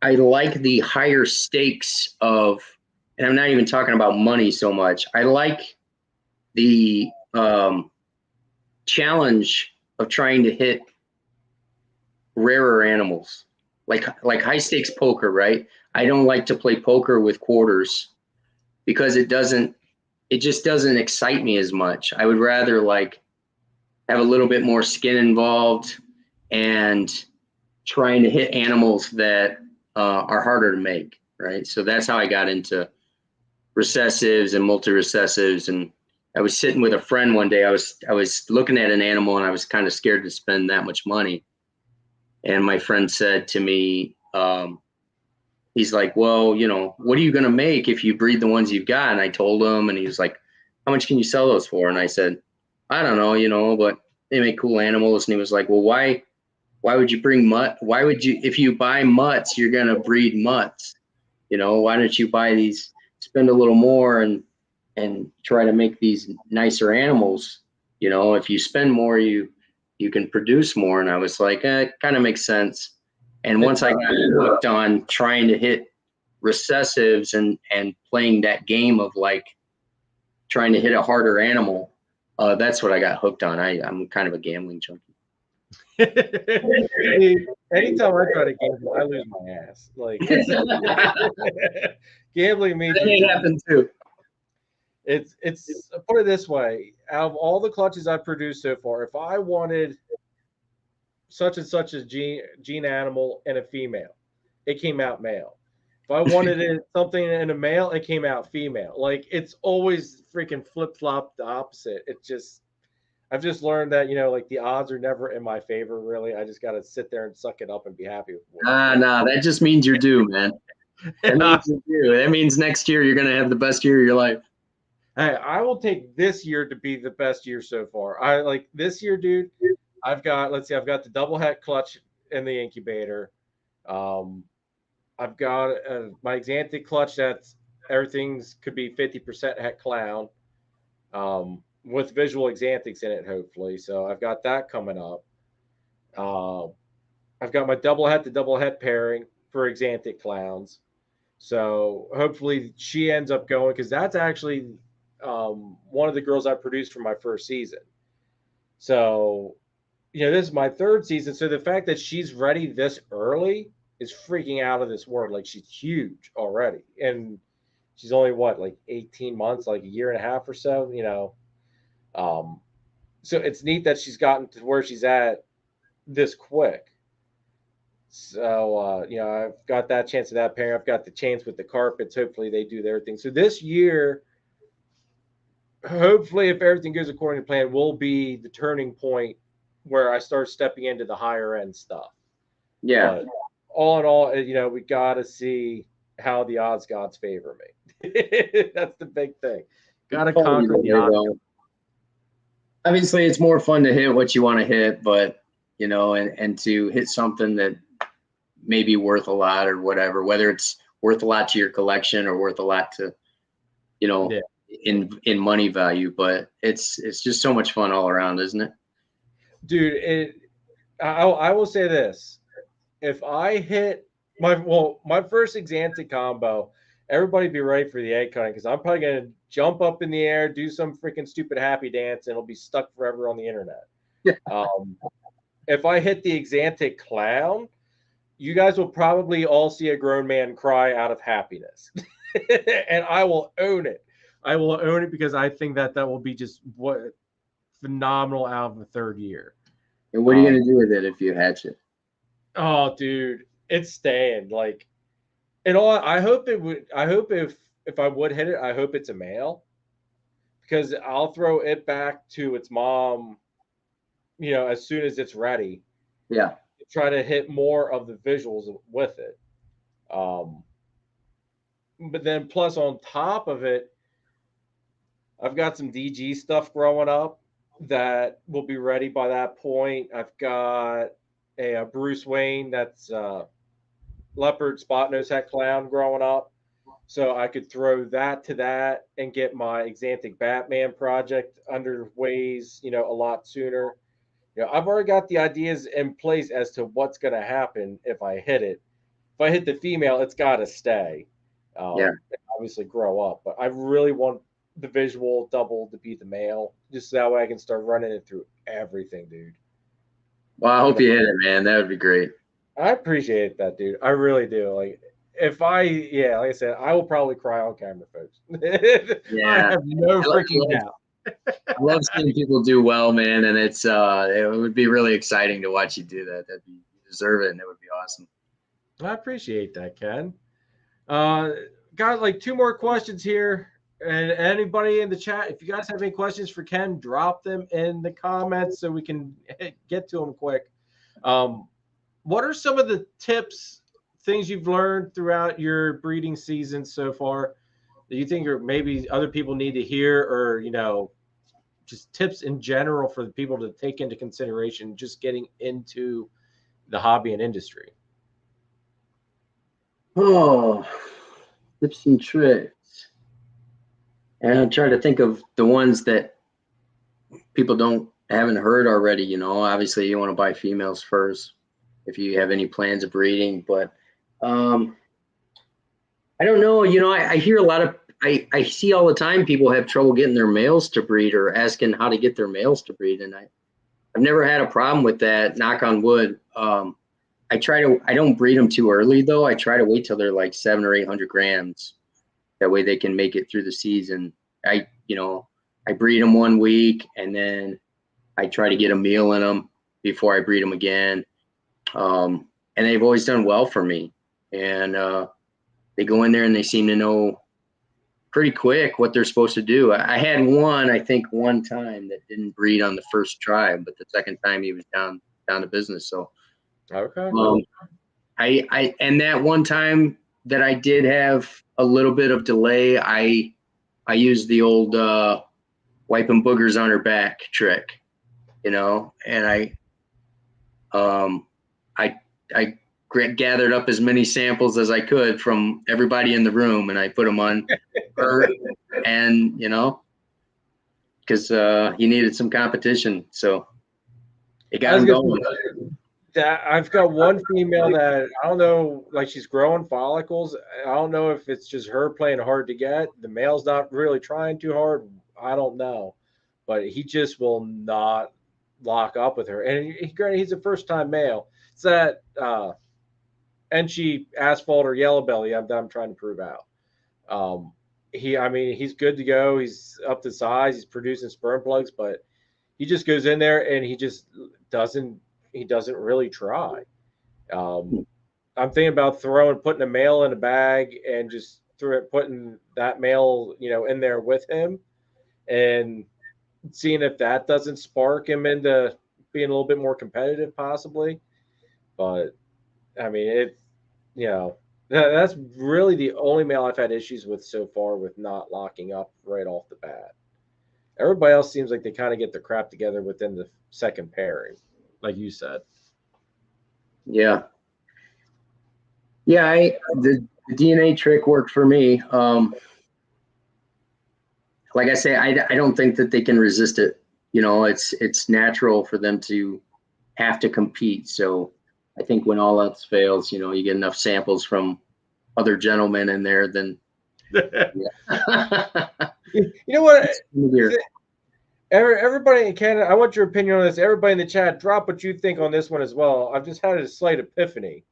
Speaker 2: like the higher stakes of, and I'm not even talking about money so much. I like the challenge of trying to hit rarer animals, like high stakes poker, right? I don't like to play poker with quarters because it just doesn't excite me as much. I would rather like have a little bit more skin involved and trying to hit animals that are harder to make, right? So that's how I got into recessives and multi-recessives. And I was sitting with a friend one day. I was looking at an animal, and I was kind of scared to spend that much money. And my friend said to me, he's like, well, you know, what are you going to make if you breed the ones you've got? And I told him, and he was like, how much can you sell those for? And I said, I don't know, you know, but they make cool animals. And he was like, well, why would you bring mutt? Why would you, if you buy mutts, you're going to breed mutts, you know, why don't you buy these, spend a little more and try to make these nicer animals? You know, if you spend more, you can produce more. And I was like, it kind of makes sense. And once I got hooked on trying to hit recessives and playing that game of like trying to hit a harder animal, that's what I got hooked on. I'm kind of a gambling junkie.
Speaker 1: Anytime I try to gamble, I lose my ass. Like, gambling means
Speaker 2: that happened too.
Speaker 1: It's put it this way: out of all the clutches I've produced so far, if I wanted such and such a gene animal and a female, it came out male. If I wanted something in a male, it came out female. Like, it's always freaking flip flop the opposite. I've just learned that, you know, like, the odds are never in my favor, really. I just got to sit there and suck it up and be happy with it.
Speaker 2: No, that just means you're due, man. That means you're due. That means next year you're going to have the best year of your life.
Speaker 1: Hey, I will take this year to be the best year so far. I like this year, dude. I've got the double het clutch in the incubator. I've got my Xanthic clutch that's everything's could be 50% het clown. With visual Xanthics in it, hopefully. So I've got that coming up. I've got my double het to double het pairing for Xanthic clowns. So hopefully she ends up going, because that's actually one of the girls I produced for my first season. So, you know, this is my third season. So the fact that she's ready this early is freaking out of this world. Like, she's huge already. And she's only like 18 months, like a year and a half or so, you know. So it's neat that she's gotten to where she's at this quick. So, you know, I've got that chance of that pairing. I've got the chance with the carpets. Hopefully they do their thing. So this year, hopefully, if everything goes according to plan, will be the turning point where I start stepping into the higher end stuff.
Speaker 2: Yeah.
Speaker 1: But all in all, you know, we got to see how the odds gods favor me. That's the big thing. Got to conquer the odds.
Speaker 2: Obviously, it's more fun to hit what you want to hit, but, you know, and to hit something that may be worth a lot or whatever, whether it's worth a lot to your collection or worth a lot to, you know, in money value. But it's just so much fun all around, isn't it?
Speaker 1: Dude, I will say this. If I hit my first Xanthic combo, everybody be ready for the egg cutting, because I'm probably going to jump up in the air, do some freaking stupid happy dance, and it'll be stuck forever on the internet. If I hit the Xanthic clown, you guys will probably all see a grown man cry out of happiness. and I will own it. I will own it because I think that will be just what phenomenal out of the third year.
Speaker 2: And what are you gonna do with it if you hatch it?
Speaker 1: Oh, dude, it's staying. Like, and all I hope it would. I hope if I would hit it, I hope it's a male, because I'll throw it back to its mom, as soon as it's ready.
Speaker 2: Yeah.
Speaker 1: Try to hit more of the visuals with it. But then plus on top of it, I've got some DG stuff growing up that will be ready by that point. I've got a Bruce Wayne that's leopard spot nose head clown growing up. So I could throw that to that and get my Xanthic Batman project underways, a lot sooner. I've already got the ideas in place as to what's going to happen if I hit it. If I hit the female, it's got to stay.
Speaker 2: Yeah.
Speaker 1: And obviously grow up. But I really want the visual double to be the male, just so that way I can start running it through everything, dude.
Speaker 2: Well, I hope you hit it, man. That would be great.
Speaker 1: I appreciate that, dude. I really do. Like, like I said, I will probably cry on camera, folks.
Speaker 2: Yeah.
Speaker 1: I have no freaking doubt.
Speaker 2: I love seeing people do well, man, and it would be really exciting to watch you do that. You deserve it, and it would be awesome.
Speaker 1: I appreciate that, Ken. Got like 2 more questions here. And anybody in the chat, if you guys have any questions for Ken, drop them in the comments so we can get to them quick. What are some of the tips, things you've learned throughout your breeding season so far that you think maybe other people need to hear, or, just tips in general for the people to take into consideration just getting into the hobby and industry?
Speaker 2: Oh, tips and tricks. And I'm trying to think of the ones that people haven't heard already. Obviously you want to buy females first if you have any plans of breeding. But I don't know. I hear a lot of I see all the time people have trouble getting their males to breed or asking how to get their males to breed, and I've never had a problem with that. Knock on wood. I don't breed them too early though. I try to wait till they're like 700 or 800 grams. That way they can make it through the season. I breed them 1 week, and then I try to get a meal in them before I breed them again. And they've always done well for me. And they go in there and they seem to know pretty quick what they're supposed to do. I had one, I think, one time that didn't breed on the first try, but the second time he was down to business. So
Speaker 1: okay.
Speaker 2: I and that one time that I did have a little bit of delay, I used the old wiping boogers on her back trick, and I gathered up as many samples as I could from everybody in the room, and I put them on her, and because he needed some competition, so it got him going.
Speaker 1: That I've got one female that I don't know, like she's growing follicles. I don't know if it's just her playing hard to get. The male's not really trying too hard. I don't know, but he just will not lock up with her. And granted, he's a first-time male. It's that Enchi asphalt or yellow belly that I'm trying to prove out. He's good to go. He's up to size. He's producing sperm plugs, but he just goes in there and he just doesn't really try. I'm thinking about putting a male in a bag and just putting that male, in there with him and seeing if that doesn't spark him into being a little bit more competitive, possibly. But that's really the only male I've had issues with so far with not locking up right off the bat. Everybody else seems like they kind of get their crap together within the second pairing, like you said.
Speaker 2: Yeah. The DNA trick worked for me. Like I say, I don't think that they can resist it. It's natural for them to have to compete. So I think when all else fails, you get enough samples from other gentlemen in there, then.
Speaker 1: You know what? Everybody in Canada, I want your opinion on this. Everybody in the chat, drop what you think on this one as well. I've just had a slight epiphany.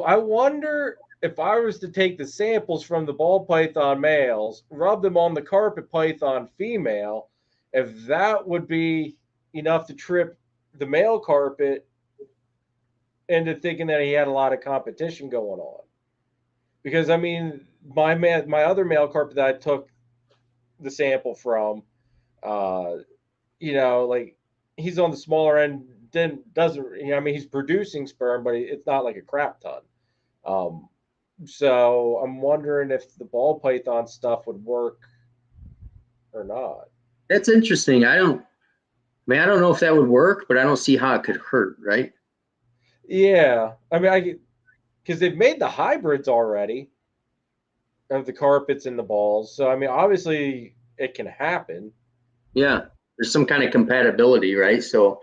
Speaker 1: I wonder if I was to take the samples from the ball python males, rub them on the carpet python female, if that would be enough to trip the male carpet into thinking that he had a lot of competition going on. Because I mean, my other male carpet that I took the sample from, like he's on the smaller end. I mean, he's producing sperm, but it's not like a crap ton. So I'm wondering if the ball python stuff would work or not.
Speaker 2: That's interesting. I don't know if that would work, but I don't see how it could hurt, right?
Speaker 1: Yeah, I mean, because they've made the hybrids already of the carpets and the balls. So I mean, obviously it can happen.
Speaker 2: Yeah, there's some kind of compatibility, right? So.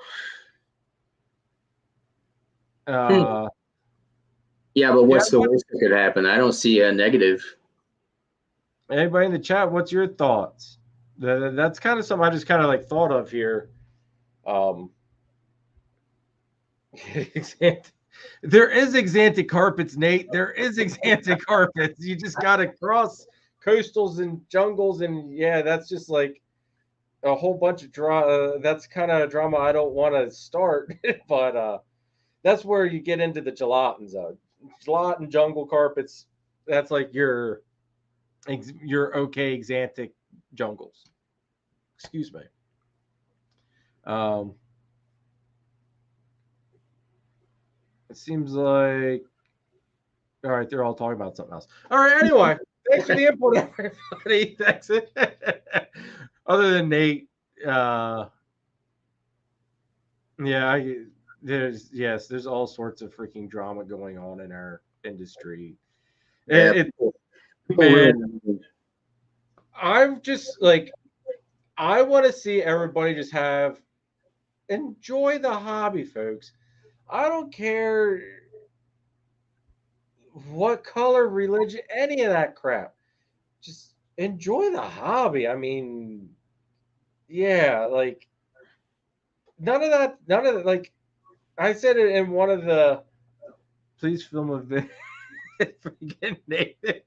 Speaker 2: Yeah, but what's the worst that could happen? I don't see a negative.
Speaker 1: Anybody in the chat, what's your thoughts? That's kind of something I just kind of like thought of here. There is exantic carpets, Nate. There is exantic carpets. You just got to cross coastals and jungles, and yeah, that's just like a whole bunch of drama. That's kind of drama I don't want to start, but that's where you get into the gelatin zone. Gelatin jungle carpets. That's like your okay exantic jungles. Excuse me. It seems like, all right, they're all talking about something else. All right, anyway, thanks for the input, everybody. Thanks. Other than Nate, there's all sorts of freaking drama going on in our industry.
Speaker 2: Yeah,
Speaker 1: I'm just like, I want to see everybody just enjoy the hobby, folks. I don't care what color, religion, any of that crap. Just enjoy the hobby. I mean, yeah, like none of that, like I said it in one of the please film a video. Freaking Nathan.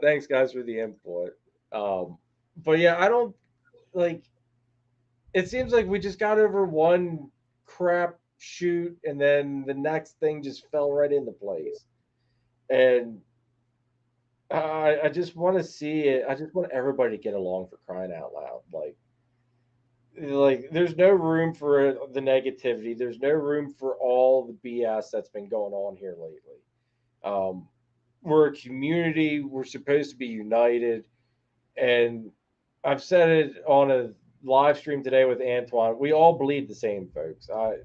Speaker 1: Thanks guys for the input. But yeah, I don't like it seems like we just got over one crap shoot and then the next thing just fell right into place. And I just want to see it. I just want everybody to get along, for crying out loud. Like there's no room for the negativity. There's no room for all the BS that's been going on here lately. We're a community. We're supposed to be united. And I've said it on a live stream today with Antoine. We all bleed the same, folks. I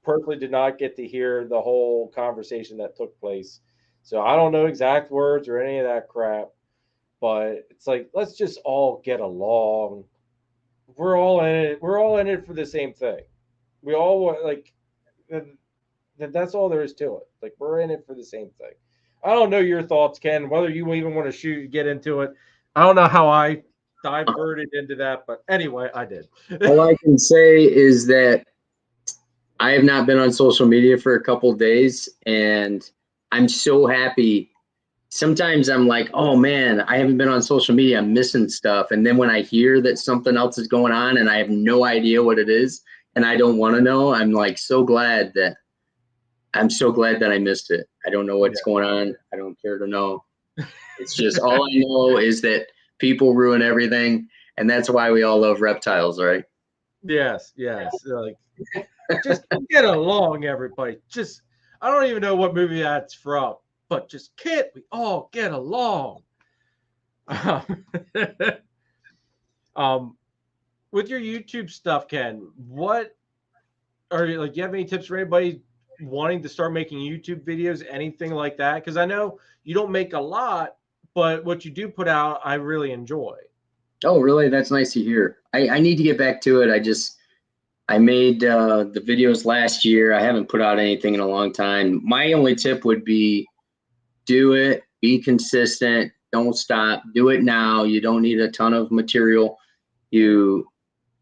Speaker 1: personally did not get to hear the whole conversation that took place. So I don't know exact words or any of that crap. But it's like, let's just all get along. We're all in it. We're all in it for the same thing. We all want, like, that's all there is to it. Like, we're in it for the same thing. I don't know your thoughts, Ken, whether you even want to get into it. I don't know how I diverted into that, but anyway, I did.
Speaker 2: All I can say is that I have not been on social media for a couple of days, and I'm so happy. Sometimes I'm like, oh man, I haven't been on social media. I'm missing stuff. And then when I hear that something else is going on and I have no idea what it is and I don't want to know, I'm like so glad that I missed it. I don't know what's going on. I don't care to know. It's just all I know is that people ruin everything. And that's why we all love reptiles, right?
Speaker 1: Yes. Like, just get along, everybody. Just, I don't even know what movie that's from. But just can't we all get along? With your YouTube stuff, Ken, what are you like? Do you have any tips for anybody wanting to start making YouTube videos, anything like that? Because I know you don't make a lot, but what you do put out, I really enjoy.
Speaker 2: Oh, really? That's nice to hear. I need to get back to it. I made the videos last year. I haven't put out anything in a long time. My only tip would be, do it, be consistent, don't stop, do it now. You don't need a ton of material. you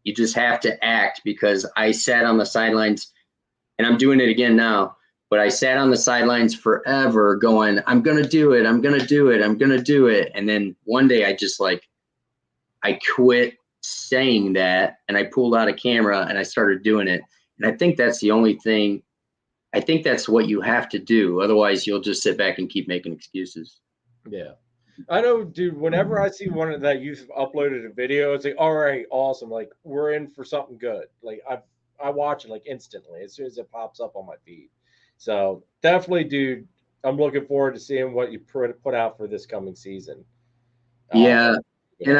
Speaker 2: just have to act, because I sat on the sidelines, and I'm doing it again now, but I sat on the sidelines forever going, I'm going to do it. I'm going to do it. I'm going to do it. And then one day I just I quit saying that, and I pulled out a camera and I started doing it. And I think that's the only thing. I think that's what you have to do. Otherwise you'll just sit back and keep making excuses.
Speaker 1: Yeah. I know, dude, whenever I see one that you've uploaded a video, it's like, all right, awesome. Like, we're in for something good. Like, I watch it like instantly as soon as it pops up on my feed. So definitely, dude, I'm looking forward to seeing what you put out for this coming season.
Speaker 2: Yeah. And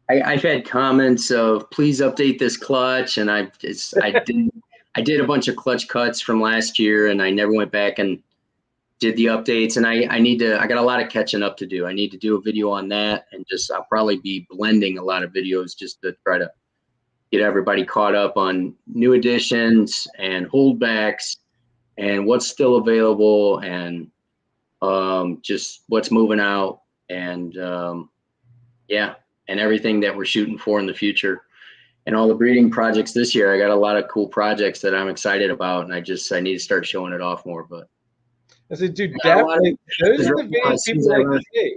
Speaker 2: I've had comments of, please update this clutch. And I did a bunch of clutch cuts from last year, and I never went back and did the updates, and I got a lot of catching up to do. I need to do a video on that, and I'll probably be blending a lot of videos just to try to get everybody caught up on new additions and holdbacks and what's still available, and just what's moving out, and and everything that we're shooting for in the future, and all the breeding projects this year. I got a lot of cool projects that I'm excited about, and I need to start showing it off more. But
Speaker 1: I said, dude, definitely, those are the videos people like to see.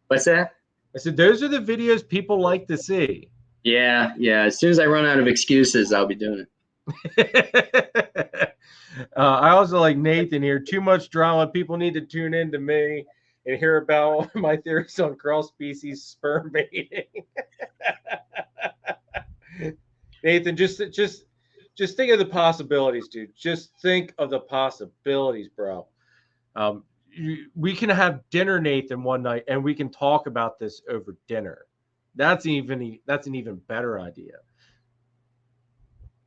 Speaker 2: What's that?
Speaker 1: I said, those are the videos people like to see.
Speaker 2: Yeah. As soon as I run out of excuses, I'll be doing
Speaker 1: it. I also like Nathan here. Too much drama. People need to tune in to me and hear about my theories on cross species sperm baiting. Nathan, just think of the possibilities, dude. Just think of the possibilities, bro. We can have dinner, Nathan, one night, and we can talk about this over dinner. That's an even better idea.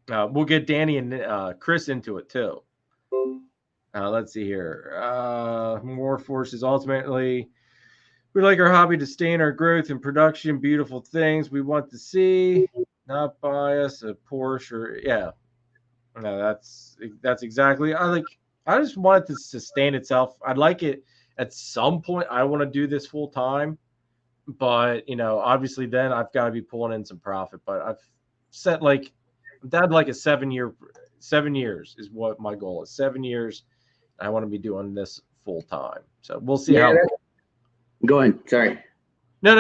Speaker 1: We'll get Danny and Chris into it too. Let's see here. More forces. Ultimately, we like our hobby to stay in our growth and production. Beautiful things we want to see, not bias, a Porsche. Or, yeah, no, that's exactly. I just want it to sustain itself. I'd like it at some point. I want to do this full time, but obviously then I've got to be pulling in some profit. But I've set a 7 years is what my goal is. 7 years. I want to be doing this full time. So we'll see how.
Speaker 2: Go ahead. Sorry.
Speaker 1: No.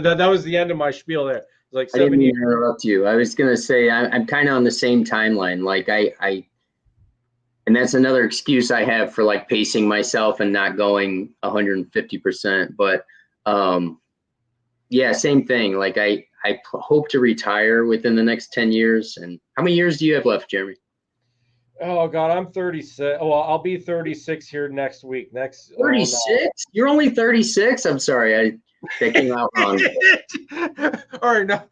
Speaker 1: That was the end of my spiel there. Like 7 years.
Speaker 2: I didn't mean to interrupt you. I was gonna say I'm kind of on the same timeline. Like and that's another excuse I have for pacing myself and not going 150%. But same thing. I hope to retire within the next 10 years. And how many years do you have left, Jeremy?
Speaker 1: Oh God, I'm 36. Well, I'll be 36 here next week.
Speaker 2: 36? You're only 36? I'm sorry, that came out wrong.
Speaker 1: All right, now,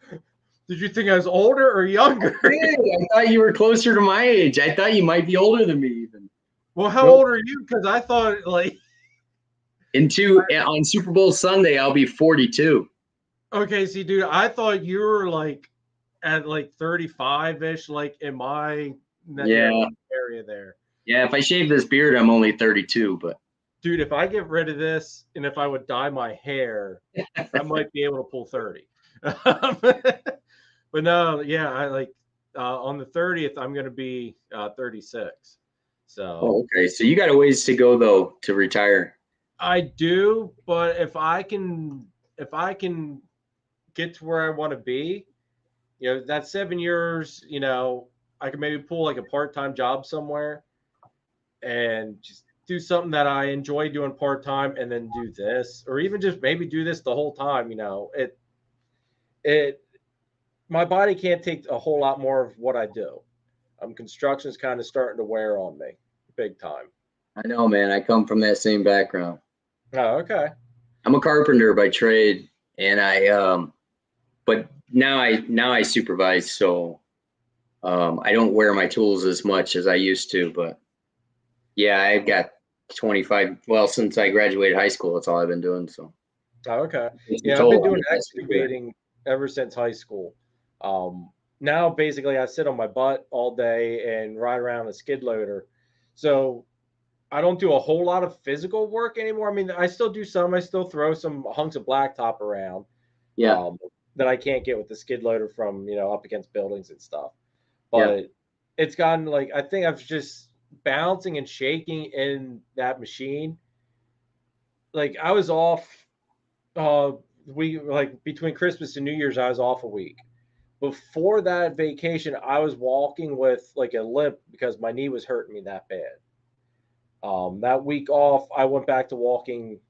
Speaker 1: did you think I was older or younger?
Speaker 2: I thought you were closer to my age. I thought you might be older than me even.
Speaker 1: Well, how old are you? Because I thought
Speaker 2: on Super Bowl Sunday, I'll be 42.
Speaker 1: Okay, see, dude, I thought you were at 35-ish, in my area there.
Speaker 2: Yeah, if I shave this beard, I'm only 32. But
Speaker 1: dude, if I get rid of this and if I would dye my hair, I might be able to pull 30. But no, yeah, I on the 30th, I'm going to be 36. So
Speaker 2: okay, so you got a ways to go though to retire.
Speaker 1: I do, but if I can get to where I want to be, that 7 years, I could maybe pull a part-time job somewhere and just do something that I enjoy doing part-time, and then do this, or even just maybe do this the whole time. My body can't take a whole lot more of what I do. Construction's kind of starting to wear on me big time.
Speaker 2: I know, man. I come from that same background.
Speaker 1: Oh, okay.
Speaker 2: I'm a carpenter by trade, and but now I supervise, so I don't wear my tools as much as I used to. But yeah, I've got 25. Well, since I graduated high school, that's all I've been doing. So.
Speaker 1: Oh, okay. Yeah, I've been doing excavating ever since high school. Now basically I sit on my butt all day and ride around a skid loader. So I don't do a whole lot of physical work anymore. I mean, I still do some. I still throw some hunks of blacktop around.
Speaker 2: Yeah.
Speaker 1: that I can't get with the skid loader from, up against buildings and stuff. But it's gotten like, I think I've just bouncing and shaking in that machine. Like I was off, between Christmas and New Year's, I was off a week. Before that vacation, I was walking with like a limp because my knee was hurting me that bad. That week off, I went back to walking.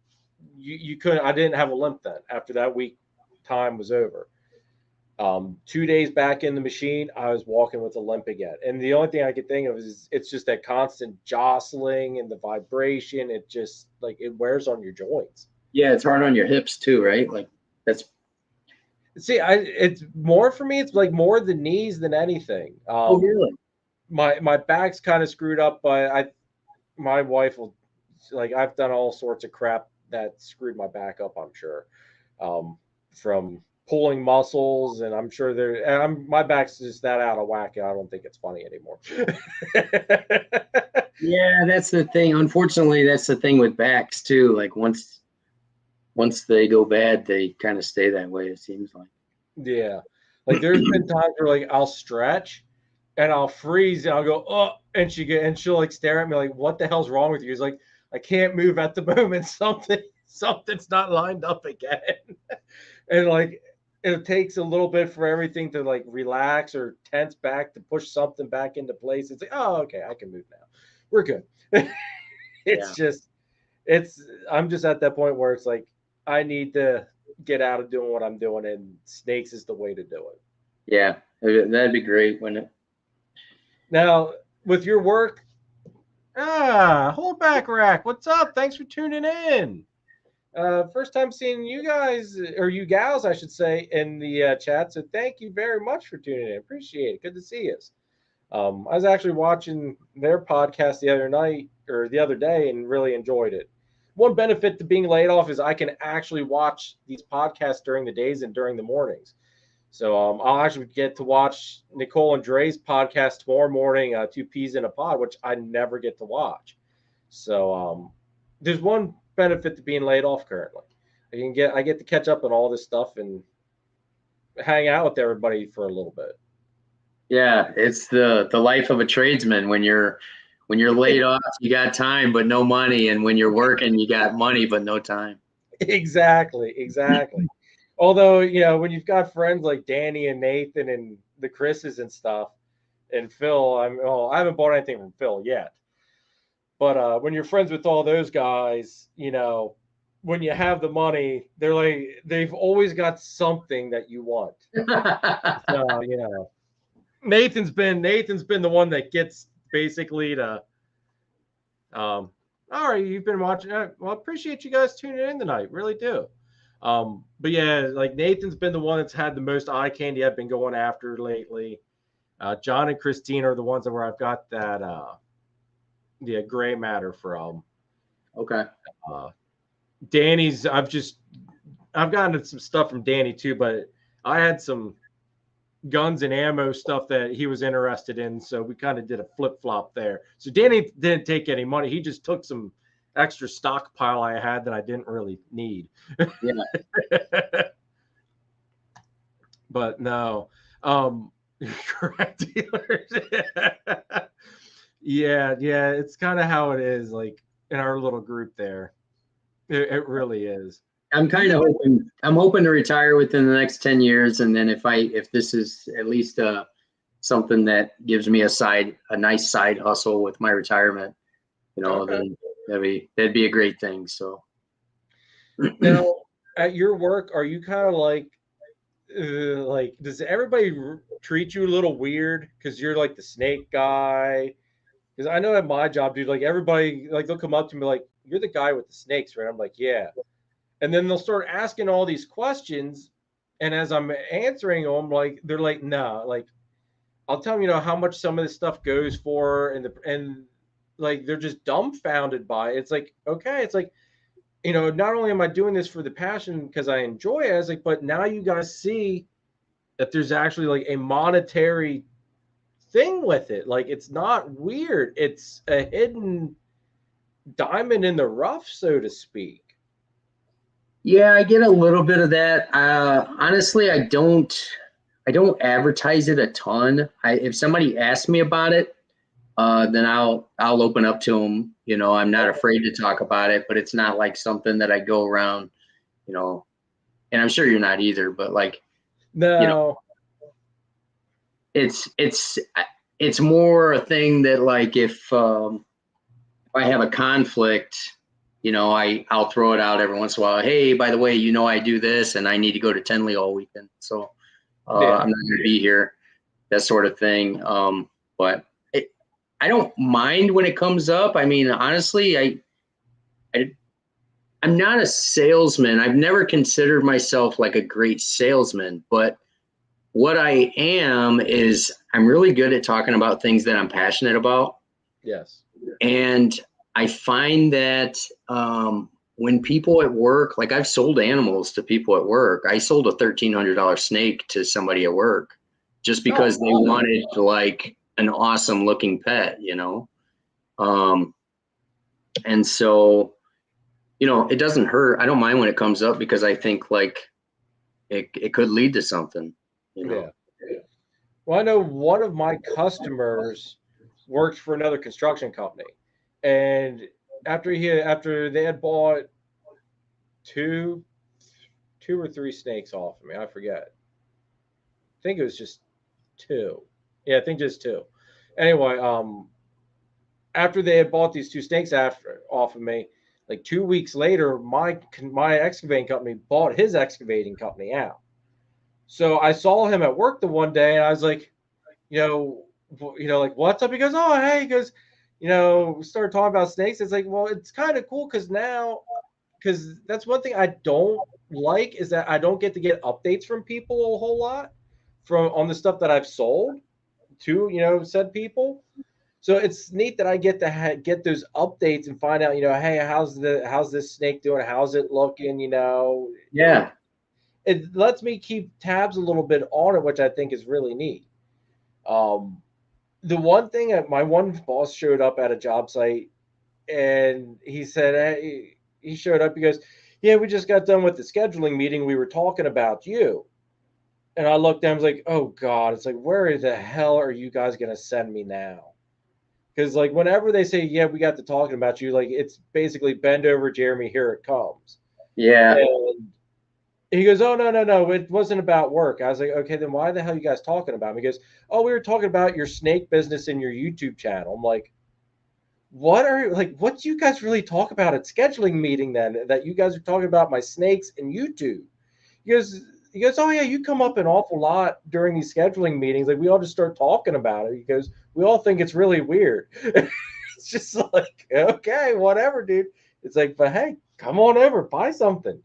Speaker 1: You couldn't. I didn't have a limp then. After that week, time was over. 2 days back in the machine, I was walking with a limp again. And the only thing I could think of is it's just that constant jostling and the vibration. It just like it wears on your joints.
Speaker 2: Yeah, it's hard on your hips too, right? Like that's.
Speaker 1: See, it's more for me. It's like more the knees than anything.
Speaker 2: Oh, really?
Speaker 1: My back's kind of screwed up, but my wife will, like, I've done all sorts of crap that screwed my back up, I'm sure, from pulling muscles, and I'm sure my back's just that out of whack. I don't think it's funny anymore.
Speaker 2: Yeah, that's the thing. Unfortunately, that's the thing with backs too. Like once they go bad, they kind of stay that way, it seems like.
Speaker 1: Yeah. Like there's been times where like I'll stretch and I'll freeze and I'll go, oh, and she'll like stare at me like, what the hell's wrong with you? It's like, I can't move at the moment. Something's not lined up again. And like it takes a little bit for everything to like relax or tense back to push something back into place. It's like, oh, okay, I can move now. We're good. I'm just at that point where it's like, I need to get out of doing what I'm doing, and snakes is the way to do it.
Speaker 2: Yeah, that'd be great, wouldn't it?
Speaker 1: Now, with your work, hold back, Rack. What's up? Thanks for tuning in. First time seeing you guys, or you gals, I should say, in the chat. So thank you very much for tuning in. Appreciate it. Good to see us. I was actually watching their podcast the other day and really enjoyed it. One benefit to being laid off is I can actually watch these podcasts during the days and during the mornings. So I'll actually get to watch Nicole and Dre's podcast tomorrow morning, 2 Peas in a Pod, which I never get to watch. So there's one benefit to being laid off currently. I get to catch up on all this stuff and hang out with everybody for a little bit.
Speaker 2: Yeah, it's the life of a tradesman. When you're laid off, you got time but no money, and when you're working, you got money but no time.
Speaker 1: Exactly. Although, when you've got friends like Danny and Nathan and the Chris's and stuff, and Phil, I haven't bought anything from Phil yet. But when you're friends with all those guys, when you have the money, they're like, they've always got something that you want. So, Nathan's been the one that gets basically to, all right, you've been watching. Well, I appreciate you guys tuning in tonight. Really do. But yeah, like Nathan's been the one that's had the most eye candy I've been going after lately. John and Christine are the ones where I've got that, the gray matter from.
Speaker 2: Okay.
Speaker 1: Danny's, I've gotten some stuff from Danny too, but I had some guns and ammo stuff that he was interested in, so we kind of did a flip-flop there. So Danny didn't take any money. He just took some extra stockpile I had that I didn't really need. Yeah. But no. Correct dealers. Yeah, it's kind of how it is, like in our little group there. It really is.
Speaker 2: I'm hoping to retire within the next 10 years. And then if this is at least something that gives me a nice side hustle with my retirement, then that'd be a great thing. So
Speaker 1: now at your work, are you kind of like does everybody treat you a little weird because you're like the snake guy? Because I know at my job, dude, like everybody, like they'll come up to me like, you're the guy with the snakes, right? I'm like, yeah. And then they'll start asking all these questions. And as I'm answering them, like, they're like, nah, like, I'll tell them, how much some of this stuff goes for. And like, they're just dumbfounded by it. It's like, okay. It's like, not only am I doing this for the passion because I enjoy it, I was like, but now you guys see that there's actually like a monetary thing with it. Like, it's not weird. It's a hidden diamond in the rough, so to speak.
Speaker 2: Yeah, I get a little bit of that. Honestly, I don't advertise it a ton. If somebody asks me about it, then I'll open up to them. You know, I'm not afraid to talk about it, but it's not like something that I go around, you know, and I'm sure you're not either, but like, you know,
Speaker 1: No.
Speaker 2: it's more a thing that like if I have a conflict, you know, I'll throw it out every once in a while. Hey, by the way, you know, I do this and I need to go to Tenley all weekend. So
Speaker 1: Yeah.
Speaker 2: I'm not going to be here, that sort of thing. But I don't mind when it comes up. I mean, honestly, I'm not a salesman. I've never considered myself like a great salesman, but what I am is I'm really good at talking about things that I'm passionate about.
Speaker 1: Yes.
Speaker 2: And I find that when people at work, like I've sold animals to people at work. I sold a $1,300 snake to somebody at work just because they wanted like an awesome looking pet, you know? And so, you know, it doesn't hurt. I don't mind when it comes up because I think like it could lead to something, you know?
Speaker 1: Yeah. Well, I know one of my customers works for another construction company, and after they had bought two two or three snakes off of me, I forget. I think it was just two. Yeah, I think just two. Anyway, after they had bought these two snakes off of me, like 2 weeks later, my excavating company bought his excavating company out. So I saw him at work the one day, and I was like, like what's up? He goes, oh hey, he goes, we started talking about snakes. It's like, well, it's kind of cool because that's one thing I don't like is that I don't get to get updates from people a whole lot from on the stuff that I've sold to said people. So it's neat that I get to get those updates and find out, hey, how's this snake doing? How's it looking?
Speaker 2: Yeah.
Speaker 1: It lets me keep tabs a little bit on it, which I think is really neat. Um, the one thing that my one boss showed up at a job site and he said, hey, he showed up, he goes, yeah, we just got done with the scheduling meeting. We were talking about you. And I looked down, I was like, oh God, it's like, where the hell are you guys going to send me now? Because like whenever they say, yeah, we got to talking about you, like it's basically bend over, Jeremy, here it comes.
Speaker 2: Yeah.
Speaker 1: And he goes, oh no, it wasn't about work. I was like, okay, then why the hell are you guys talking about me? He goes, oh, we were talking about your snake business and your YouTube channel. I'm like, what do you guys really talk about at scheduling meeting then? That you guys are talking about my snakes and YouTube? He goes, oh yeah, you come up an awful lot during these scheduling meetings. Like we all just start talking about it. He goes, we all think it's really weird. It's just like, okay, whatever, dude. It's like, but hey, come on over, buy something.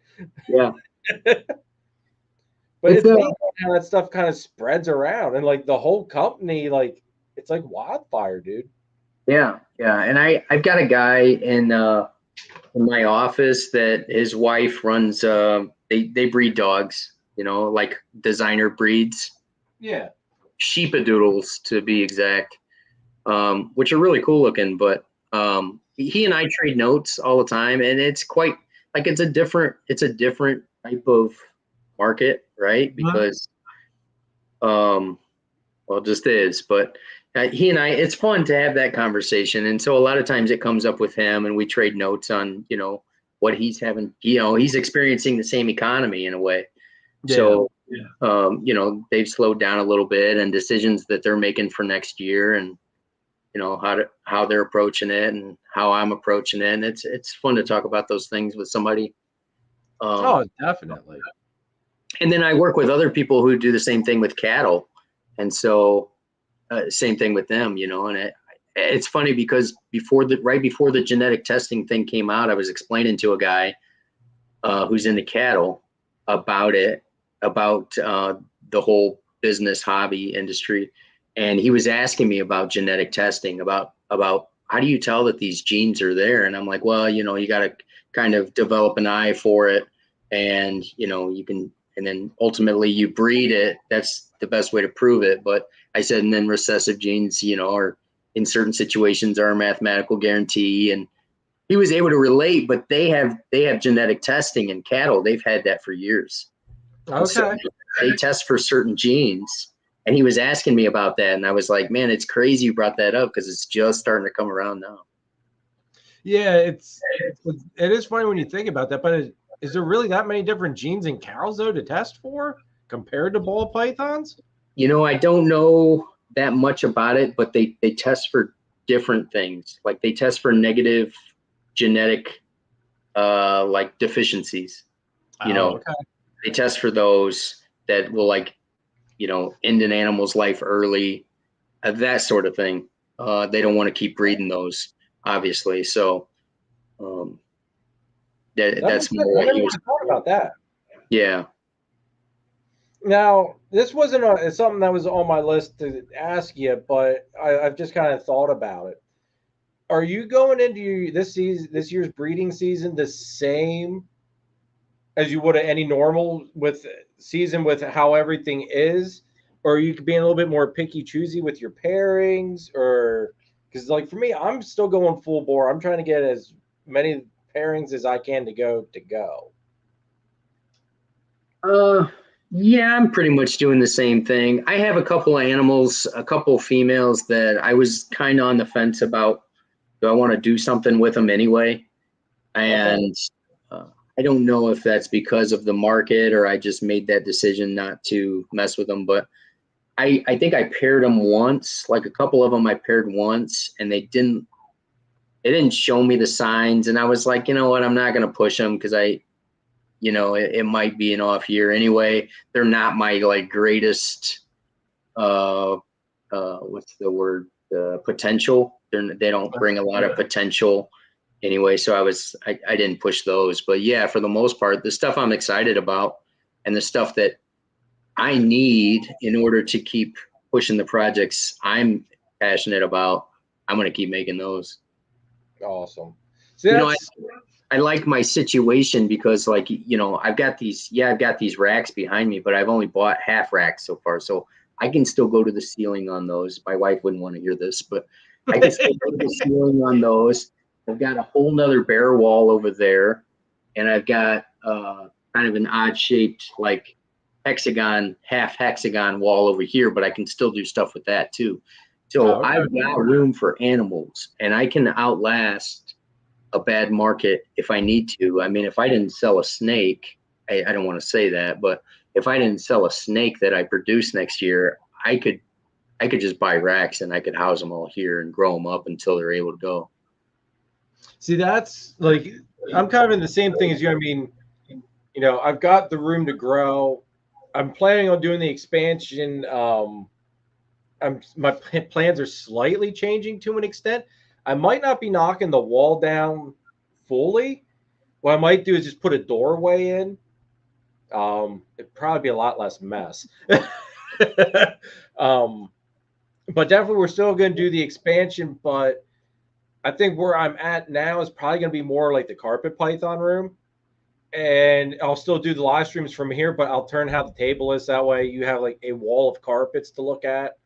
Speaker 2: Yeah.
Speaker 1: But it's neat how that stuff kind of spreads around and like the whole company, like it's like wildfire, dude.
Speaker 2: Yeah. Yeah. And I've got a guy in my office that his wife runs, they breed dogs, you know, like designer breeds.
Speaker 1: Yeah.
Speaker 2: Sheepadoodles to be exact, which are really cool looking. But he and I trade notes all the time, and it's quite like it's a different type of market, right? Because well, it just is. But he and I, it's fun to have that conversation, and so a lot of times it comes up with him, and we trade notes on what he's having. He's experiencing the same economy in a way.
Speaker 1: Yeah.
Speaker 2: So they've slowed down a little bit, and decisions that they're making for next year, and how they're approaching it, and how I'm approaching it. And it's fun to talk about those things with somebody.
Speaker 1: Oh, definitely.
Speaker 2: And then I work with other people who do the same thing with cattle, and so same thing with them, and it's funny because right before the genetic testing thing came out, I was explaining to a guy who's into cattle about the whole business hobby industry. And he was asking me about genetic testing, about how do you tell that these genes are there? And I'm like, well, you got to kind of develop an eye for it. And, you can, and then ultimately you breed it. That's the best way to prove it. But I said, and then recessive genes, are in certain situations are a mathematical guarantee. And he was able to relate, but they have genetic testing in cattle. They've had that for years.
Speaker 1: Okay.
Speaker 2: So they test for certain genes. And he was asking me about that. And I was like, man, it's crazy you brought that up because it's just starting to come around now.
Speaker 1: Yeah, it is funny when you think about that, but is there really that many different genes in cows though to test for compared to ball pythons?
Speaker 2: You know, I don't know that much about it, but they test for different things. Like they test for negative genetic like deficiencies. You know,
Speaker 1: okay.
Speaker 2: They test for those that will like, you know, end an animal's life early, that sort of thing. They don't want to keep breeding those, obviously. So that's more.
Speaker 1: I never would have thought about that.
Speaker 2: Yeah.
Speaker 1: Now, this wasn't something that was on my list to ask you, but I've just kind of thought about it. Are you going into this year's breeding season the same as you would at any normal season with how everything is, or you could be a little bit more picky choosy with your pairings, or because like for me, I'm still going full bore. I'm trying to get as many pairings as I can to go.
Speaker 2: Yeah, I'm pretty much doing the same thing. I have a couple of animals, a couple of females that I was kind of on the fence about. Do I want to do something with them anyway? And I don't know if that's because of the market or I just made that decision not to mess with them. But I think I paired them once, like a couple of them I paired once, and they didn't show me the signs. And I was like, you know what, I'm not going to push them because it might be an off year anyway. They're not my like greatest, what's the word? Potential. They don't bring a lot of potential anyway. So I didn't push those, but yeah, for the most part, the stuff I'm excited about and the stuff that I need in order to keep pushing the projects I'm passionate about, I'm going to keep making those.
Speaker 1: Awesome.
Speaker 2: So I like my situation because like, I've got these racks behind me, but I've only bought half racks so far. So I can still go to the ceiling on those. My wife wouldn't want to hear this, but I can still go to the ceiling on those. I've got a whole nother bare wall over there. And I've got kind of an odd shaped like half hexagon wall over here, but I can still do stuff with that too. So I've got room for animals and I can outlast a bad market if I need to. I mean, if I didn't sell a snake, I don't want to say that, but if I didn't sell a snake that I produce next year, I could just buy racks and I could house them all here and grow them up until they're able to go.
Speaker 1: See, that's like, I'm kind of in the same thing as you. I mean, I've got the room to grow. I'm planning on doing the expansion. My plans are slightly changing to an extent. I might not be knocking the wall down fully. What I might do is just put a doorway in. It'd probably be a lot less mess. But definitely we're still going to do the expansion. But I think where I'm at now is probably going to be more like the carpet python room. And I'll still do the live streams from here, but I'll turn how the table is. That way you have like a wall of carpets to look at.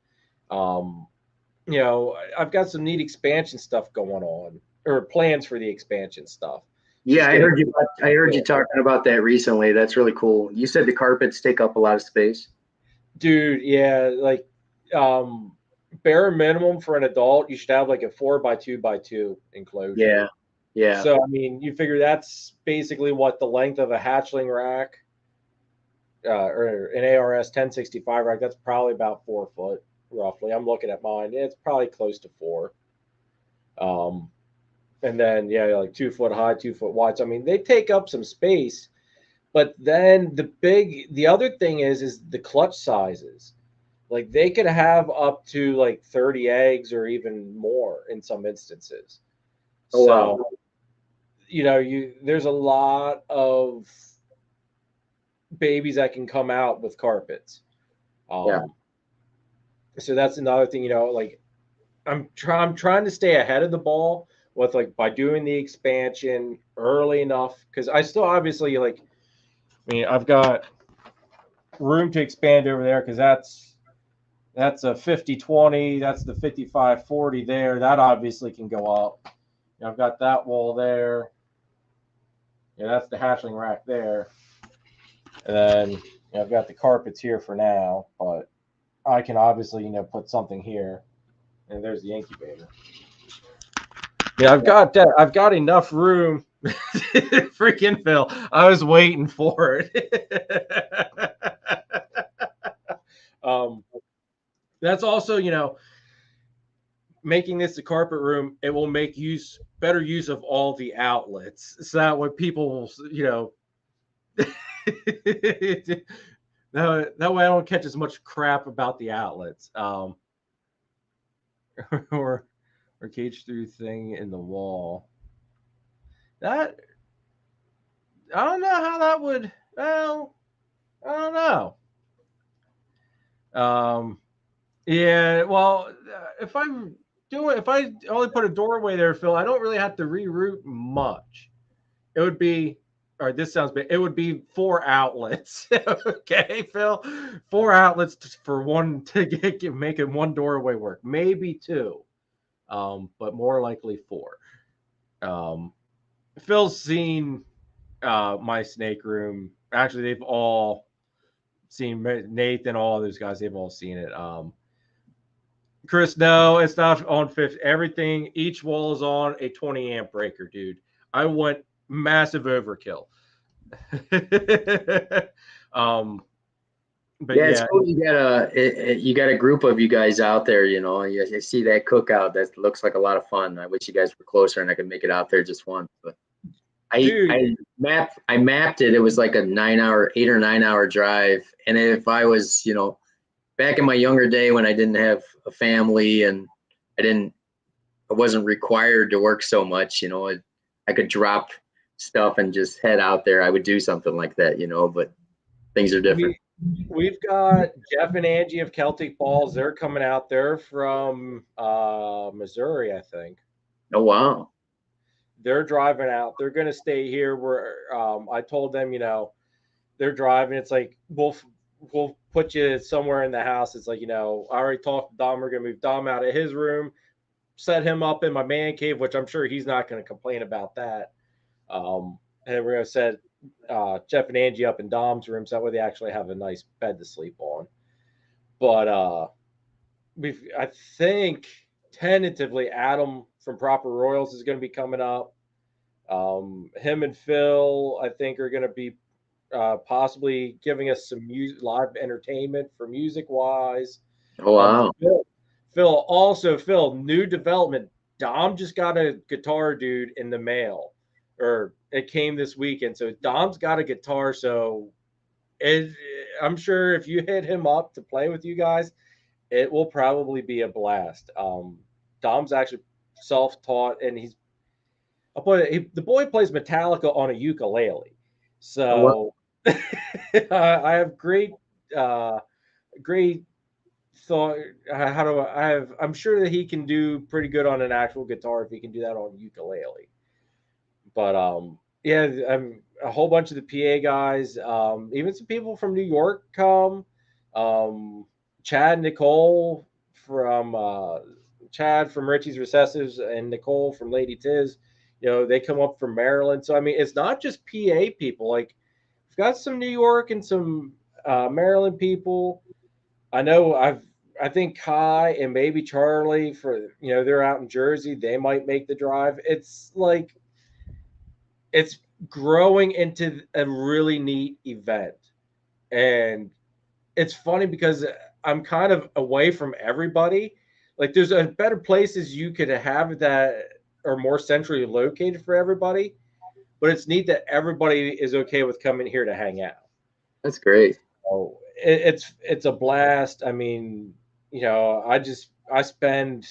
Speaker 1: I've got some neat expansion stuff going on, or plans for the expansion stuff.
Speaker 2: Yeah, I heard you talking about that recently. That's really cool. You said the carpets take up a lot of space.
Speaker 1: Dude, yeah, like bare minimum for an adult, you should have like a 4x2x2 enclosure.
Speaker 2: Yeah. Yeah.
Speaker 1: So I mean, you figure that's basically what the length of a hatchling rack, or an ARS 1065 rack. That's probably about 4 foot. Roughly, I'm looking at mine. It's probably close to 4. And then like 2 foot high, 2 foot wide. So I mean, they take up some space. But then the other thing is the clutch sizes. Like they could have up to like 30 eggs or even more in some instances.
Speaker 2: Oh, wow.
Speaker 1: There's a lot of babies that can come out with carpets.
Speaker 2: Yeah.
Speaker 1: So that's another thing, like I'm trying to stay ahead of the ball with like by doing the expansion early enough, because I still obviously I've got room to expand over there because that's a 50-20, that's the 55-40 there. That obviously can go up. I've got that wall there. Yeah, that's the hatchling rack there. And then I've got the carpets here for now, but I can obviously, put something here. And there's the incubator. Yeah, I've got enough room. Freaking Phil. I was waiting for it. That's also, making this a carpet room, it will make better use of all the outlets. So that way people will, that way I don't catch as much crap about the outlets. Or cage through thing in the wall. That I don't know how that would. Well, I don't know. Yeah. Well, if I only put a doorway there, Phil, I don't really have to reroute much. It would be. All right, this sounds big. It would be 4 outlets. Okay, Phil, 4 outlets for one to make it one doorway work. Maybe 2, but more likely 4. Phil's seen my snake room. Actually, they've all seen Nathan, all those guys. They've all seen it. Chris, no, it's not on 50. Everything, each wall is on a 20 amp breaker, dude. I went massive overkill. But
Speaker 2: yeah, it's cool. You got a group of you guys out there. You see that cookout. That looks like a lot of fun. I wish you guys were closer and I could make it out there just once. But I mapped it. It was like a 8 or 9 hour drive. And if I was, back in my younger day when I didn't have a family and I wasn't required to work so much, I could drop stuff and just head out there. I would do something like that, but things are different.
Speaker 1: We've got Jeff and Angie of Celtic Falls. They're coming out there from Missouri, I think.
Speaker 2: Oh, wow.
Speaker 1: They're driving out. They're going to stay here. Where I told them, they're driving. It's like we'll put you somewhere in the house. It's like, I already talked to Dom. We're going to move Dom out of his room, set him up in my man cave, which I'm sure he's not going to complain about that. And we're going to set Jeff and Angie up in Dom's room so that way they actually have a nice bed to sleep on. But I think tentatively Adam from Proper Royals is going to be coming up. Him and Phil, I think, are going to be possibly giving us some live entertainment for music wise.
Speaker 2: Oh, wow.
Speaker 1: Phil, new development. Dom just got a guitar, dude, in the mail, or it came this weekend. So Dom's got a guitar. So I'm sure if you hit him up to play with you guys, it will probably be a blast. Dom's actually self-taught, and the boy plays Metallica on a ukulele. So I have great thought. I'm sure that he can do pretty good on an actual guitar if he can do that on ukulele. But yeah, a whole bunch of the PA guys, even some people from New York come. Chad, Nicole from Chad from Richie's Recessives, and Nicole from Lady Tiz. They come up from Maryland. So I mean, it's not just PA people. Like, we've got some New York and some Maryland people. I know I think Kai and maybe Charlie they're out in Jersey. They might make the drive. It's like it's growing into a really neat event. And it's funny because I'm kind of away from everybody. Like, there's better places you could have that are more centrally located for everybody. But it's neat that everybody is okay with coming here to hang out.
Speaker 2: That's great.
Speaker 1: So it's a blast. I mean, I spend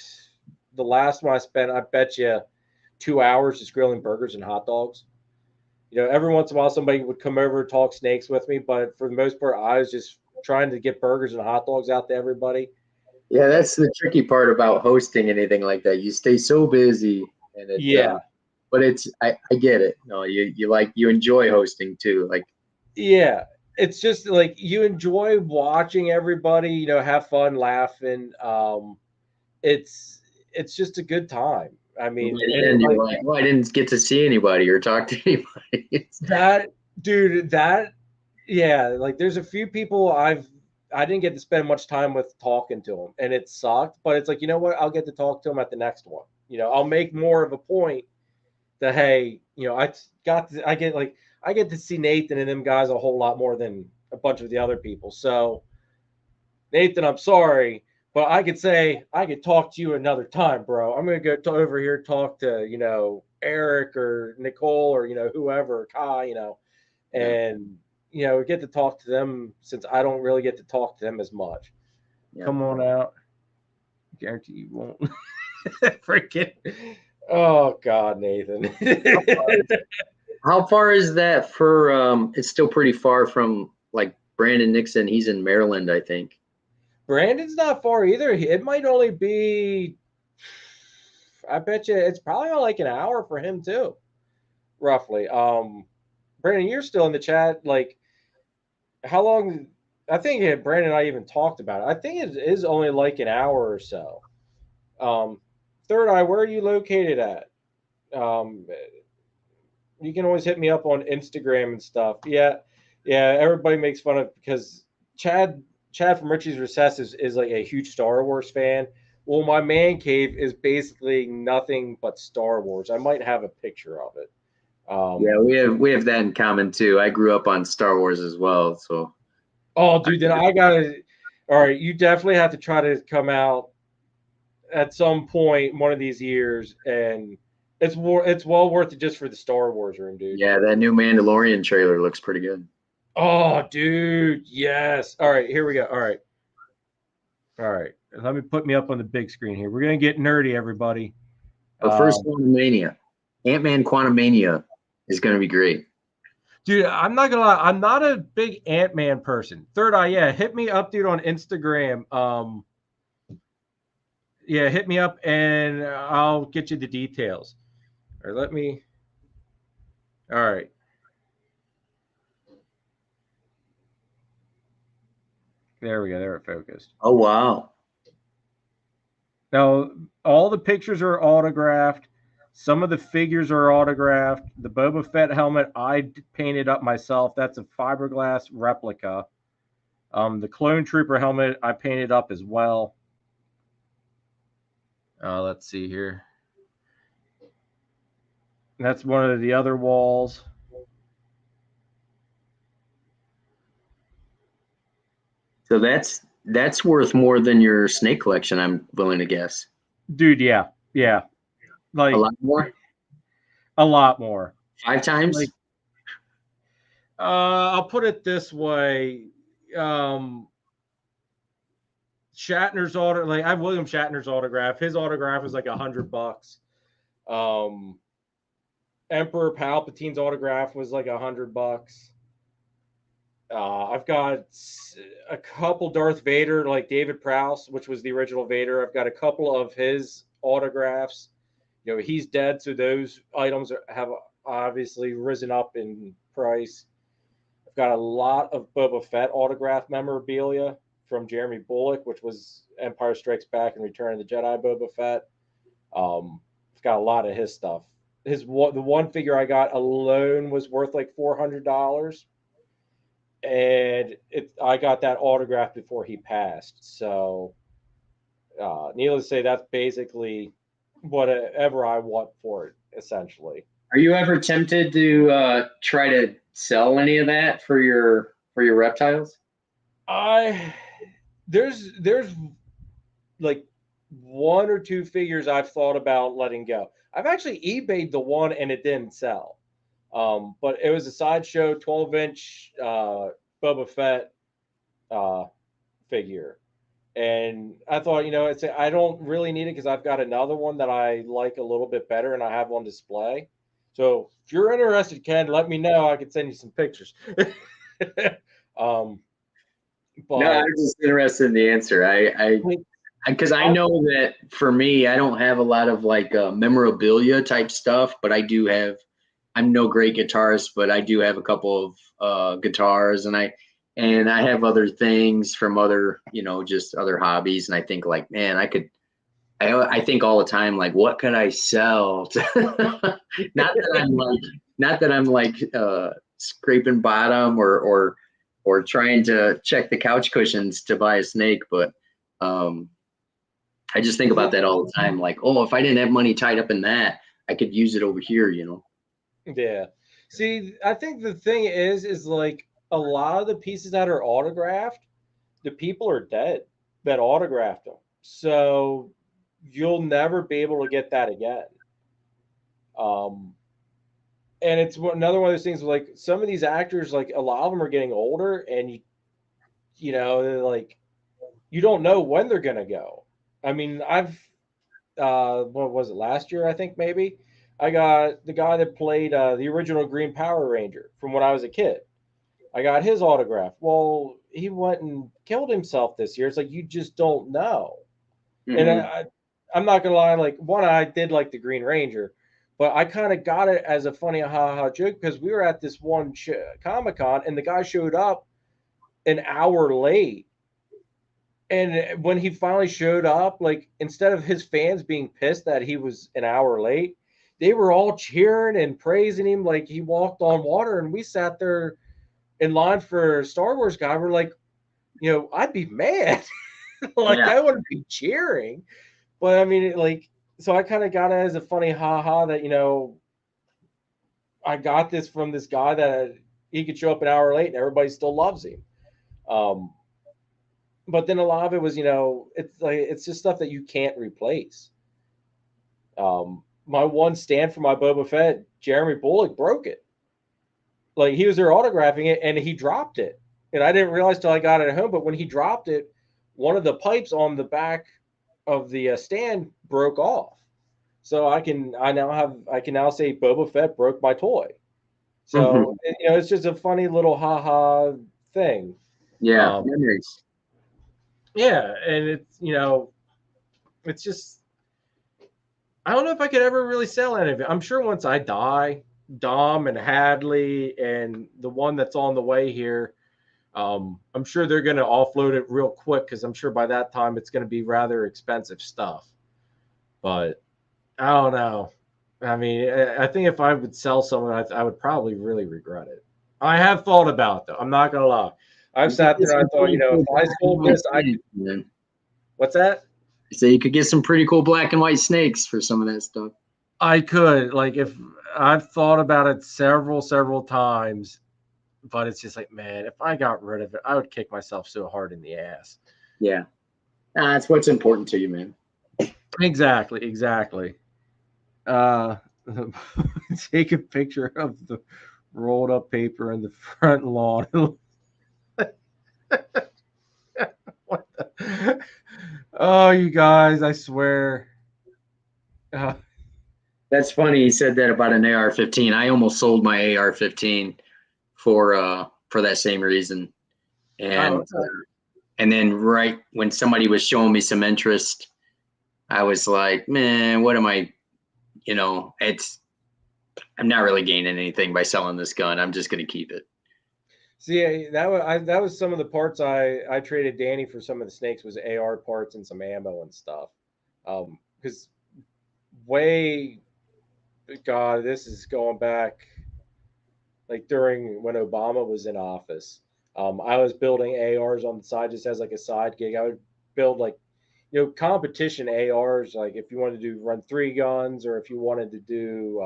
Speaker 1: the last one I spent, I bet you 2 hours just grilling burgers and hot dogs. Every once in a while somebody would come over and talk snakes with me, but for the most part, I was just trying to get burgers and hot dogs out to everybody.
Speaker 2: Yeah, that's the tricky part about hosting anything like that. You stay so busy, and but I get it. No, you enjoy hosting too. Like,
Speaker 1: yeah, it's just like you enjoy watching everybody, have fun, laughing. It's just a good time. I mean,
Speaker 2: and you're like, well, I didn't get to see anybody or talk to anybody.
Speaker 1: that dude, yeah, like there's a few people I didn't get to spend much time with talking to them, and it sucked. But it's like, you know what? I'll get to talk to them at the next one. I'll make more of a point that, hey, I get to see Nathan and them guys a whole lot more than a bunch of the other people. So Nathan, I'm sorry, but I could talk to you another time, bro. I'm gonna go over here talk to Eric or Nicole or whoever, Kai, and get to talk to them since I don't really get to talk to them as much. Yeah. Come on out. Guarantee you won't. Freaking. Oh God, Nathan.
Speaker 2: How far is that for? It's still pretty far from like Brandon Nixon. He's in Maryland, I think.
Speaker 1: Brandon's not far either. It might only be, I bet you it's probably like an hour for him too, roughly. Brandon, you're still in the chat. Like, how long? I think Brandon and I even talked about it. I think it is only like an hour or so. Third Eye, where are you located at? You can always hit me up on Instagram and stuff. Yeah. Everybody makes fun of because Chad from Richie's Recess is like a huge Star Wars fan. Well, my man cave is basically nothing but Star Wars. I might have a picture of it.
Speaker 2: Yeah, we have that in common too. I grew up on Star Wars as well. So.
Speaker 1: Oh, dude, then I gotta. All right, you definitely have to try to come out at some point one of these years, and it's well worth it just for the Star Wars room, dude.
Speaker 2: Yeah, that new Mandalorian trailer looks pretty good.
Speaker 1: Oh, dude, yes. All right, here we go. All right. Let me put me up on the big screen here. We're gonna get nerdy, everybody.
Speaker 2: First, Quantumania, Ant-Man Quantumania is gonna be great.
Speaker 1: Dude, I'm not gonna lie. I'm not a big Ant-Man person. Third Eye, yeah, hit me up, dude, on Instagram. Yeah, hit me up and I'll get you the details. Or let me. All right. There we go. There it focused.
Speaker 2: Oh, wow.
Speaker 1: Now, all the pictures are autographed. Some of the figures are autographed. The Boba Fett helmet I painted up myself. That's a fiberglass replica. The Clone Trooper helmet I painted up as well. Let's see here. That's one of the other walls.
Speaker 2: So that's worth more than your snake collection, I'm willing to guess.
Speaker 1: Dude, yeah. Like
Speaker 2: a lot more?
Speaker 1: A lot more.
Speaker 2: 5 times?
Speaker 1: Like, I'll put it this way. Shatner's I have William Shatner's autograph. His autograph is like $100. Emperor Palpatine's autograph was like $100. I've got a couple Darth Vader, like David Prowse, which was the original Vader. I've got a couple of his autographs. He's dead, so those items have obviously risen up in price. I've got a lot of Boba Fett autograph memorabilia from Jeremy Bullock, which was Empire Strikes Back and Return of the Jedi Boba Fett. I've got a lot of his stuff. The one figure I got alone was worth like $400. And I got that autograph before he passed. So, needless to say, that's basically whatever I want for it, essentially.
Speaker 2: Are you ever tempted to try to sell any of that for your reptiles?
Speaker 1: There's like 1 or 2 figures I've thought about letting go. I've actually eBayed the one and it didn't sell. But it was a sideshow 12-inch Boba Fett figure. And I thought, I don't really need it because I've got another one that I like a little bit better and I have on display. So if you're interested, Ken, let me know. I could send you some pictures.
Speaker 2: But, no, I'm just interested in the answer. Because I know that for me, I don't have a lot of like memorabilia type stuff, but I'm no great guitarist, but I do have a couple of guitars, and I have other things from other, just other hobbies. And I think like, man, I could I think all the time, like, what could I sell? Not that I'm like scraping bottom or trying to check the couch cushions to buy a snake, but I just think about that all the time. Like, oh, if I didn't have money tied up in that, I could use it over here, you know?
Speaker 1: Yeah. See, I think the thing is like a lot of the pieces that are autographed, the people are dead that autographed them. So you'll never be able to get that again. Um, and it's another one of those things where, like, some of these actors, like a lot of them are getting older, and you know, they're like, you don't know when they're gonna go. I mean, I've what was it, last year? I think maybe I got the guy that played the original Green Power Ranger from when I was a kid. I got his autograph. Well, he went and killed himself this year. It's like you just don't know. And
Speaker 2: Mm-hmm.
Speaker 1: I'm not gonna lie, like one, I did like the Green Ranger, but I kind of got it as a funny ha ha joke because we were at this one Comic Con and the guy showed up an hour late. And when he finally showed up, like instead of his fans being pissed that he was an hour late, they were all cheering and praising him like he walked on water. And we sat there in line for Star Wars guy. We're like, you know, I'd be mad. Like
Speaker 2: Yeah.
Speaker 1: I wouldn't be cheering. But I mean, like, so I kind of got it as a funny ha ha that, you know, I got this from this guy that he could show up an hour late and everybody still loves him. Um, but then a lot of it was, you know, it's like it's just stuff that you can't replace. My one stand for my Boba Fett, Jeremy Bullock broke it. Like he was there autographing it and he dropped it, and I didn't realize till I got it at home. But when he dropped it, one of the pipes on the back of the stand broke off. So I can now say Boba Fett broke my toy.
Speaker 2: Mm-hmm.
Speaker 1: So you know, it's just a funny little ha ha thing.
Speaker 2: Yeah.
Speaker 1: Um,
Speaker 2: Memories.
Speaker 1: yeah, and it's, you know, it's just, I don't know if I could ever really sell any of it. I'm sure once I die, Dom and Hadley and the one that's on the way here, I'm sure they're going to offload it real quick because I'm sure by that time it's going to be rather expensive stuff. But I don't know. I mean, I think if I would sell someone, I would probably really regret it. I have thought about it, though. I'm not going to lie. I've
Speaker 2: You could
Speaker 1: sat
Speaker 2: get
Speaker 1: there and
Speaker 2: some
Speaker 1: I thought, you
Speaker 2: pretty
Speaker 1: know, if
Speaker 2: cool
Speaker 1: I
Speaker 2: black and
Speaker 1: sold
Speaker 2: white
Speaker 1: this, I could.
Speaker 2: snakes, man.
Speaker 1: What's that?
Speaker 2: So you could get some pretty cool black and white snakes for some of that stuff.
Speaker 1: I could. Like, if I've thought about it several times, but it's just like, man, if I got rid of it, I would kick myself so hard in the ass.
Speaker 2: Yeah. That's what's important to you, man.
Speaker 1: Exactly. Uh, take a picture of the rolled up paper in the front lawn. What the? Oh, you guys, I swear. Uh,
Speaker 2: That's funny. You said that about an AR-15. I almost sold my AR-15 for that same reason.
Speaker 1: oh,
Speaker 2: And
Speaker 1: okay.
Speaker 2: and then right when somebody was showing me some interest, I was like, man, what am I? You know, I'm not really gaining anything by selling this gun. I'm just going to keep it.
Speaker 1: See, that was some of the parts I traded Danny for. Some of the snakes was AR parts and some ammo and stuff. Because way, God, this is going back like during when Obama was in office. I was building ARs on the side just as like a side gig. I would build like, you know, competition ARs. Like if you wanted to do run 3 guns, or if you wanted to do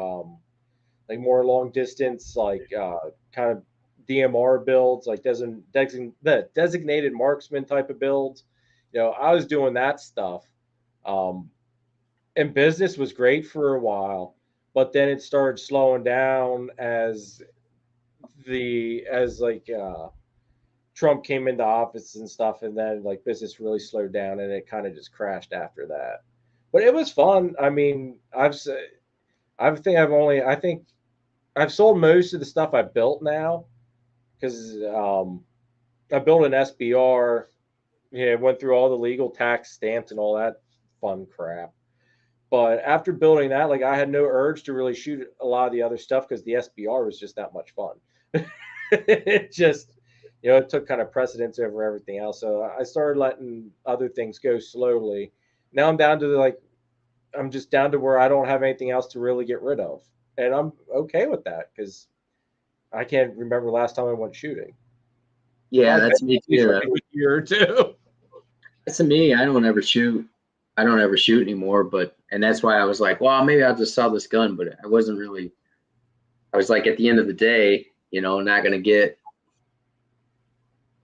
Speaker 1: like more long distance, like kind of DMR builds, like designated marksman type of builds. You know, I was doing that stuff. Um, and business was great for a while, but then it started slowing down as like Trump came into office and stuff, and then like business really slowed down, and it kind of just crashed after that. But it was fun. I mean, I think I've sold most of the stuff I built now because I built an SBR. Yeah, went through all the legal tax stamps and all that fun crap. But after building that, like I had no urge to really shoot a lot of the other stuff because the SBR was just that much fun. It just, you know, it took kind of precedence over everything else. So I started letting other things go slowly. Now I'm down to like, I'm just down to where I don't have anything else to really get rid of. And I'm okay with that because I can't remember the last time I went shooting.
Speaker 2: Yeah, that's me too.
Speaker 1: A year or two.
Speaker 2: That's me. I don't ever shoot. I don't ever shoot anymore. And that's why I was like, well, maybe I'll just sell this gun. But I wasn't really. I was like, at the end of the day, not gonna get.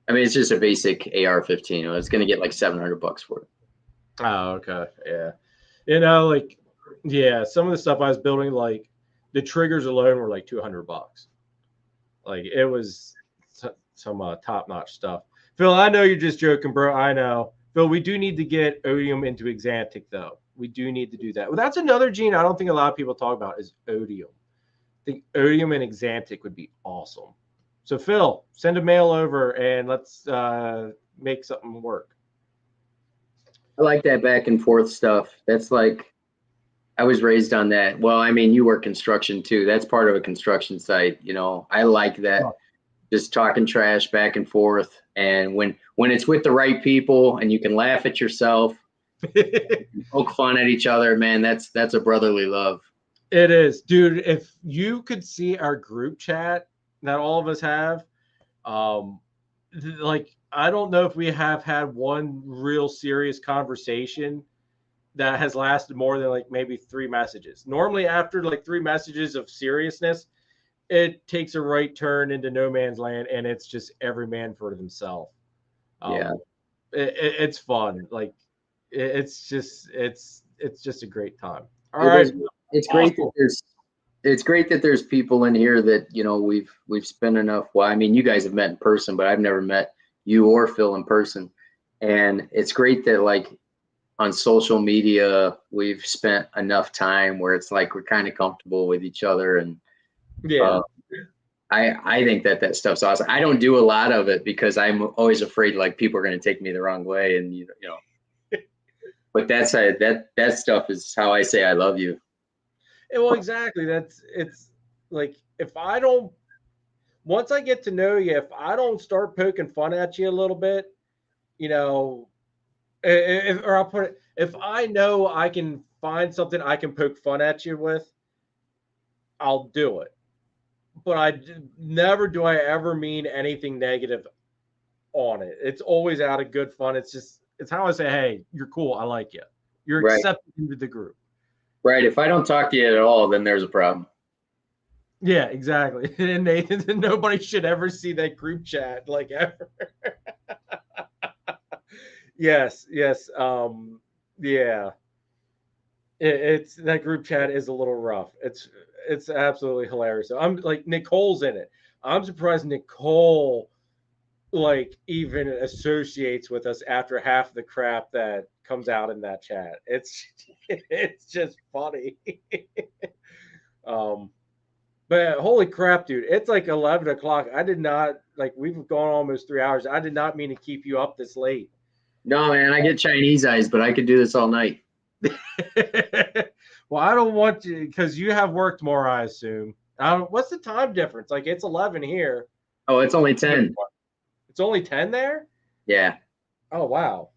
Speaker 2: I mean, it's just a basic AR-15. I was gonna get like $700 for it.
Speaker 1: Oh, okay, yeah. Like, yeah, some of the stuff I was building, like the triggers alone were like $200. Like it was some top-notch stuff. Phil, I know you're just joking, bro. I know. Phil, we do need to get odium into Exantic, though. We do need to do that. Well, that's another gene I don't think a lot of people talk about is odium. I think odium and Exantic would be awesome. So, Phil, send a mail over and let's make something work.
Speaker 2: I like that back and forth stuff. That's like, I was raised on that. Well, I mean, you work construction too. That's part of a construction site. I like that. Oh. Just talking trash back and forth. And when it's with the right people and you can laugh at yourself, poke fun at each other, man, that's a brotherly love.
Speaker 1: It is, dude. If you could see our group chat that all of us have, like, I don't know if we have had one real serious conversation that has lasted more than like maybe 3 messages. Normally after like 3 messages of seriousness, it takes a right turn into no man's land and it's just every man for themselves.
Speaker 2: Yeah.
Speaker 1: It's fun. Like it's just a great time. All right.
Speaker 2: It's great that there's people in here that, we've spent enough. Well, I mean, you guys have met in person, but I've never met you or Phil in person. And it's great that like on social media, we've spent enough time where it's like we're kind of comfortable with each other. And
Speaker 1: yeah,
Speaker 2: I think that stuff's awesome. I don't do a lot of it because I'm always afraid like people are going to take me the wrong way, and But that stuff is how I say I love you.
Speaker 1: Well, exactly. It's like once I get to know you, if I don't start poking fun at you a little bit, or I'll put it, if I know I can find something I can poke fun at you with, I'll do it. But never do I ever mean anything negative on it. It's always out of good fun. It's how I say, hey, you're cool. I like you. You're accepted into the group.
Speaker 2: Right. If I don't talk to you at all, then there's a problem.
Speaker 1: Yeah, exactly. And Nathan, nobody should ever see that group chat like ever. Yes. Yeah. It's that group chat is a little rough. It's absolutely hilarious. I'm like, Nicole's in it. I'm surprised Nicole like even associates with us after half the crap that comes out in that chat. It's just funny. But holy crap, dude. It's like 11 o'clock. I did not, like, we've gone almost 3 hours. I did not mean to keep you up this late.
Speaker 2: No, man, I get Chinese eyes, but I could do this all night.
Speaker 1: Well, I don't want to, because you have work tomorrow, I assume. What's the time difference? Like, it's 11 here.
Speaker 2: Oh, it's only 10.
Speaker 1: It's only 10 there?
Speaker 2: Yeah.
Speaker 1: Oh, wow.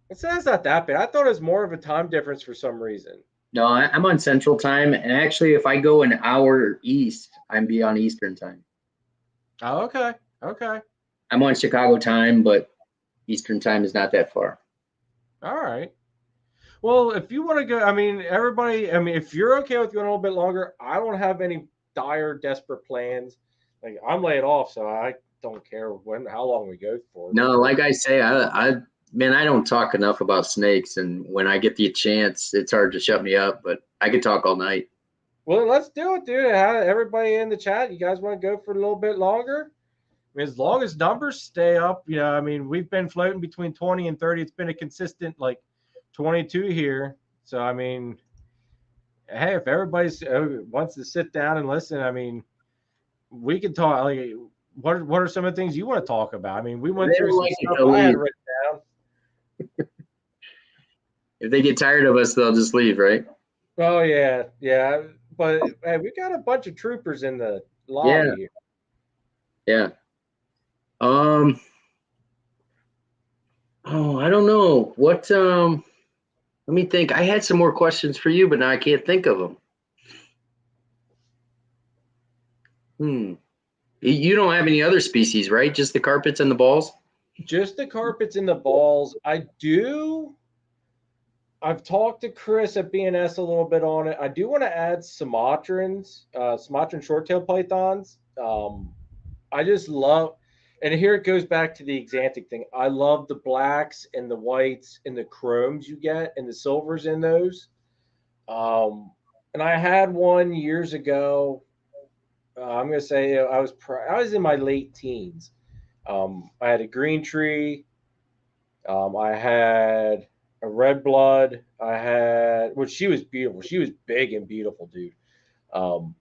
Speaker 1: That's not that bad. I thought it was more of a time difference for some reason.
Speaker 2: No, I'm on Central Time, and actually, if I go an hour east, I'm be on Eastern Time.
Speaker 1: Oh, okay. Okay.
Speaker 2: I'm on Chicago time, but Eastern Time is not that far.
Speaker 1: All right. Well, if you want to go, I mean, if you're okay with going a little bit longer, I don't have any dire, desperate plans. Like, I'm laid off, so I don't care how long we go for.
Speaker 2: No, like I say, man, I don't talk enough about snakes, and when I get the chance, it's hard to shut me up, but I could talk all night.
Speaker 1: Well, let's do it, dude. Everybody in the chat, you guys want to go for a little bit longer? I mean, as long as numbers stay up, I mean, we've been floating between 20 and 30. It's been a consistent, like, 22 here. So, I mean, hey, if everybody wants to sit down and listen, I mean, we can talk. Like, what are some of the things you want to talk about? I mean, we went through some stuff I had written down.
Speaker 2: If they get tired of us, they'll just leave, right?
Speaker 1: Oh, yeah. Yeah. But hey, we got a bunch of troopers in the lobby here.
Speaker 2: Yeah. Oh, I don't know. What Let me think. I had some more questions for you, but now I can't think of them. You don't have any other species, right? Just the carpets and the balls?
Speaker 1: Just the carpets and the balls. I do. I've talked to Chris at BNS a little bit on it. I do want to add Sumatrans, Sumatran short-tailed pythons. I just love, and here it goes back to the Xanthic thing. I love the blacks and the whites and the chromes you get and the silvers in those. And I had one years ago. I'm gonna say I was in my late teens. I had a green tree. I had a red blood. I had, which she was beautiful. She was big and beautiful, dude. Um,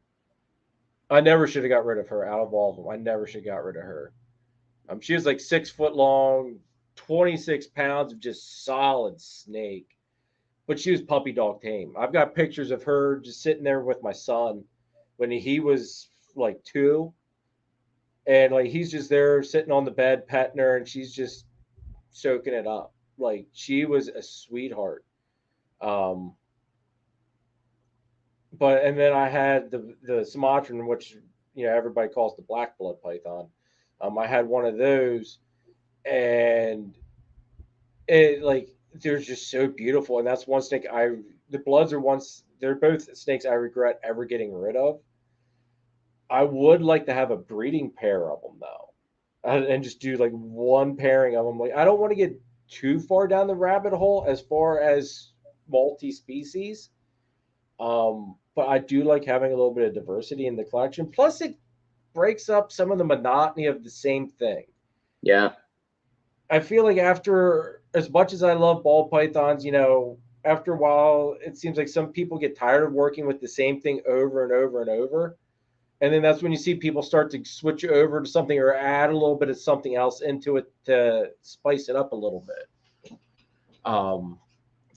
Speaker 1: I never should have got rid of her out of all of them. I never should have got rid of her. She was like 6 foot long, 26 pounds of just solid snake, but she was puppy dog tame. I've got pictures of her just sitting there with my son when he was like 2, and like he's just there sitting on the bed petting her, and she's just soaking it up. Like she was a sweetheart. Um, but and then I had the Sumatran, which everybody calls the black blood python. I had one of those, and it like they're just so beautiful. And that's one snake the bloods are once they're both snakes I regret ever getting rid of. I would like to have a breeding pair of them though, and just do like one pairing of them. Like I don't want to get too far down the rabbit hole as far as multi-species. But I do like having a little bit of diversity in the collection. Plus, it breaks up some of the monotony of the same thing.
Speaker 2: Yeah.
Speaker 1: I feel like after, as much as I love ball pythons, after a while, it seems like some people get tired of working with the same thing over and over and over. And then that's when you see people start to switch over to something or add a little bit of something else into it to spice it up a little bit.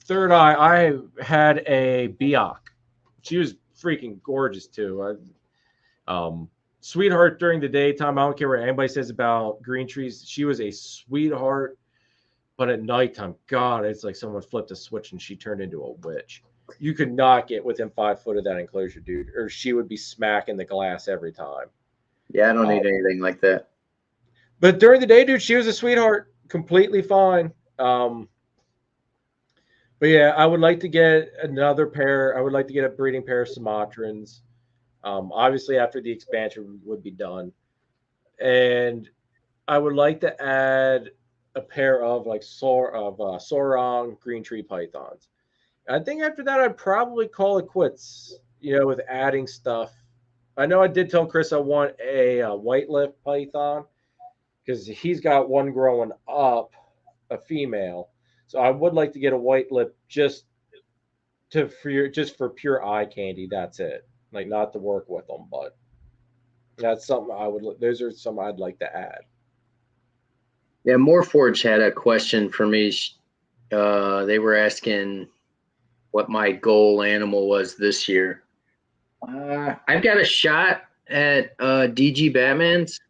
Speaker 1: Third eye, I had a Biak. She was freaking gorgeous too. Sweetheart during the daytime. I don't care what anybody says about green trees. She was a sweetheart, but at nighttime, God, it's like someone flipped a switch and she turned into a witch. You could not get within 5 foot of that enclosure, dude, or she would be smacking the glass every time.
Speaker 2: Yeah, I don't need anything like that.
Speaker 1: But during the day, dude, she was a sweetheart, completely fine. But yeah, I would like to get another pair. I would like to get a breeding pair of Sumatrans. Obviously, after the expansion would be done, and I would like to add a pair of like Sorong green tree pythons. I think after that, I'd probably call it quits. With adding stuff. I know I did tell Chris I want a white lip python because he's got one growing up, a female. So I would like to get a white lip just for pure eye candy. That's it. Like not to work with them, but that's something I would. Those are some I'd like to add.
Speaker 2: Yeah, Moreforge had a question for me. They were asking what my goal animal was this year. I've got a shot at DG Batman's.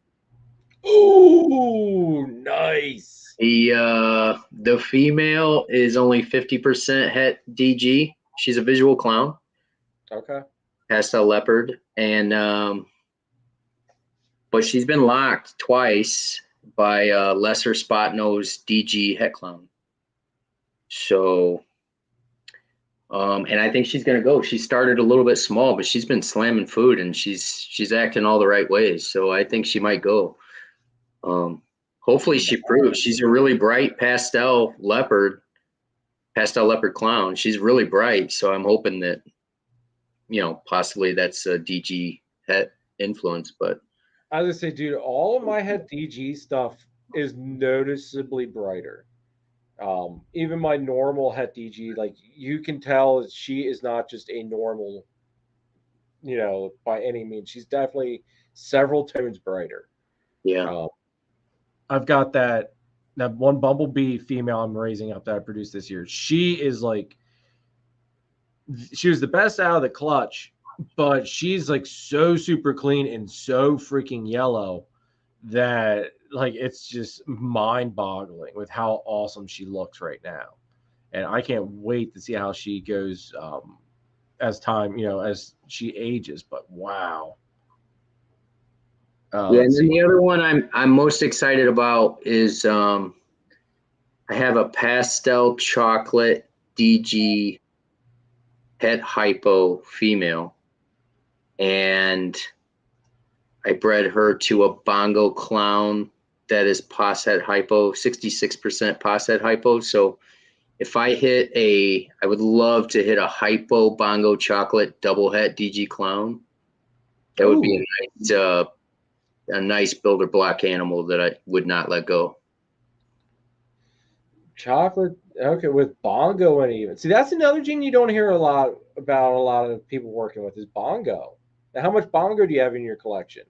Speaker 1: Ooh, nice.
Speaker 2: The female is only 50% het DG. She's a visual clown.
Speaker 1: Okay.
Speaker 2: Pastel leopard, and but she's been locked twice by lesser spot nose DG het clown. So, and I think she's gonna go. She started a little bit small, but she's been slamming food, and she's acting all the right ways. So I think she might go. Hopefully she proves. She's a really bright pastel leopard clown. She's really bright, so I'm hoping that possibly that's a DG het influence. But
Speaker 1: I was gonna say, dude, all of my het DG stuff is noticeably brighter. Even my normal het DG, like you can tell she is not just a normal, by any means. She's definitely several tones brighter.
Speaker 2: Yeah.
Speaker 1: I've got that one bumblebee female I'm raising up that I produced this year. She was the best out of the clutch, but she's like so super clean and so freaking yellow that like it's just mind-boggling with how awesome she looks right now. and I can't wait to see how she goes as time, as she ages. But wow.
Speaker 2: Yeah, and then the other one I'm most excited about is I have a pastel chocolate DG het hypo female, and I bred her to a bongo clown that is pos het hypo, 66% pos het hypo. So if I would love to hit a hypo bongo chocolate double het DG clown. That would be a nice builder block animal that I would not let go.
Speaker 1: Chocolate, okay, with bongo and even. See, that's another gene you don't hear a lot about. A lot of people working with is bongo. Now, how much bongo do you have in your collection?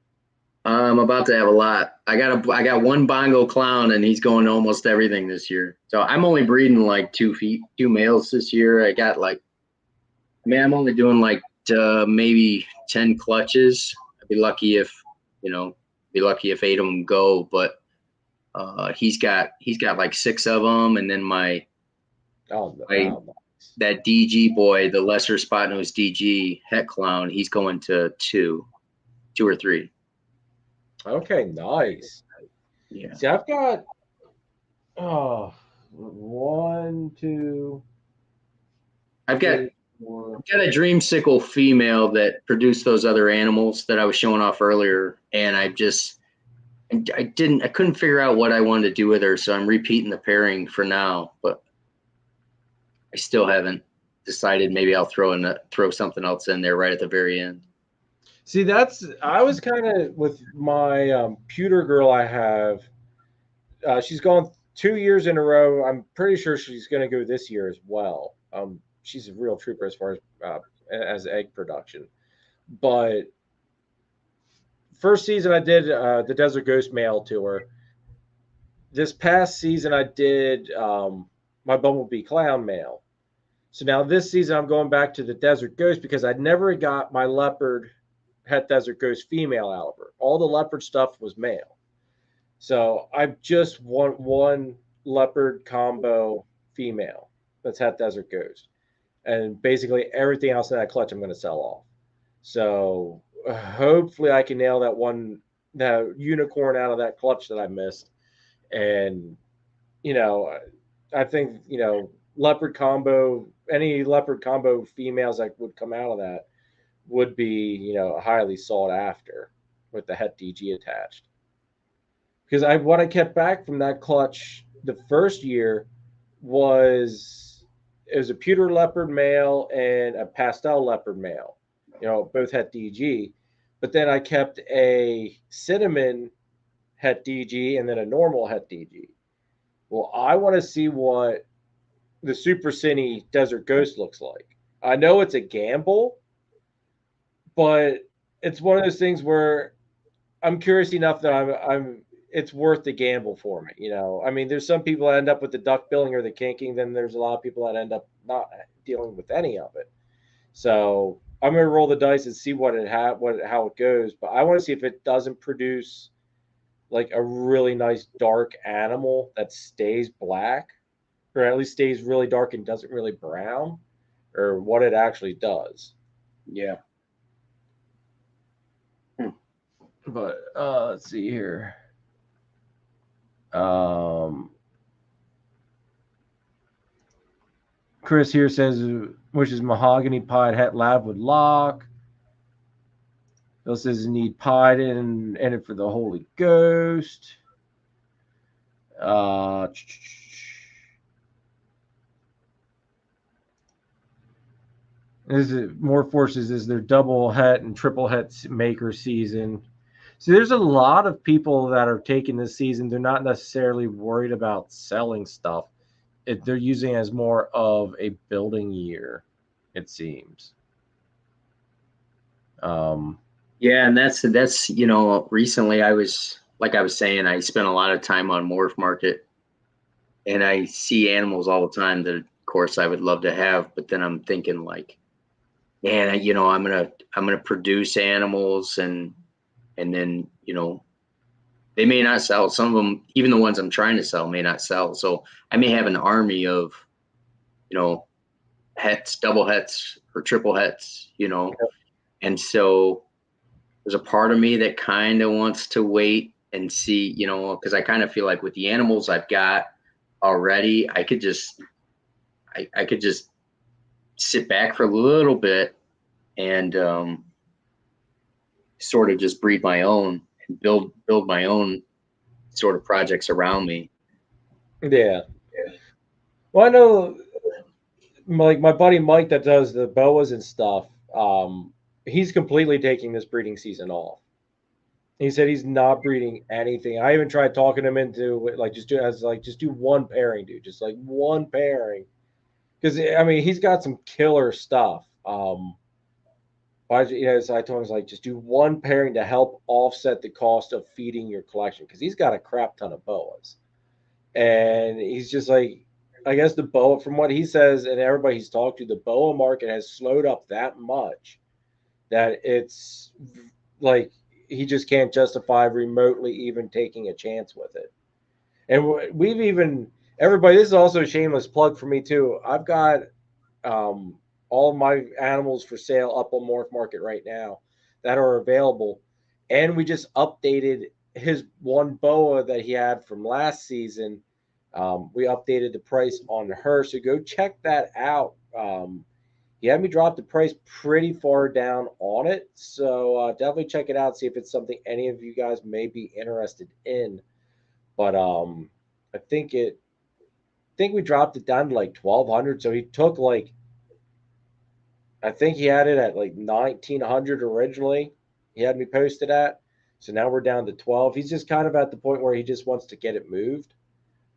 Speaker 2: I'm about to have a lot. I got one bongo clown, and he's going to almost everything this year. So I'm only breeding like 2 males this year. I'm only doing like maybe 10 clutches. I'd be lucky if 8 of them go, but he's got like 6 of them, and then that DG boy, the lesser spot nose DG het clown, he's going to 2 or 3.
Speaker 1: Okay, nice.
Speaker 2: Yeah.
Speaker 1: See, I've got 1, 2.
Speaker 2: I've got a dreamsicle female that produced those other animals that I was showing off earlier, and I couldn't figure out what I wanted to do with her, so I'm repeating the pairing for now, but I still haven't decided. Maybe I'll throw something else in there right at the very end.
Speaker 1: See, I was kind of with my pewter girl I have. She's gone 2 years in a row. I'm pretty sure she's going to go this year as well. She's a real trooper as far as egg production. But first season I did the Desert Ghost male to her. This past season I did my Bumblebee Clown male. So now this season I'm going back to the Desert Ghost because I never got my leopard het Desert Ghost female out of her. All the leopard stuff was male. So I just want one leopard combo female that's het Desert Ghost. And basically everything else in that clutch I'm going to sell off. So hopefully I can nail that unicorn out of that clutch that I missed. And, I think, leopard combo, any leopard combo females that would come out of that would be, highly sought after with the het DG attached. Because what I kept back from that clutch the first year was a pewter leopard male and a pastel leopard male, both het DG. But then I kept a cinnamon het DG and then a normal het DG. Well, I want to see what the Super Cine Desert Ghost looks like. I know it's a gamble, but it's one of those things where I'm curious enough that it's worth the gamble for me. I mean, there's some people that end up with the duck billing or the kinking. Then there's a lot of people that end up not dealing with any of it. So I'm going to roll the dice and see how it goes. But I want to see if it doesn't produce like a really nice dark animal that stays black, or at least stays really dark and doesn't really brown, or what it actually does.
Speaker 2: Yeah.
Speaker 1: But let's see here. Chris here says, which is mahogany pied het lab with lock. Bill says need pied in it for the Holy Ghost. More forces is their double het and triple het maker season. So there's a lot of people that are taking this season. They're not necessarily worried about selling stuff. They're using it as more of a building year, it seems.
Speaker 2: Yeah, and that's recently I was saying, I spent a lot of time on Morph Market, and I see animals all the time that of course I would love to have, but then I'm thinking like, man, I'm gonna produce animals and then they may not sell. Some of them, even the ones I'm trying to sell, may not sell. So I may have an army of hets, double hets, or triple hets, and so there's a part of me that kind of wants to wait and see, because I kind of feel like with the animals I've got already, I could just sit back for a little bit and sort of just breed my own and build my own sort of projects around me.
Speaker 1: Yeah. Well, I know, like my buddy Mike that does the boas and stuff. He's completely taking this breeding season off. He said he's not breeding anything. I even tried talking him into like just do one pairing, dude. Just like one pairing, because I mean he's got some killer stuff. So I told him like just do one pairing to help offset the cost of feeding your collection because he's got a crap ton of boas, and he's just like, I guess the boa, from what he says and everybody he's talked to, the boa market has slowed up that much that it's like he just can't justify remotely even taking a chance with it. And we've even everybody. This is also a shameless plug for me too. I've got all of my animals for sale up on Morph Market right now that are available, and we just updated his one boa that he had from last season. We updated the price on her, so go check that out. He had me drop the price pretty far down on it, so definitely check it out. See if it's something any of you guys may be interested in. But I think we dropped it down to like 1,200. So he took like, I think he had it at like 1,900 originally. He had me posted at. So now we're down to 12. He's just kind of at the point where he just wants to get it moved.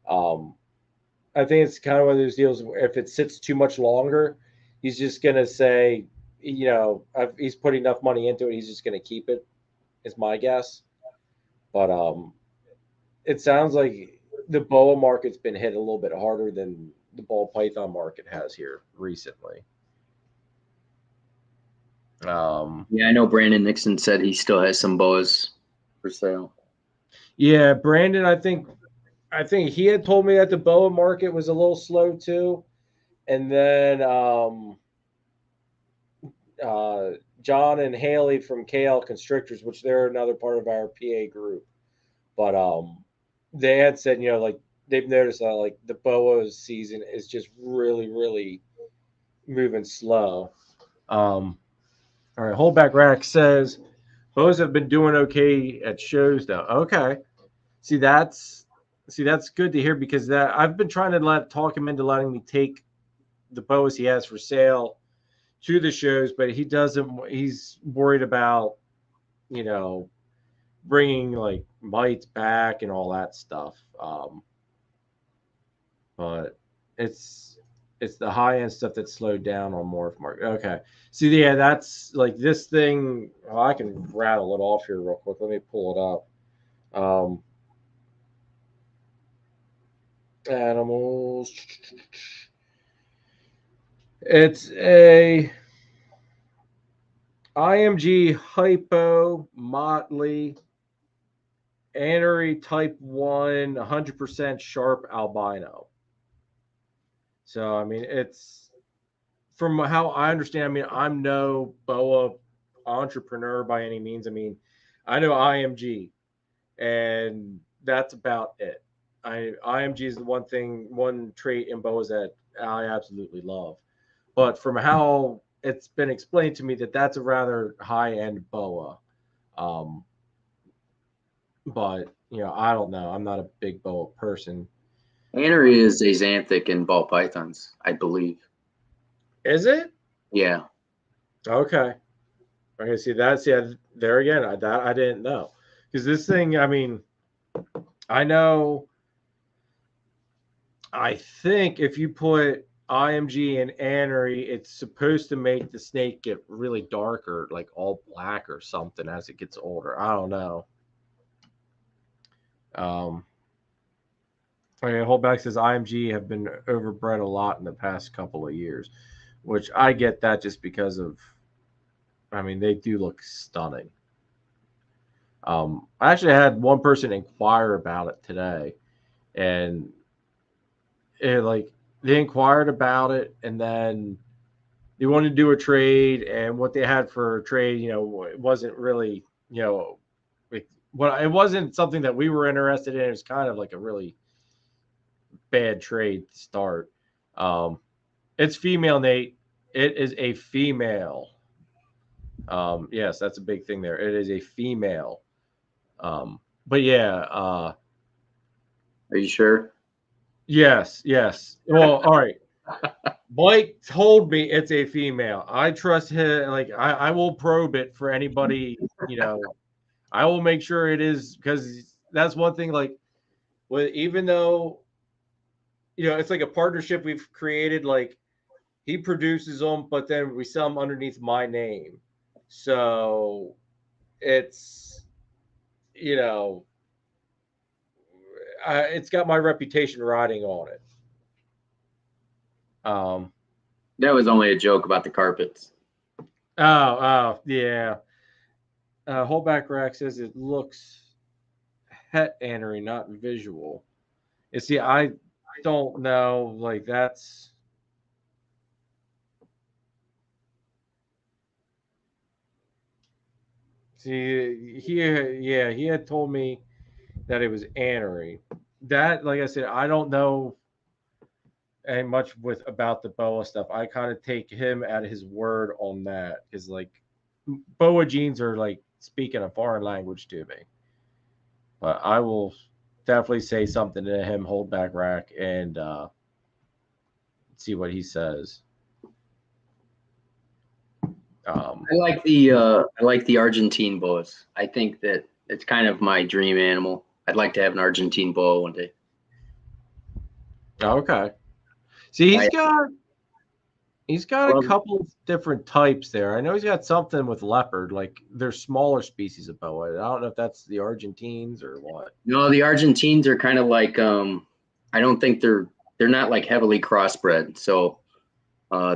Speaker 1: I think it's kind of one of those deals where if it sits too much longer, he's just gonna say, he's put enough money into it. He's just gonna keep it. Is my guess. But it sounds like the boa market's been hit a little bit harder than the ball python market has here recently.
Speaker 2: Yeah, I know Brandon Nixon said he still has some boas for sale.
Speaker 1: Yeah, Brandon, I think he had told me that the boa market was a little slow too. And then John and Haley from KL Constrictors, which they're another part of our PA group. But they had said, like they've noticed that like the boa season is just really, really moving slow. All right, Holdback Rack says boas have been doing okay at shows though. Okay. See, that's good to hear because that I've been trying to talk him into letting me take the boas he has for sale to the shows, but he doesn't. He's worried about, bringing like mites back and all that stuff. But it's the high end stuff that slowed down on Morph Market. Okay, see, yeah, that's like this thing. Oh, I can rattle it off here real quick. Let me pull it up. Animals. It's a IMG Hypo Motley Anery Type 1 100% sharp albino. So, I mean, it's from how I understand, I mean, I'm no boa entrepreneur by any means. I mean, I know IMG, and that's about it. IMG is the one trait in boas that I absolutely love. But from how it's been explained to me that's a rather high-end boa. But, I don't know. I'm not a big boa person.
Speaker 2: Anery is axanthic in ball pythons, I believe.
Speaker 1: Is it?
Speaker 2: Yeah.
Speaker 1: Okay. Okay, see, there again, I didn't know. Because this thing, I mean, I know, I think if you put IMG and Anery, it's supposed to make the snake get really dark or like all black or something as it gets older. I don't know. Okay, Holdback says IMG have been overbred a lot in the past couple of years, which I get that just because of, I mean, they do look stunning. I actually had one person inquire about it today, and they inquired about it, and then they wanted to do a trade, and what they had for a trade, it wasn't really, it wasn't something that we were interested in. It was kind of like a really bad trade to start. It's female, Nate. It is a female. Yes, that's a big thing there. It is a female. But yeah,
Speaker 2: Are you sure?
Speaker 1: yes. Well, all right. Blake told me it's a female. I trust him. Like I will probe it for anybody. I will make sure it is, because that's one thing. Like, even though it's like a partnership we've created. Like, he produces them, but then we sell them underneath my name. So it's it's got my reputation riding on it.
Speaker 2: That was only a joke about the carpets.
Speaker 1: Oh, yeah. Holdback Rack says it looks het annery, not visual. You see, I don't know. Like, that's. See, he had told me that it was annery. That, like I said, I don't know and much about the boa stuff. I kind of take him at his word on that, because like boa genes are like speaking a foreign language to me. But I will definitely say something to him, hold back rack, and see what he says.
Speaker 2: I like the Argentine boas. I think that it's kind of my dream animal. I'd like to have an Argentine boa one day.
Speaker 1: Okay. See, he's got a couple of different types there. I know he's got something with leopard, like they're smaller species of boa. I don't know if that's the Argentines or what.
Speaker 2: No, the Argentines are kind of like I don't think they're not like heavily crossbred. So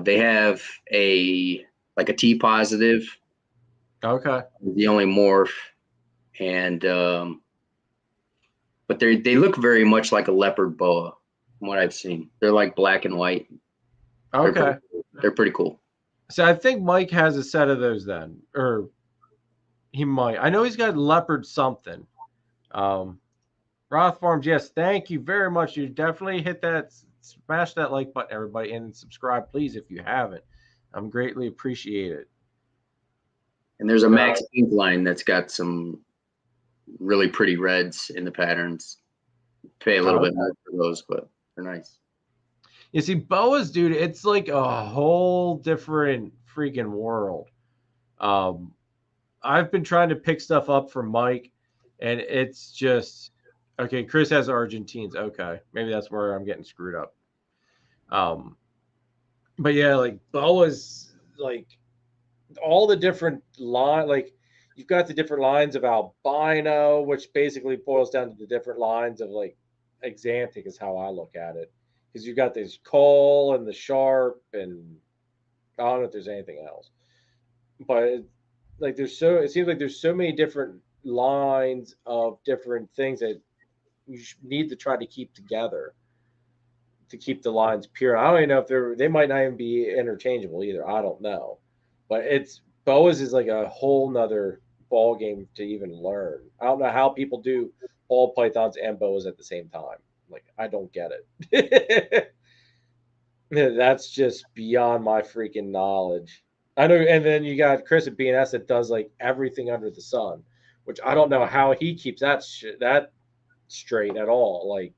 Speaker 2: they have a T positive.
Speaker 1: Okay.
Speaker 2: The only morph, and but they look very much like a leopard boa from what I've seen. They're like black and white.
Speaker 1: Okay.
Speaker 2: They're pretty cool.
Speaker 1: So I think Mike has a set of those then, or he might. I know he's got leopard something. Roth Farms, yes, thank you very much. You definitely smash that like button, everybody, and subscribe, please, if you haven't. I'm greatly appreciated.
Speaker 2: And there's a Max Pink line that's got some really pretty reds in the patterns. Pay a little bit more for those, but they're nice.
Speaker 1: You see, boas, dude, it's like a whole different freaking world. I've been trying to pick stuff up from Mike, and it's just okay. Chris has Argentines. Okay, maybe that's where I'm getting screwed up. But yeah, like boas, like all the different like you've got the different lines of albino, which basically boils down to the different lines of like axanthic is how I look at it. Because you've got this coal and the sharp, and I don't know if there's anything else. But it seems like there's so many different lines of different things that you need to try to keep together to keep the lines pure. I don't even know if they might not even be interchangeable either. I don't know. But boas is like a whole nother ball game to even learn. I don't know how people do ball pythons and boas at the same time. Like, I don't get it. That's just beyond my freaking knowledge. I know. And then you got Chris at BNS that does like everything under the sun, which I don't know how he keeps that straight at all. Like,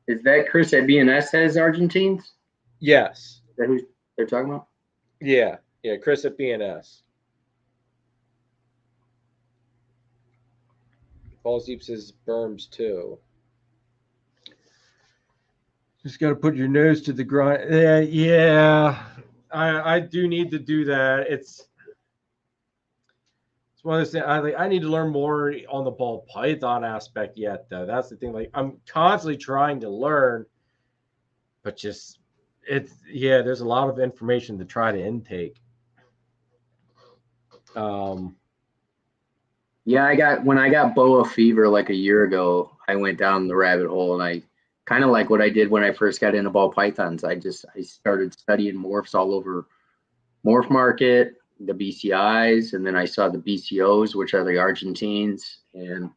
Speaker 2: is that Chris at BNS has Argentines?
Speaker 1: Yes.
Speaker 2: Is that who they're talking about?
Speaker 1: Yeah, Chris at BNS. Balls Deep says berms too. Just got to put your nose to the grind. Yeah. I do need to do that. It's one of those things. I need to learn more on the ball python aspect yet, though. That's the thing. Like, I'm constantly trying to learn, but just there's a lot of information to try to intake.
Speaker 2: Yeah, when I got boa fever like a year ago, I went down the rabbit hole and I kind of like what I did when I first got into ball pythons. I started studying morphs all over Morph Market, the BCIs, and then I saw the BCOs, which are the Argentines, and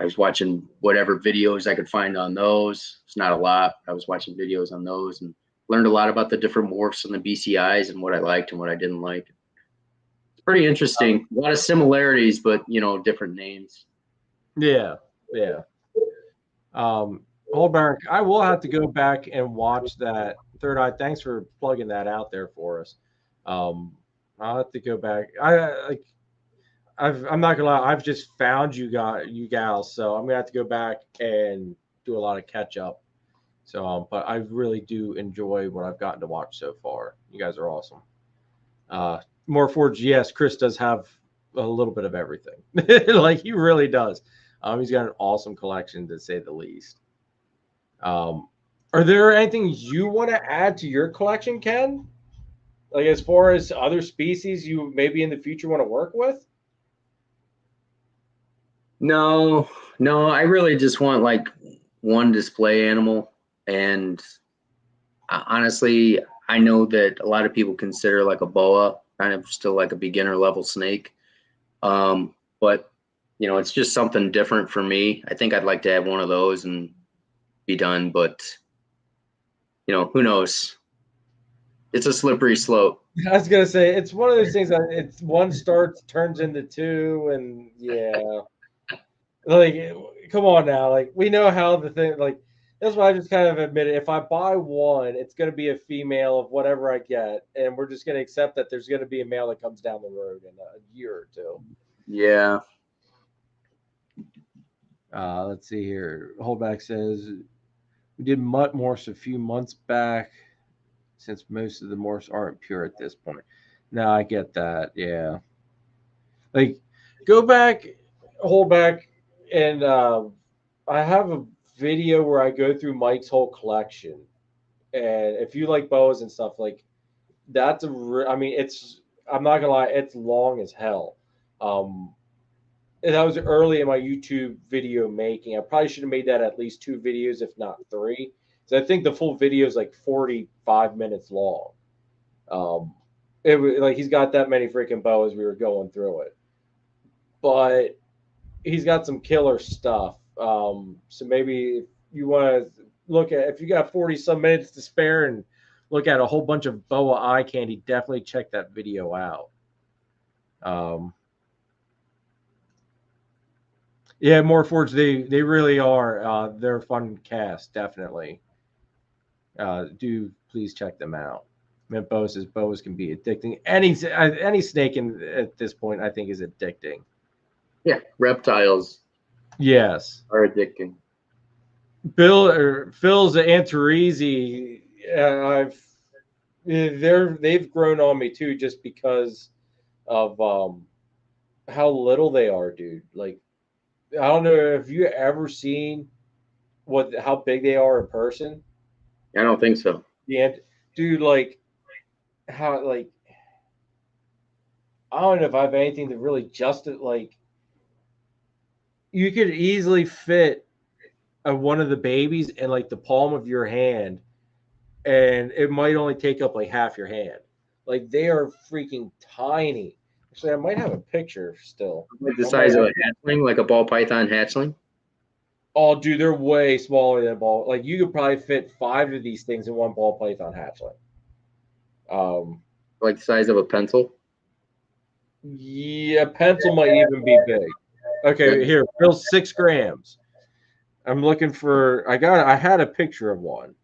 Speaker 2: I was watching whatever videos I could find on those. It's not a lot. I was watching videos on those and learned a lot about the different morphs and the BCIs and what I liked and what I didn't like. It's pretty interesting. A lot of similarities, but different names.
Speaker 1: Yeah. Holberg, I will have to go back and watch that Third Eye. Thanks for plugging that out there for us. I'll have to go back. I'm not gonna lie, I've just found you gals, so I'm gonna have to go back and do a lot of catch up. So, but I really do enjoy what I've gotten to watch so far. You guys are awesome. Morphforge, yes, Chris does have a little bit of everything. Like he really does. He's got an awesome collection to say the least. Are there anything you want to add to your collection, Ken? Like as far as other species you maybe in the future want to work with?
Speaker 2: No, I really just want like one display animal. And honestly, I know that a lot of people consider like a boa kind of still like a beginner level snake. But it's just something different for me. I think I'd like to have one of those and be done, but who knows? It's a slippery slope.
Speaker 1: I was gonna say it's one of those things that it's one starts turns into two, and yeah. Like, come on now. Like, we know how the thing, like, that's why I just kind of admit it. If I buy one, it's going to be a female of whatever I get. And we're just going to accept that there's going to be a male that comes down the road in a year or two.
Speaker 2: Yeah.
Speaker 1: Let's see here. Holdback says, we did mutt morphs a few months back since most of the morphs aren't pure at this point. No, I get that. Yeah. Like, go back, Holdback, and I have a video where I go through Mike's whole collection, and if you like boas and stuff, like that's I mean, I'm not gonna lie, it's long as hell. And that was early in my YouTube video making. I probably should have made that at least 2 videos, if not 3. So I think the full video is like 45 minutes long. It was like he's got that many freaking boas. We were going through it, but he's got some killer stuff. So maybe if you want to look at, if you got 40 some minutes to spare and look at a whole bunch of boa eye candy, definitely check that video out. Yeah, Morphforge, they really are. They're a fun cast, definitely. Do please check them out. Mint says boas can be addicting. Any snake at this point, I think, is addicting.
Speaker 2: Yeah, reptiles.
Speaker 1: Yes,
Speaker 2: are addicting.
Speaker 1: Phil's Antareese. They've grown on me too, just because of how little they are, dude. Like, I don't know if you ever seen how big they are in person.
Speaker 2: I don't think so.
Speaker 1: Yeah, dude. Like, how like I don't know if I have anything to really justify. Like, you could easily fit one of the babies in like the palm of your hand, and it might only take up like half your hand. Like, they are freaking tiny. Actually, I might have a picture still.
Speaker 2: Like the size of a hatchling, like a ball python hatchling?
Speaker 1: Oh, dude, they're way smaller than a ball. Like, you could probably fit 5 of these things in one ball python hatchling.
Speaker 2: Like the size of a pencil?
Speaker 1: Yeah, pencil might even be big. Okay, here, Bill, 6 grams. I'm looking for. I had a picture of one.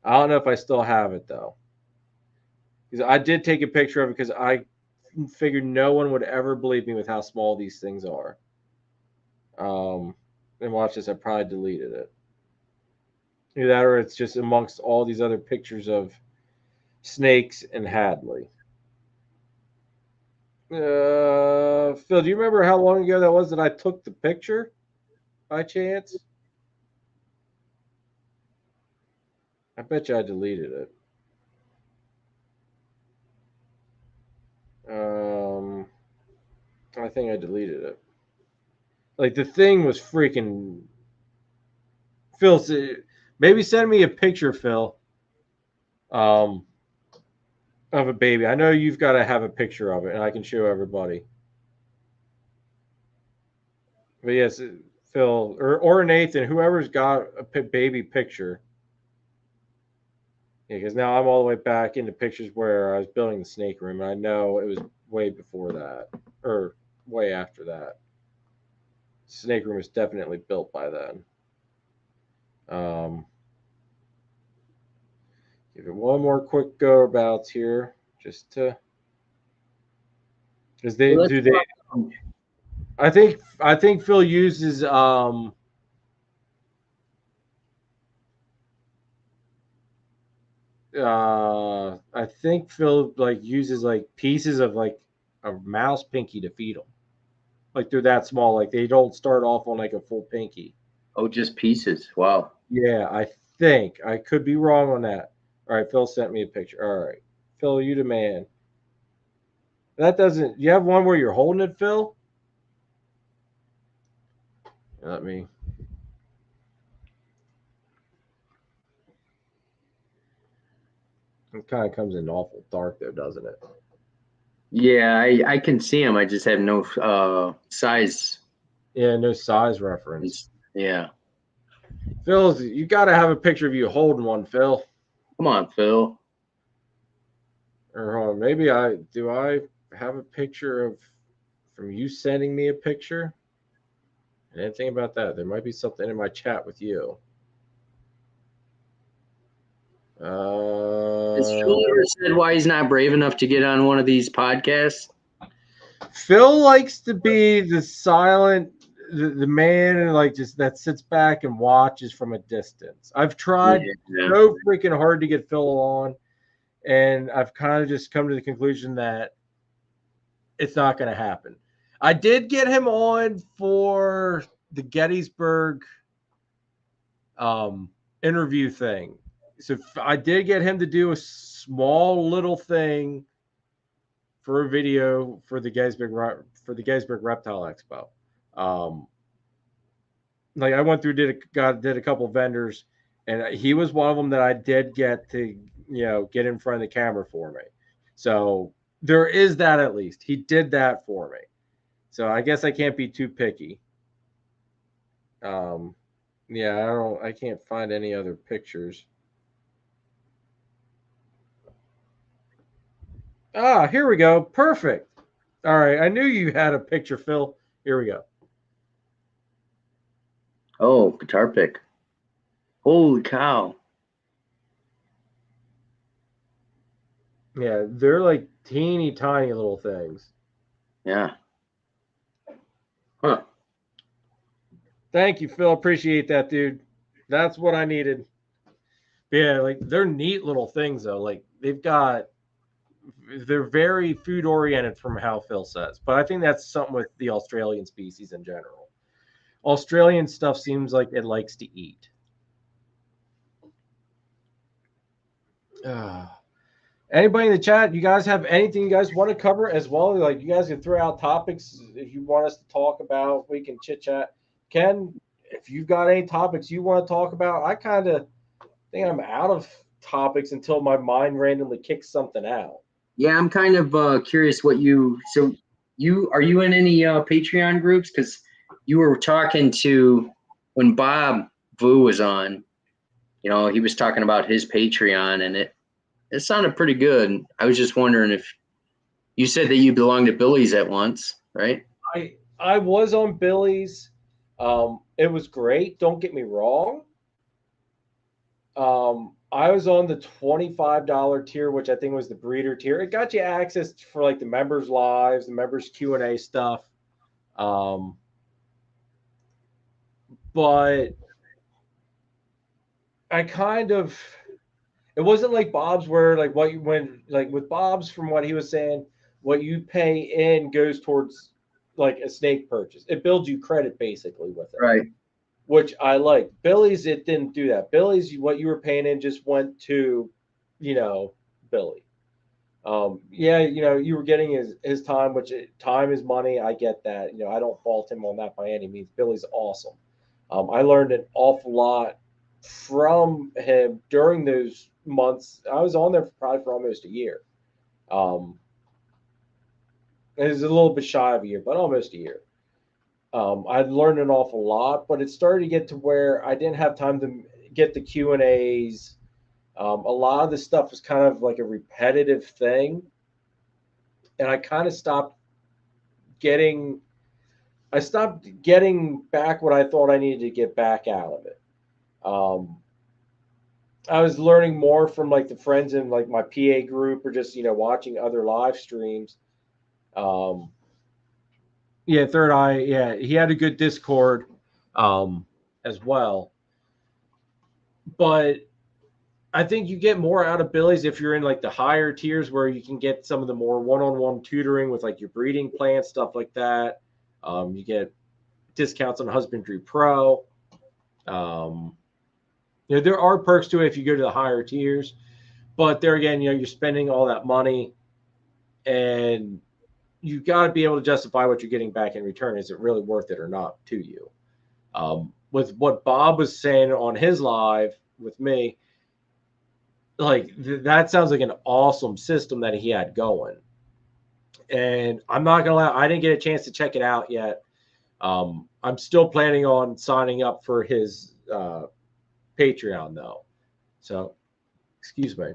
Speaker 1: I don't know if I still have it though. Because I did take a picture of it because I figured no one would ever believe me with how small these things are. And watch this, I probably deleted it. Either that or it's just amongst all these other pictures of snakes and Hadley. Phil, do you remember how long ago that was that I took the picture by chance? I bet you I deleted it. I think I deleted it. Like, the thing was freaking. Phil, Maybe send me a picture, Phil, of a baby. I know you've got to have a picture of it, and I can show everybody. But yes, Phil or Nathan, whoever's got a baby picture. Yeah, because now I'm all the way back into pictures where I was building the snake room, and I know it was way before that, or way after that. Snake room was definitely built by then. Give it one more quick go abouts here, just to, because they do they. I think Phil uses I think Phil like uses like pieces of like a mouse pinky to feed them. Like they're that small. Like they don't start off on like a full pinky.
Speaker 2: Oh, just pieces. Wow.
Speaker 1: Yeah, I think I could be wrong on that. All right, Phil sent me a picture. All right, Phil, you the man. That doesn't. You have one where you're holding it, Phil? Let me. It kind of comes in awful dark though, doesn't it?
Speaker 2: Yeah, I can see them. I just have no size.
Speaker 1: Yeah, no size reference.
Speaker 2: Yeah.
Speaker 1: Phil, you got to have a picture of you holding one, Phil.
Speaker 2: Come on, Phil.
Speaker 1: Or maybe I have a picture of from you sending me a picture? I didn't think about that. There might be something in my chat with you.
Speaker 2: Has Phil ever said why he's not brave enough to get on one of these podcasts?
Speaker 1: Phil likes to be the silent, the man, and like just that sits back and watches from a distance. I've tried so freaking hard to get Phil on, and I've kind of just come to the conclusion that it's not going to happen. I did get him on for the Gettysburg interview thing. So I did get him to do a small little thing for a video for the Gettysburg Reptile Expo. Like I went through, did a couple vendors, and he was one of them that I did get to get in front of the camera for me. So there is that at least. He did that for me. So I guess I can't be too picky. Yeah, I can't find any other pictures. Ah, here we go. Perfect. All right. I knew you had a picture, Phil. Here we go.
Speaker 2: Oh, guitar pick. Holy cow.
Speaker 1: Yeah, they're like teeny tiny little things.
Speaker 2: Yeah. Huh.
Speaker 1: Thank you, Phil. Appreciate that, dude. That's what I needed. Yeah, like they're neat little things though. Like they're very food oriented from how Phil says. But I think that's something with the Australian species in general. Australian stuff seems like it likes to eat. Anybody in the chat, you guys have anything you guys want to cover as well? Like you guys can throw out topics if you want us to talk about. We can chit chat. Ken, if you've got any topics you want to talk about, I kind of think I'm out of topics until my mind randomly kicks something out.
Speaker 2: Yeah, I'm kind of curious what are you in any Patreon groups? Because you were talking to when Bob Vu was on, he was talking about his Patreon and it sounded pretty good. I was just wondering if you said that you belonged to Billy's at once, right?
Speaker 1: I was on Billy's. It was great. Don't get me wrong. I was on the $25 tier, which I think was the breeder tier. It got you access for like the members' lives, the members' Q&A stuff. But I it wasn't like Bob's where like with Bob's, from what he was saying, what you pay in goes towards like a snake purchase. It builds you credit basically with it.
Speaker 2: Right.
Speaker 1: Which I like. Billy's, it didn't do that. Billy's, what you were paying in just went to, Billy. Yeah, you were getting his time, which time is money. I get that. I don't fault him on that by any means. Billy's awesome. I learned an awful lot from him during those months. I was on there probably for almost a year. Um, it was a little bit shy of a year, but almost a year. I'd learned an awful lot, but it started to get to where I didn't have time to get the Q&As. A lot of the stuff was kind of like a repetitive thing, and getting I stopped getting back what I thought I needed to get back out of it. Um, I was learning more from like the friends in like my PA group, or just watching other live streams. Um, yeah, Third Eye. Yeah, he had a good Discord as well. But I think you get more out of Billy's if you're in like the higher tiers, where you can get some of the more one-on-one tutoring with like your breeding plan, stuff like that. You get discounts on Husbandry Pro. Um, there are perks to it if you go to the higher tiers, but there again, you're spending all that money, and you got to be able to justify what you're getting back in return. Is it really worth it or not to you? With what Bob was saying on his live with me, like that sounds like an awesome system that he had going. And I'm not gonna lie, I didn't get a chance to check it out yet. I'm still planning on signing up for his Patreon though. So, excuse me.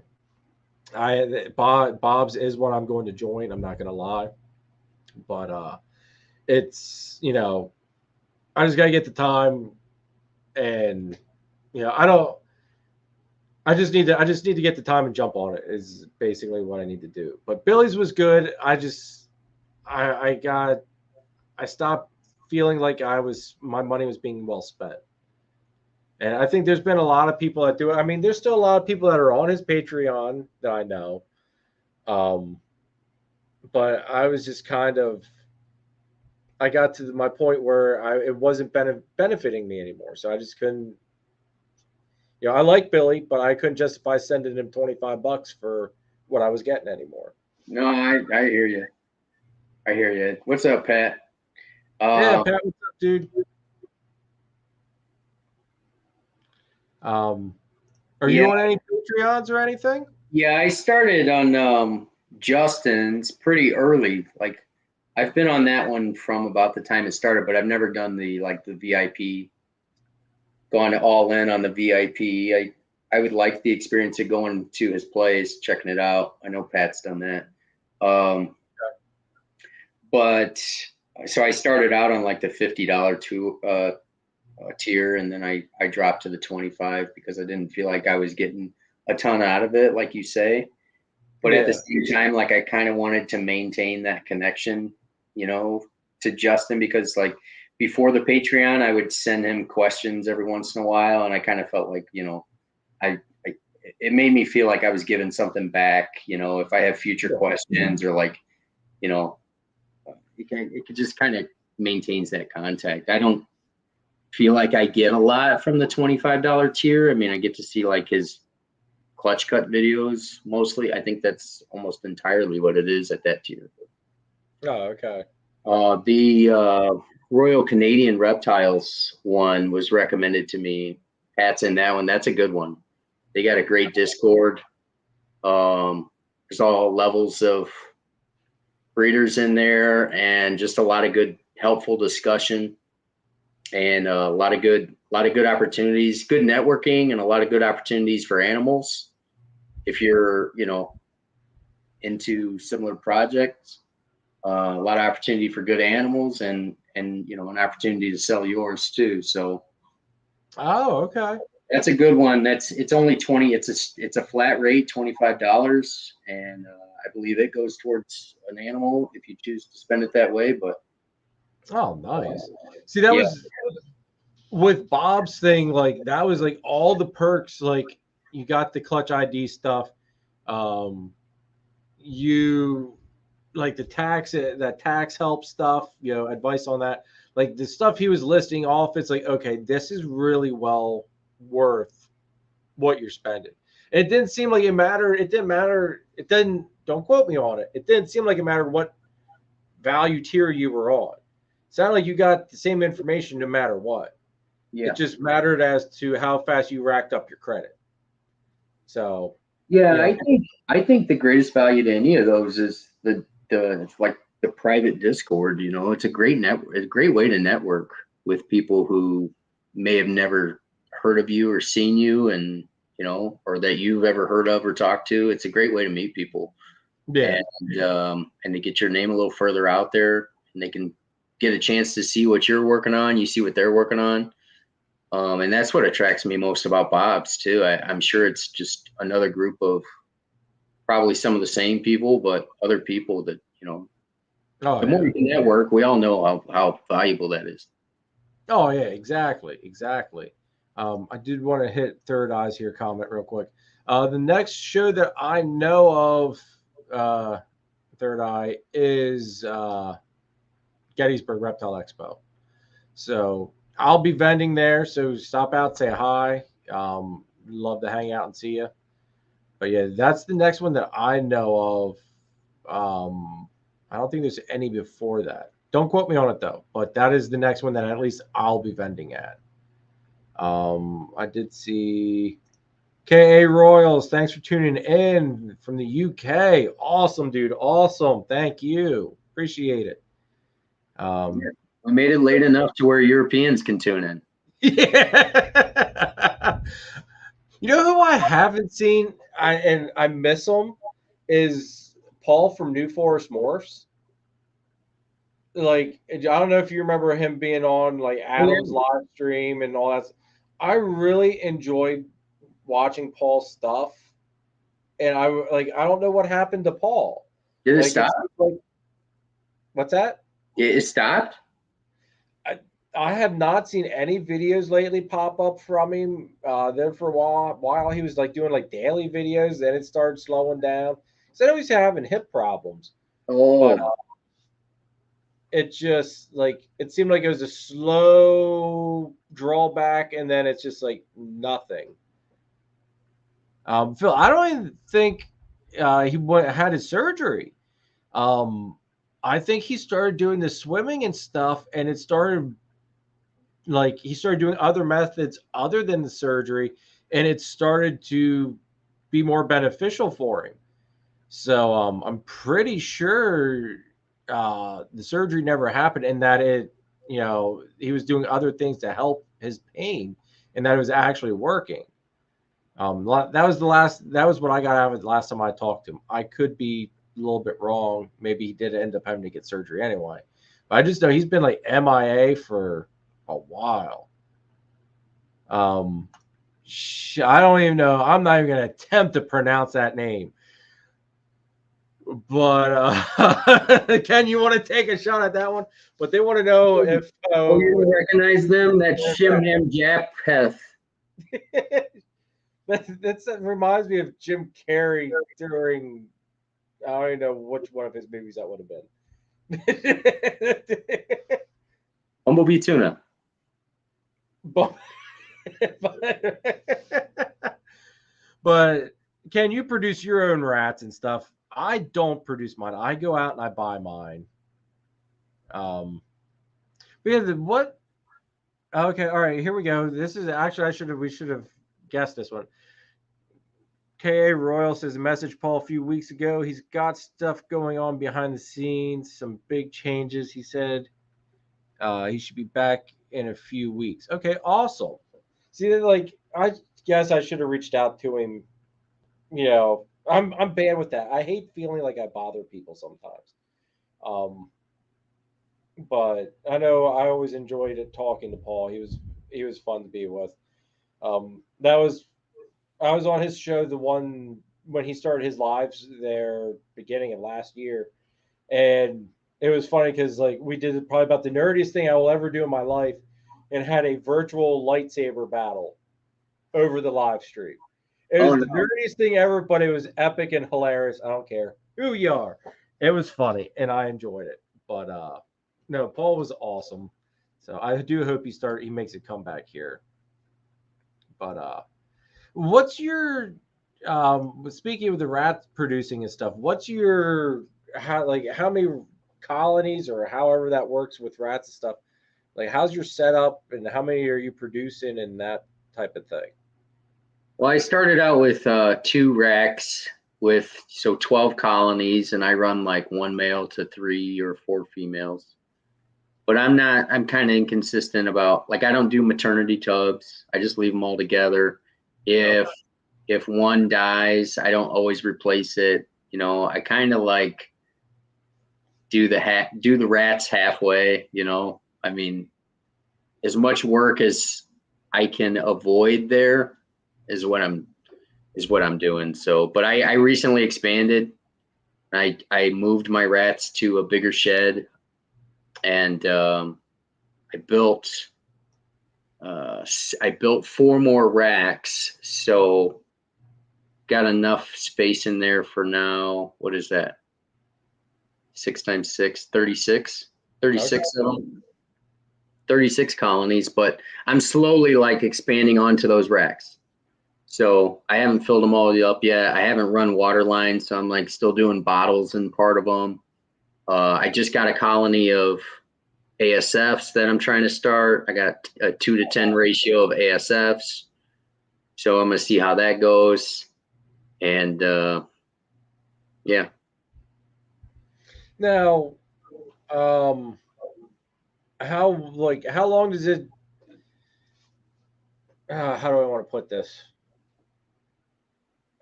Speaker 1: Bob's is what I'm going to join. I'm not gonna lie, but it's I just gotta get the time, and I don't. I just need to get the time and jump on it is basically what I need to do. But Billy's was good. I stopped feeling like my money was being well spent. And I think there's been a lot of people that do it. I mean, there's still a lot of people that are on his Patreon that I know. But I was just I got to my point where it wasn't benefiting me anymore. So I just couldn't. I like Billy, but I couldn't justify sending him $25 for what I was getting anymore.
Speaker 2: No, I hear you. I hear you. What's up, Pat?
Speaker 1: Yeah, Pat, what's up, dude? Are you on any Patreons or anything?
Speaker 2: Yeah, I started on Justin's pretty early. Like, I've been on that one from about the time it started, but I've never done the VIP, gone all in on the VIP. I would like the experience of going to his place, checking it out. I know Pat's done that. But so I started out on like the $50 tier, and then I dropped to the 25 because I didn't feel like I was getting a ton out of it, like you say. But at the same time, like I kind of wanted to maintain that connection, to Justin, because like before the Patreon, I would send him questions every once in a while, and I kind of felt like, it made me feel like I was giving something back, if I have future questions, or like, it just kind of maintains that contact. I don't feel like I get a lot from the $25 tier. I mean, I get to see like his clutch cut videos mostly. I think that's almost entirely what it is at that tier.
Speaker 1: Oh, okay.
Speaker 2: The Royal Canadian Reptiles one was recommended to me. Pat's in that one. That's a good one. They got a great Discord. There's all levels of breeders in there, and just a lot of good, helpful discussion, and a lot of good opportunities, good networking, and a lot of good opportunities for animals. If you're, into similar projects, a lot of opportunity for good animals, and an opportunity to sell yours too. So,
Speaker 1: oh, okay,
Speaker 2: that's a good one. It's only 20. It's a flat rate, $25, and I believe it goes towards an animal if you choose to spend it that way. But
Speaker 1: oh, nice. See, that was with Bob's thing. Like that was like all the perks. Like you got the clutch ID stuff. You like the tax help stuff. Advice on that. Like the stuff he was listing off. It's like, okay, this is really well worth what you're spending. It didn't seem like it mattered. It didn't matter. It didn't. Don't quote me on it. It didn't seem like it mattered what value tier you were on. It sounded like you got the same information no matter what.
Speaker 2: Yeah.
Speaker 1: It just mattered as to how fast you racked up your credit. So
Speaker 2: yeah,
Speaker 1: yeah.
Speaker 2: I think the greatest value to any of those is the like the private Discord. You know, it's a great network. It's a great way to network with people who may have never heard of you or seen you, and you know, or that you've ever heard of or talked to. It's a great way to meet people.
Speaker 1: Yeah.
Speaker 2: And to get your name a little further out there, and they can get a chance to see what you're working on. You see what they're working on. And that's what attracts me most about Bob's too. I'm sure it's just another group of probably some of the same people, but other people that, you know, the more you can network, we all know how valuable that is.
Speaker 1: Oh yeah, exactly. I did want to hit Third Eye's here comment real quick. The next show that I know of, Third Eye, is Gettysburg Reptile Expo. So I'll be vending there. So stop out, say hi. Love to hang out and see you. But yeah, that's the next one that I know of. I don't think there's any before that. Don't quote me on it though, but that is the next one that at least I'll be vending at. I did see KA Royals. Thanks for tuning in from the UK. Awesome, dude. Awesome. Thank you. Appreciate it.
Speaker 2: We made it late enough to where Europeans can tune in.
Speaker 1: Yeah. You know who I haven't seen and I miss him is Paul from New Forest Morphs. Like, I don't know if you remember him being on like Adam's live stream and all that. I really enjoyed watching Paul's stuff, and I don't know what happened to Paul.
Speaker 2: Did it stop?
Speaker 1: Like, what's that?
Speaker 2: It stopped.
Speaker 1: I have not seen any videos lately pop up from him. Then for a while he was like doing like daily videos. Then it started slowing down. So I know he's having hip problems.
Speaker 2: Oh.
Speaker 1: But, it just like it seemed like it was a slow drawback, and then it's just like nothing. Phil, I don't even think he had his surgery. I think he started doing the swimming and stuff, and it started like he started doing other methods other than the surgery, and it started to be more beneficial for him. So I'm pretty sure the surgery never happened, and that he was doing other things to help his pain, and that it was actually working. That was what I got out of it the last time I talked to him. I could be a little bit wrong. Maybe he did end up having to get surgery anyway. But I just know he's been like MIA for a while. I don't even know. I'm not even going to attempt to pronounce that name. But Ken, you want to take a shot at that one? But they want to know if
Speaker 2: you recognize them. That's Shimham Japheth.
Speaker 1: that reminds me of Jim Carrey during I don't even know which one of his movies that would have been.
Speaker 2: Bumblebee Tuna.
Speaker 1: But can you produce your own rats and stuff? I don't produce mine. I go out and I buy mine. What? Okay, all right, here we go. This is actually we should have guessed this one. KA Royal says a message Paul a few weeks ago. He's got stuff going on behind the scenes, some big changes. He said he should be back in a few weeks. Okay, awesome. See, like I guess I should have reached out to him. You know, I'm bad with that. I hate feeling like I bother people sometimes. But I know I always enjoyed talking to Paul. He was fun to be with. I was on his show, the one when he started his lives there beginning of last year, and it was funny because like we did probably about the nerdiest thing I will ever do in my life, and had a virtual lightsaber battle over the live stream. It was the nerdiest thing ever, but it was epic and hilarious. I don't care who you are. It was funny, and I enjoyed it. But no, Paul was awesome. So I do hope he makes a comeback here. But what's your speaking of the rat producing and stuff, what's your how many colonies or however that works with rats and stuff Like, how's your setup, and how many are you producing, and that type of thing?
Speaker 2: Well, I started out with 2 racks with 12 colonies, and I run like 1 male to 3 or 4 females. But I'm kind of inconsistent about, like, I don't do maternity tubs. I just leave them all together. If one dies, I don't always replace it. You know, I kind of like do the rats halfway, you know. I mean, as much work as I can avoid there is what I'm doing. So, but I recently expanded. I moved my rats to a bigger shed, and I built 4 more racks. So got enough space in there for now. What is that? 6 times 6, 36. 36
Speaker 1: Okay.
Speaker 2: of them. 36 colonies, but I'm slowly like expanding onto those racks. So I haven't filled them all up yet. I haven't run water lines, so I'm like still doing bottles in part of them. I just got a colony of ASFs that I'm trying to start. I got a 2-to-10 ratio of ASFs. So I'm going to see how that goes. And yeah.
Speaker 1: Now, how long does it, how do I want to put this?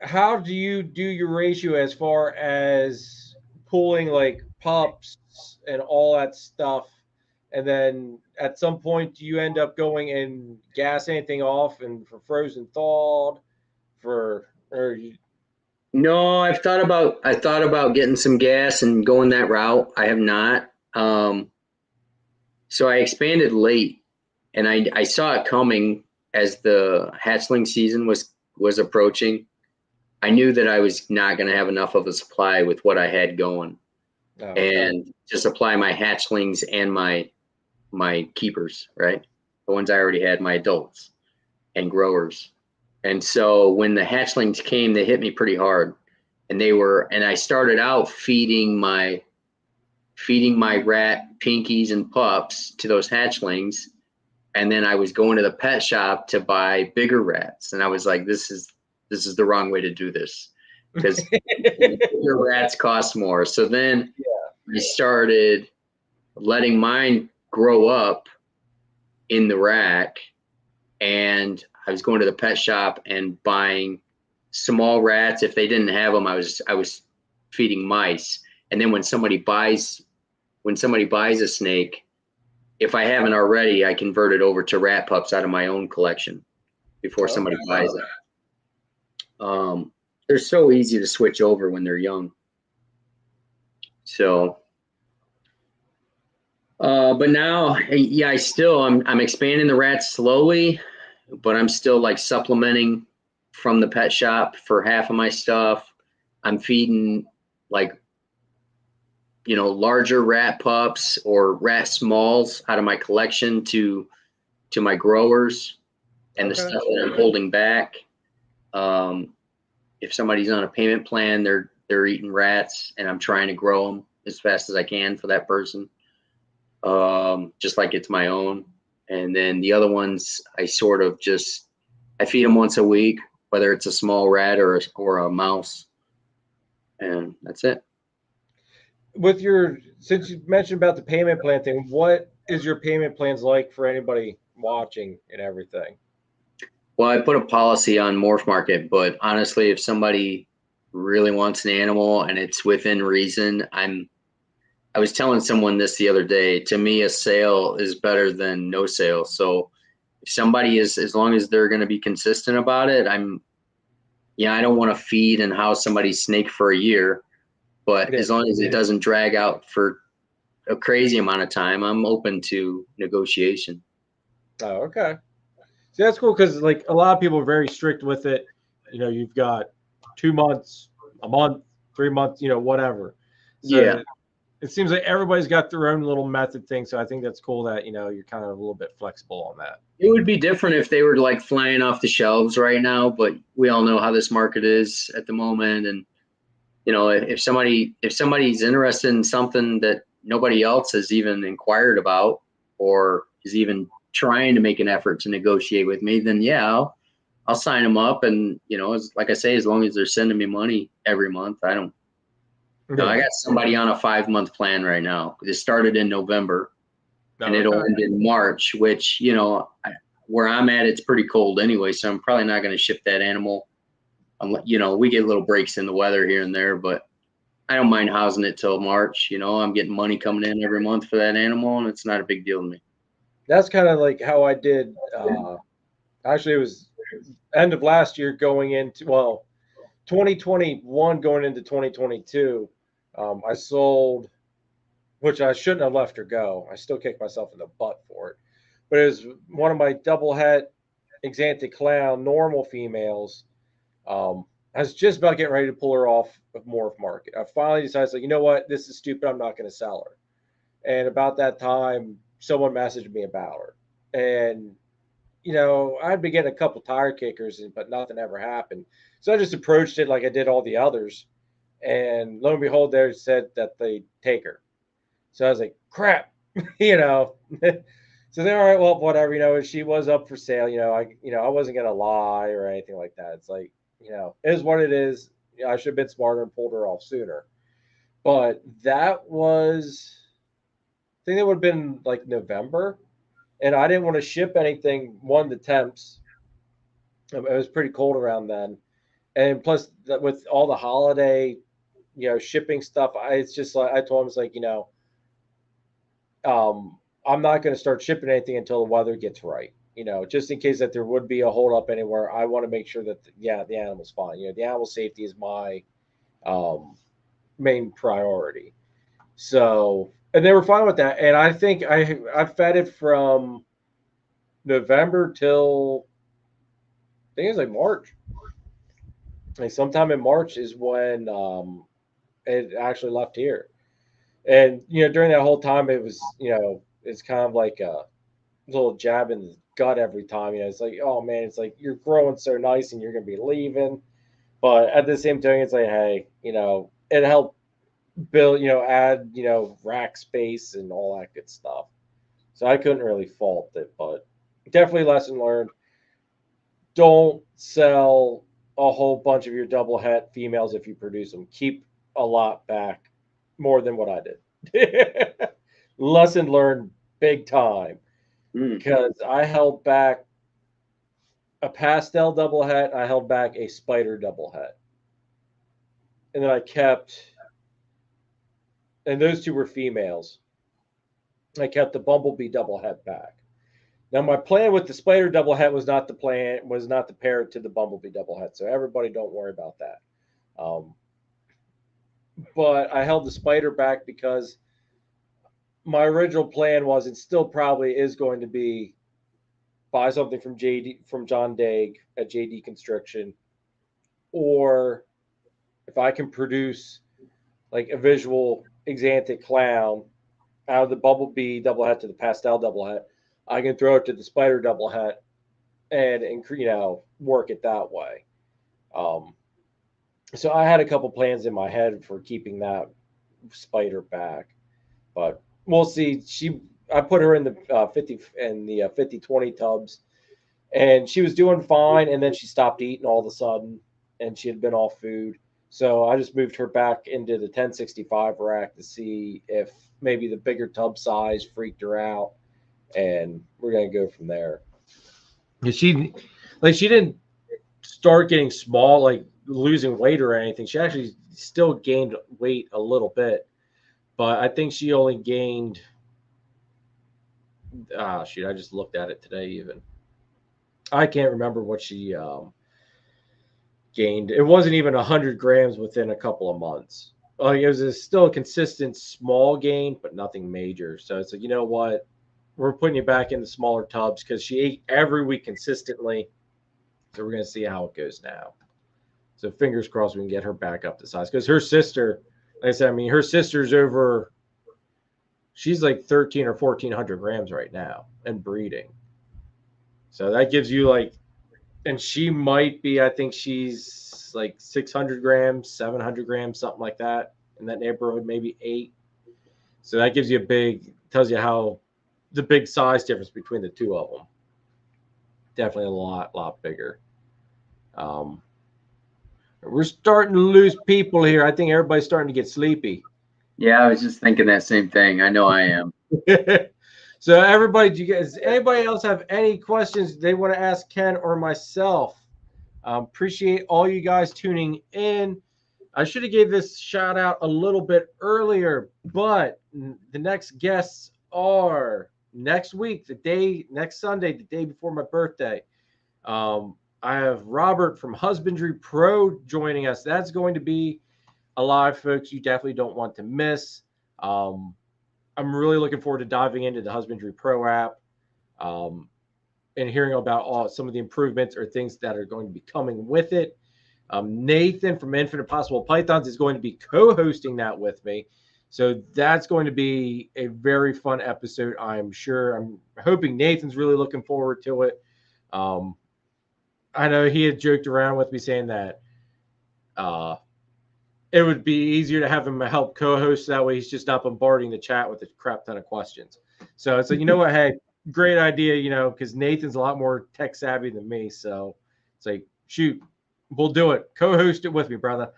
Speaker 1: How do you do your ratio as far as pulling like pups and all that stuff? And then at some point, do you end up going and gas anything off and for frozen thawed or you,
Speaker 2: No, I thought about getting some gas and going that route. I have not. So I expanded late, and I saw it coming as the hatchling season was approaching. I knew that I was not going to have enough of a supply with what I had going, and to supply my hatchlings and my keepers, right? The ones I already had, my adults and growers. And so when the hatchlings came, they hit me pretty hard. And I started out feeding my rat pinkies and pups to those hatchlings. And then I was going to the pet shop to buy bigger rats. And I was like, this is the wrong way to do this, because your rats cost more. So then I started letting mine grow up in the rack, and I was going to the pet shop and buying small rats. If they didn't have them, I was feeding mice. And then when somebody buys a snake, if I haven't already, I convert it over to rat pups out of my own collection before somebody buys it. They're so easy to switch over when they're young. So, but now, yeah, I'm expanding the rats slowly, but I'm still like supplementing from the pet shop for half of my stuff. I'm feeding like, you know, larger rat pups or rat smalls out of my collection to my growers, and the stuff that I'm holding back. If somebody's on a payment plan, they're eating rats, and I'm trying to grow them as fast as I can for that person, just like it's my own. And then the other ones, I feed them once a week, whether it's a small rat or a mouse, and that's it.
Speaker 1: Since you mentioned about the payment plan thing, what is your payment plans like for anybody watching and everything?
Speaker 2: Well, I put a policy on Morph Market, but honestly, if somebody really wants an animal and it's within reason, I was telling someone this the other day, to me, a sale is better than no sale. So if somebody is, as long as they're going to be consistent about it, I don't want to feed and house somebody's snake for a year, but as long as it doesn't drag out for a crazy amount of time, I'm open to negotiation.
Speaker 1: Oh, okay. See, that's cool, because like a lot of people are very strict with it. You know, you've got 2 months, a month, 3 months, you know, whatever. So
Speaker 2: yeah.
Speaker 1: It seems like everybody's got their own little method thing. So I think that's cool that, you know, you're kind of a little bit flexible on that.
Speaker 2: It would be different if they were like flying off the shelves right now, but we all know how this market is at the moment. And, you know, if somebody's interested in something that nobody else has even inquired about, or is even trying to make an effort to negotiate with me, then yeah, I'll sign them up. And, you know, like I say, as long as they're sending me money every month, I don't. No, I got somebody on a 5-month plan right now. It started in November, and it'll end in March, which, you know, where I'm at, it's pretty cold anyway, so I'm probably not going to ship that animal. You know, we get little breaks in the weather here and there, but I don't mind housing it till March. You know, I'm getting money coming in every month for that animal, and it's not a big deal to me.
Speaker 1: That's kind of like how I did. Actually, it was end of last year going into, well, 2021 going into 2022. I sold, which I shouldn't have let her go. I still kicked myself in the butt for it. But it was one of my double het Exantic clown normal females. I was just about getting ready to pull her off of morph market. I finally decided, like, you know what, this is stupid. I'm not going to sell her. And about that time, someone messaged me about her. And, you know, I'd been getting a couple tire kickers, but nothing ever happened. So I just approached it like I did all the others. And lo and behold, they said that they take her. So I was like, crap, you know. So they're all right, well, whatever, you know, she was up for sale, you know, I wasn't gonna lie or anything like that. It's like, you know, it is what it is. You know, I should have been smarter and pulled her off sooner. But that was, I think it would have been like November, and I didn't want to ship anything. One, the temps, it was pretty cold around then, and plus with all the holiday, you know, shipping stuff, it's just like I told him, it's like, you know, I'm not going to start shipping anything until the weather gets right. You know, just in case that there would be a holdup anywhere, I want to make sure that the animal's fine. You know, the animal safety is my main priority. So, and they were fine with that. And I think I fed it from November till I think it was like March. Like sometime in March is when it actually left here. And you know, during that whole time, it was, you know, it's kind of like a little jab in the gut every time. You know, it's like, oh man, it's like you're growing so nice and you're gonna be leaving, but at the same time, it's like, hey, you know, it helped build, you know, add, you know, rack space and all that good stuff. So I couldn't really fault it, but definitely lesson learned. Don't sell a whole bunch of your double het females if you produce them. Keep a lot back, more than what I did. Lesson learned big time, because I held back a pastel double het. I held back a spider double het. And then I kept, and those two were females. I kept the bumblebee double het back. Now my plan with the spider double het was not to pair it to the bumblebee double het. So everybody don't worry about that. But I held the spider back because my original plan was, and still probably is going to be, buy something from John Daig at JD Construction, or if I can produce like a visual Exantic clown out of the bumblebee double het to the pastel double het, I can throw it to the spider double het and you know, work it that way. So I had a couple plans in my head for keeping that spider back, but we'll see. I put her in the 50-20 tubs, and she was doing fine, and then she stopped eating all of a sudden, and she had been off food. So I just moved her back into the 1065 rack to see if maybe the bigger tub size freaked her out, and we're gonna go from there. She didn't start getting small, like losing weight or anything. She actually still gained weight a little bit, but I think she only gained, shoot, I just looked at it today even. I can't remember what she gained. It wasn't even 100 grams within a couple of months. It was still a consistent small gain, but nothing major. So it's like, you know what? We're putting you back in the smaller tubs because she ate every week consistently. So we're going to see how it goes now. So fingers crossed we can get her back up to size. Because her sister, like I said, I mean, her sister's over, she's like 1,300 or 1,400 grams right now and breeding. So that gives you like, and she might be, I think she's like 600 grams, 700 grams, something like that in that neighborhood, maybe 8. So that gives you tells you how the big size difference between the two of them. Definitely a lot bigger. We're starting to lose people here. I think everybody's starting to get sleepy.
Speaker 2: Yeah, I was just thinking that same thing. I know I am.
Speaker 1: So everybody, anybody else have any questions they want to ask Ken or myself? Appreciate all you guys tuning in. I should have gave this shout out a little bit earlier, but the next guests are next week, next Sunday, the day before my birthday. I have Robert from Husbandry Pro joining us. That's going to be a live, folks. You definitely don't want to miss. I'm really looking forward to diving into the Husbandry Pro app and hearing about some of the improvements or things that are going to be coming with it. Nathan from Infinite Possible Pythons is going to be co-hosting that with me. So that's going to be a very fun episode, I'm sure. I'm hoping Nathan's really looking forward to it. I know he had joked around with me saying that it would be easier to have him help co-host. That way he's just not bombarding the chat with a crap ton of questions. So it's like, you know what? Hey, great idea, because Nathan's a lot more tech savvy than me. So it's like, shoot, we'll do it. Co-host it with me, brother.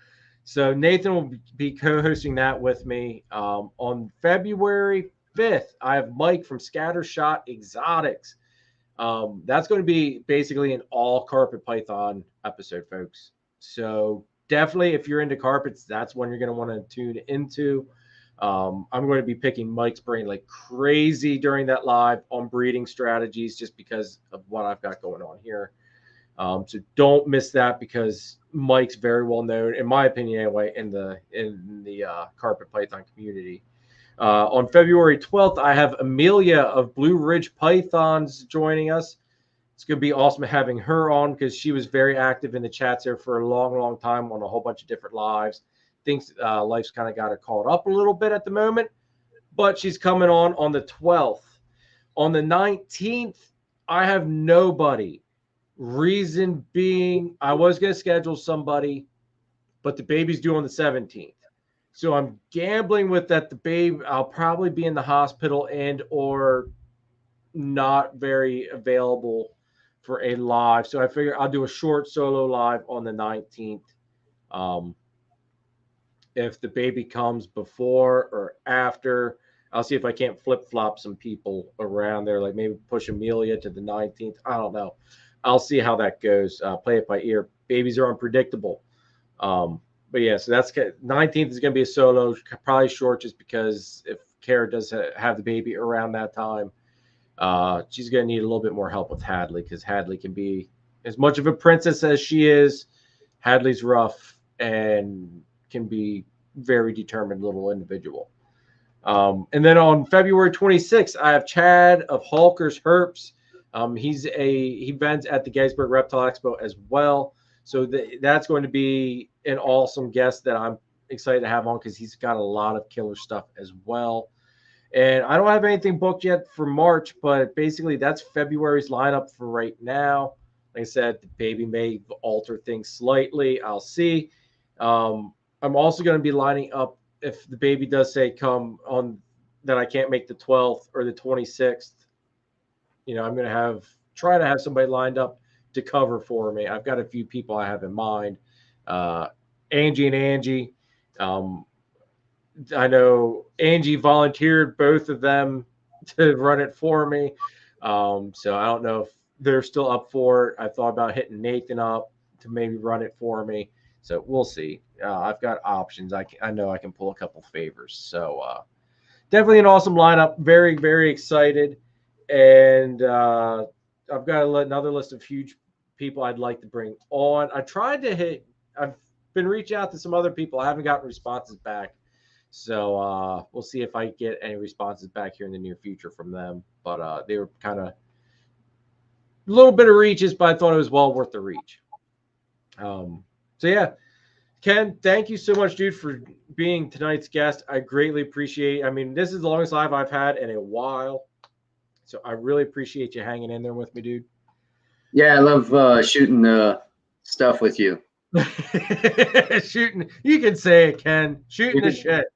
Speaker 1: So Nathan will be co-hosting that with me. On February 5th, I have Mike from Scattershot Exotics. That's going to be basically an all carpet python episode, folks. So definitely, if you're into carpets, that's one you're going to want to tune into. I'm going to be picking Mike's brain like crazy during that live on breeding strategies, just because of what I've got going on here. So don't miss that, because Mike's very well known, in my opinion, anyway, in the carpet python community. On February 12th, I have Amelia of Blue Ridge Pythons joining us. It's going to be awesome having her on, because she was very active in the chats there for a long time on a whole bunch of different lives. Thinks life's kind of got her caught up a little bit at the moment, but she's coming on the 12th. On the 19th, I have nobody. Reason being, I was going to schedule somebody, but the baby's due on the 17th. So I'm gambling with that. The babe, I'll probably be in the hospital and or not very available for a live. So I figure I'll do a short solo live on the 19th. If the baby comes before or after, I'll see if I can't flip-flop some people around there, like maybe push Amelia to the 19th. I don't know. I'll see how that goes. Play it by ear. Babies are unpredictable. But yeah, so that's 19th is going to be a solo, probably short, just because if Kara does have the baby around that time, she's going to need a little bit more help with Hadley, because Hadley can be as much of a princess as she is. Hadley's rough and can be very determined little individual. And then on February 26th, I have Chad of Halker's Herps. He vends at the Gettysburg Reptile Expo as well. So that's going to be an awesome guest that I'm excited to have on, because he's got a lot of killer stuff as well. And I don't have anything booked yet for March, but basically that's February's lineup for right now. Like I said, the baby may alter things slightly. I'll see. I'm also going to be lining up, if the baby does say come on, that I can't make the 12th or the 26th. I'm going to try to have somebody lined up to cover for me. I've got a few people I have in mind. Angie and Angie. I know Angie volunteered both of them to run it for me. So I don't know if they're still up for it. I thought about hitting Nathan up to maybe run it for me. So we'll see. I've got options. I know I can pull a couple favors. So definitely an awesome lineup. Very, very excited. And I've got another list of huge people I'd like to bring on. I've been reaching out to some other people. I haven't gotten responses back. So we'll see if I get any responses back here in the near future from them. But they were kind of a little bit of reaches, but I thought it was well worth the reach. So yeah, Ken, thank you so much, dude, for being tonight's guest. I greatly appreciate it. I mean, this is the longest live I've had in a while. So I really appreciate you hanging in there with me, dude.
Speaker 2: Yeah, I love shooting stuff with you.
Speaker 1: Shooting, you can say it, Ken. Shooting the shit.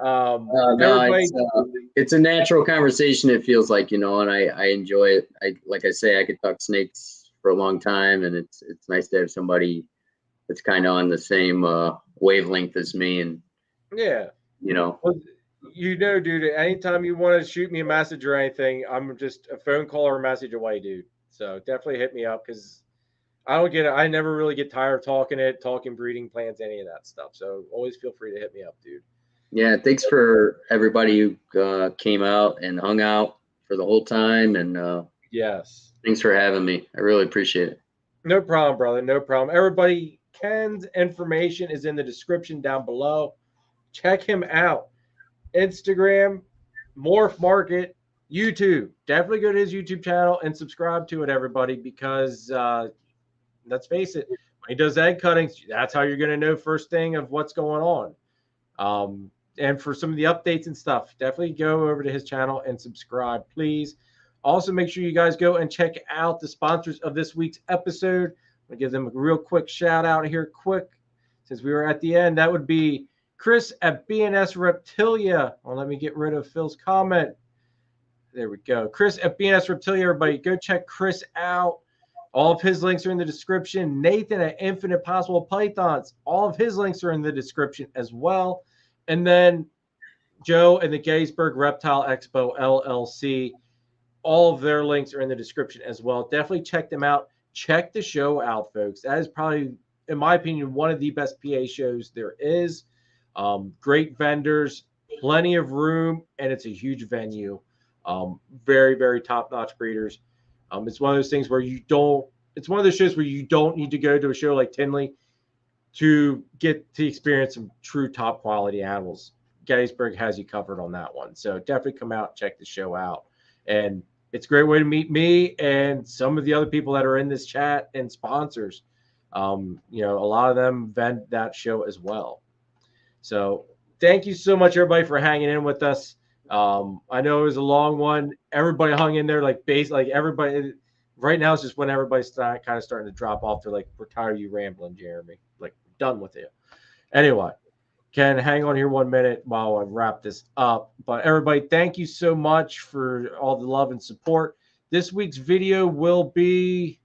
Speaker 2: No, it's a natural conversation. It feels like, and I enjoy it. Like I say, I could talk snakes for a long time, and it's nice to have somebody that's kind of on the same wavelength as me. And
Speaker 1: yeah, well, dude, anytime you want to shoot me a message or anything, I'm just a phone call or a message away, dude. So definitely hit me up, because I don't get it. I never really get tired of talking breeding plans, any of that stuff. So always feel free to hit me up, dude.
Speaker 2: Yeah, thanks for everybody who came out and hung out for the whole time. And
Speaker 1: yes,
Speaker 2: thanks for having me. I really appreciate it.
Speaker 1: No problem, brother. No problem. Everybody, Ken's information is in the description down below. Check him out. Instagram, Morph Market, YouTube. Definitely go to his YouTube channel and subscribe to it, everybody, because let's face it, when he does egg cuttings, that's how you're going to know first thing of what's going on. And for some of the updates and stuff, definitely go over to his channel and subscribe, please. Also, make sure you guys go and check out the sponsors of this week's episode. I'm going to give them a real quick shout out here, since we were at the end. That would be Chris at S Reptilia. Well, let me get rid of Phil's comment. There we go. Chris at S Reptilia. Everybody, go check Chris out. All of his links are in the description. Nathan at Infinite Possible Pythons. All of his links are in the description as well. And then Joe and the Gettysburg Reptile Expo LLC. All of their links are in the description as well. Definitely check them out. Check the show out, folks. That is probably, in my opinion, one of the best PA shows there is. Great vendors, plenty of room, and it's a huge venue. Very, very top-notch breeders. It's one of those things where it's one of those shows where you don't need to go to a show like Tinley to get to experience some true top quality animals. Gettysburg has you covered on that one. So definitely come out and check the show out. And it's a great way to meet me and some of the other people that are in this chat and sponsors. A lot of them vend that show as well. So thank you so much, everybody, for hanging in with us. I know it was a long one. Everybody hung in there everybody. Right now it's just when everybody's kind of starting to drop off. They're like, "We're tired of you rambling, Jeremy. Like, we're done with you." Anyway, Ken, hang on here 1 minute while I wrap this up. But everybody, thank you so much for all the love and support. This week's video will be,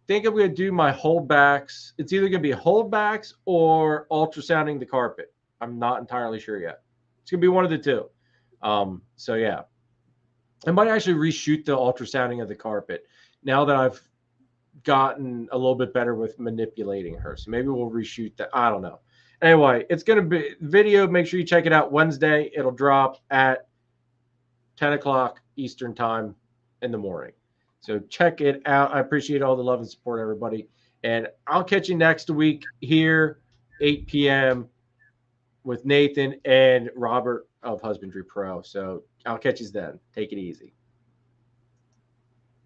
Speaker 1: I think I'm going to do my holdbacks. It's either going to be holdbacks or ultrasounding the carpet. I'm not entirely sure yet. It's going to be one of the two. So, yeah. I might actually reshoot the ultrasounding of the carpet now that I've gotten a little bit better with manipulating her. So maybe we'll reshoot that. I don't know. Anyway, it's going to be video. Make sure you check it out Wednesday. It'll drop at 10 o'clock Eastern time in the morning. So check it out. I appreciate all the love and support, everybody. And I'll catch you next week here, 8 p.m. with Nathan and Robert of Husbandry Pro. So I'll catch you then. Take it easy.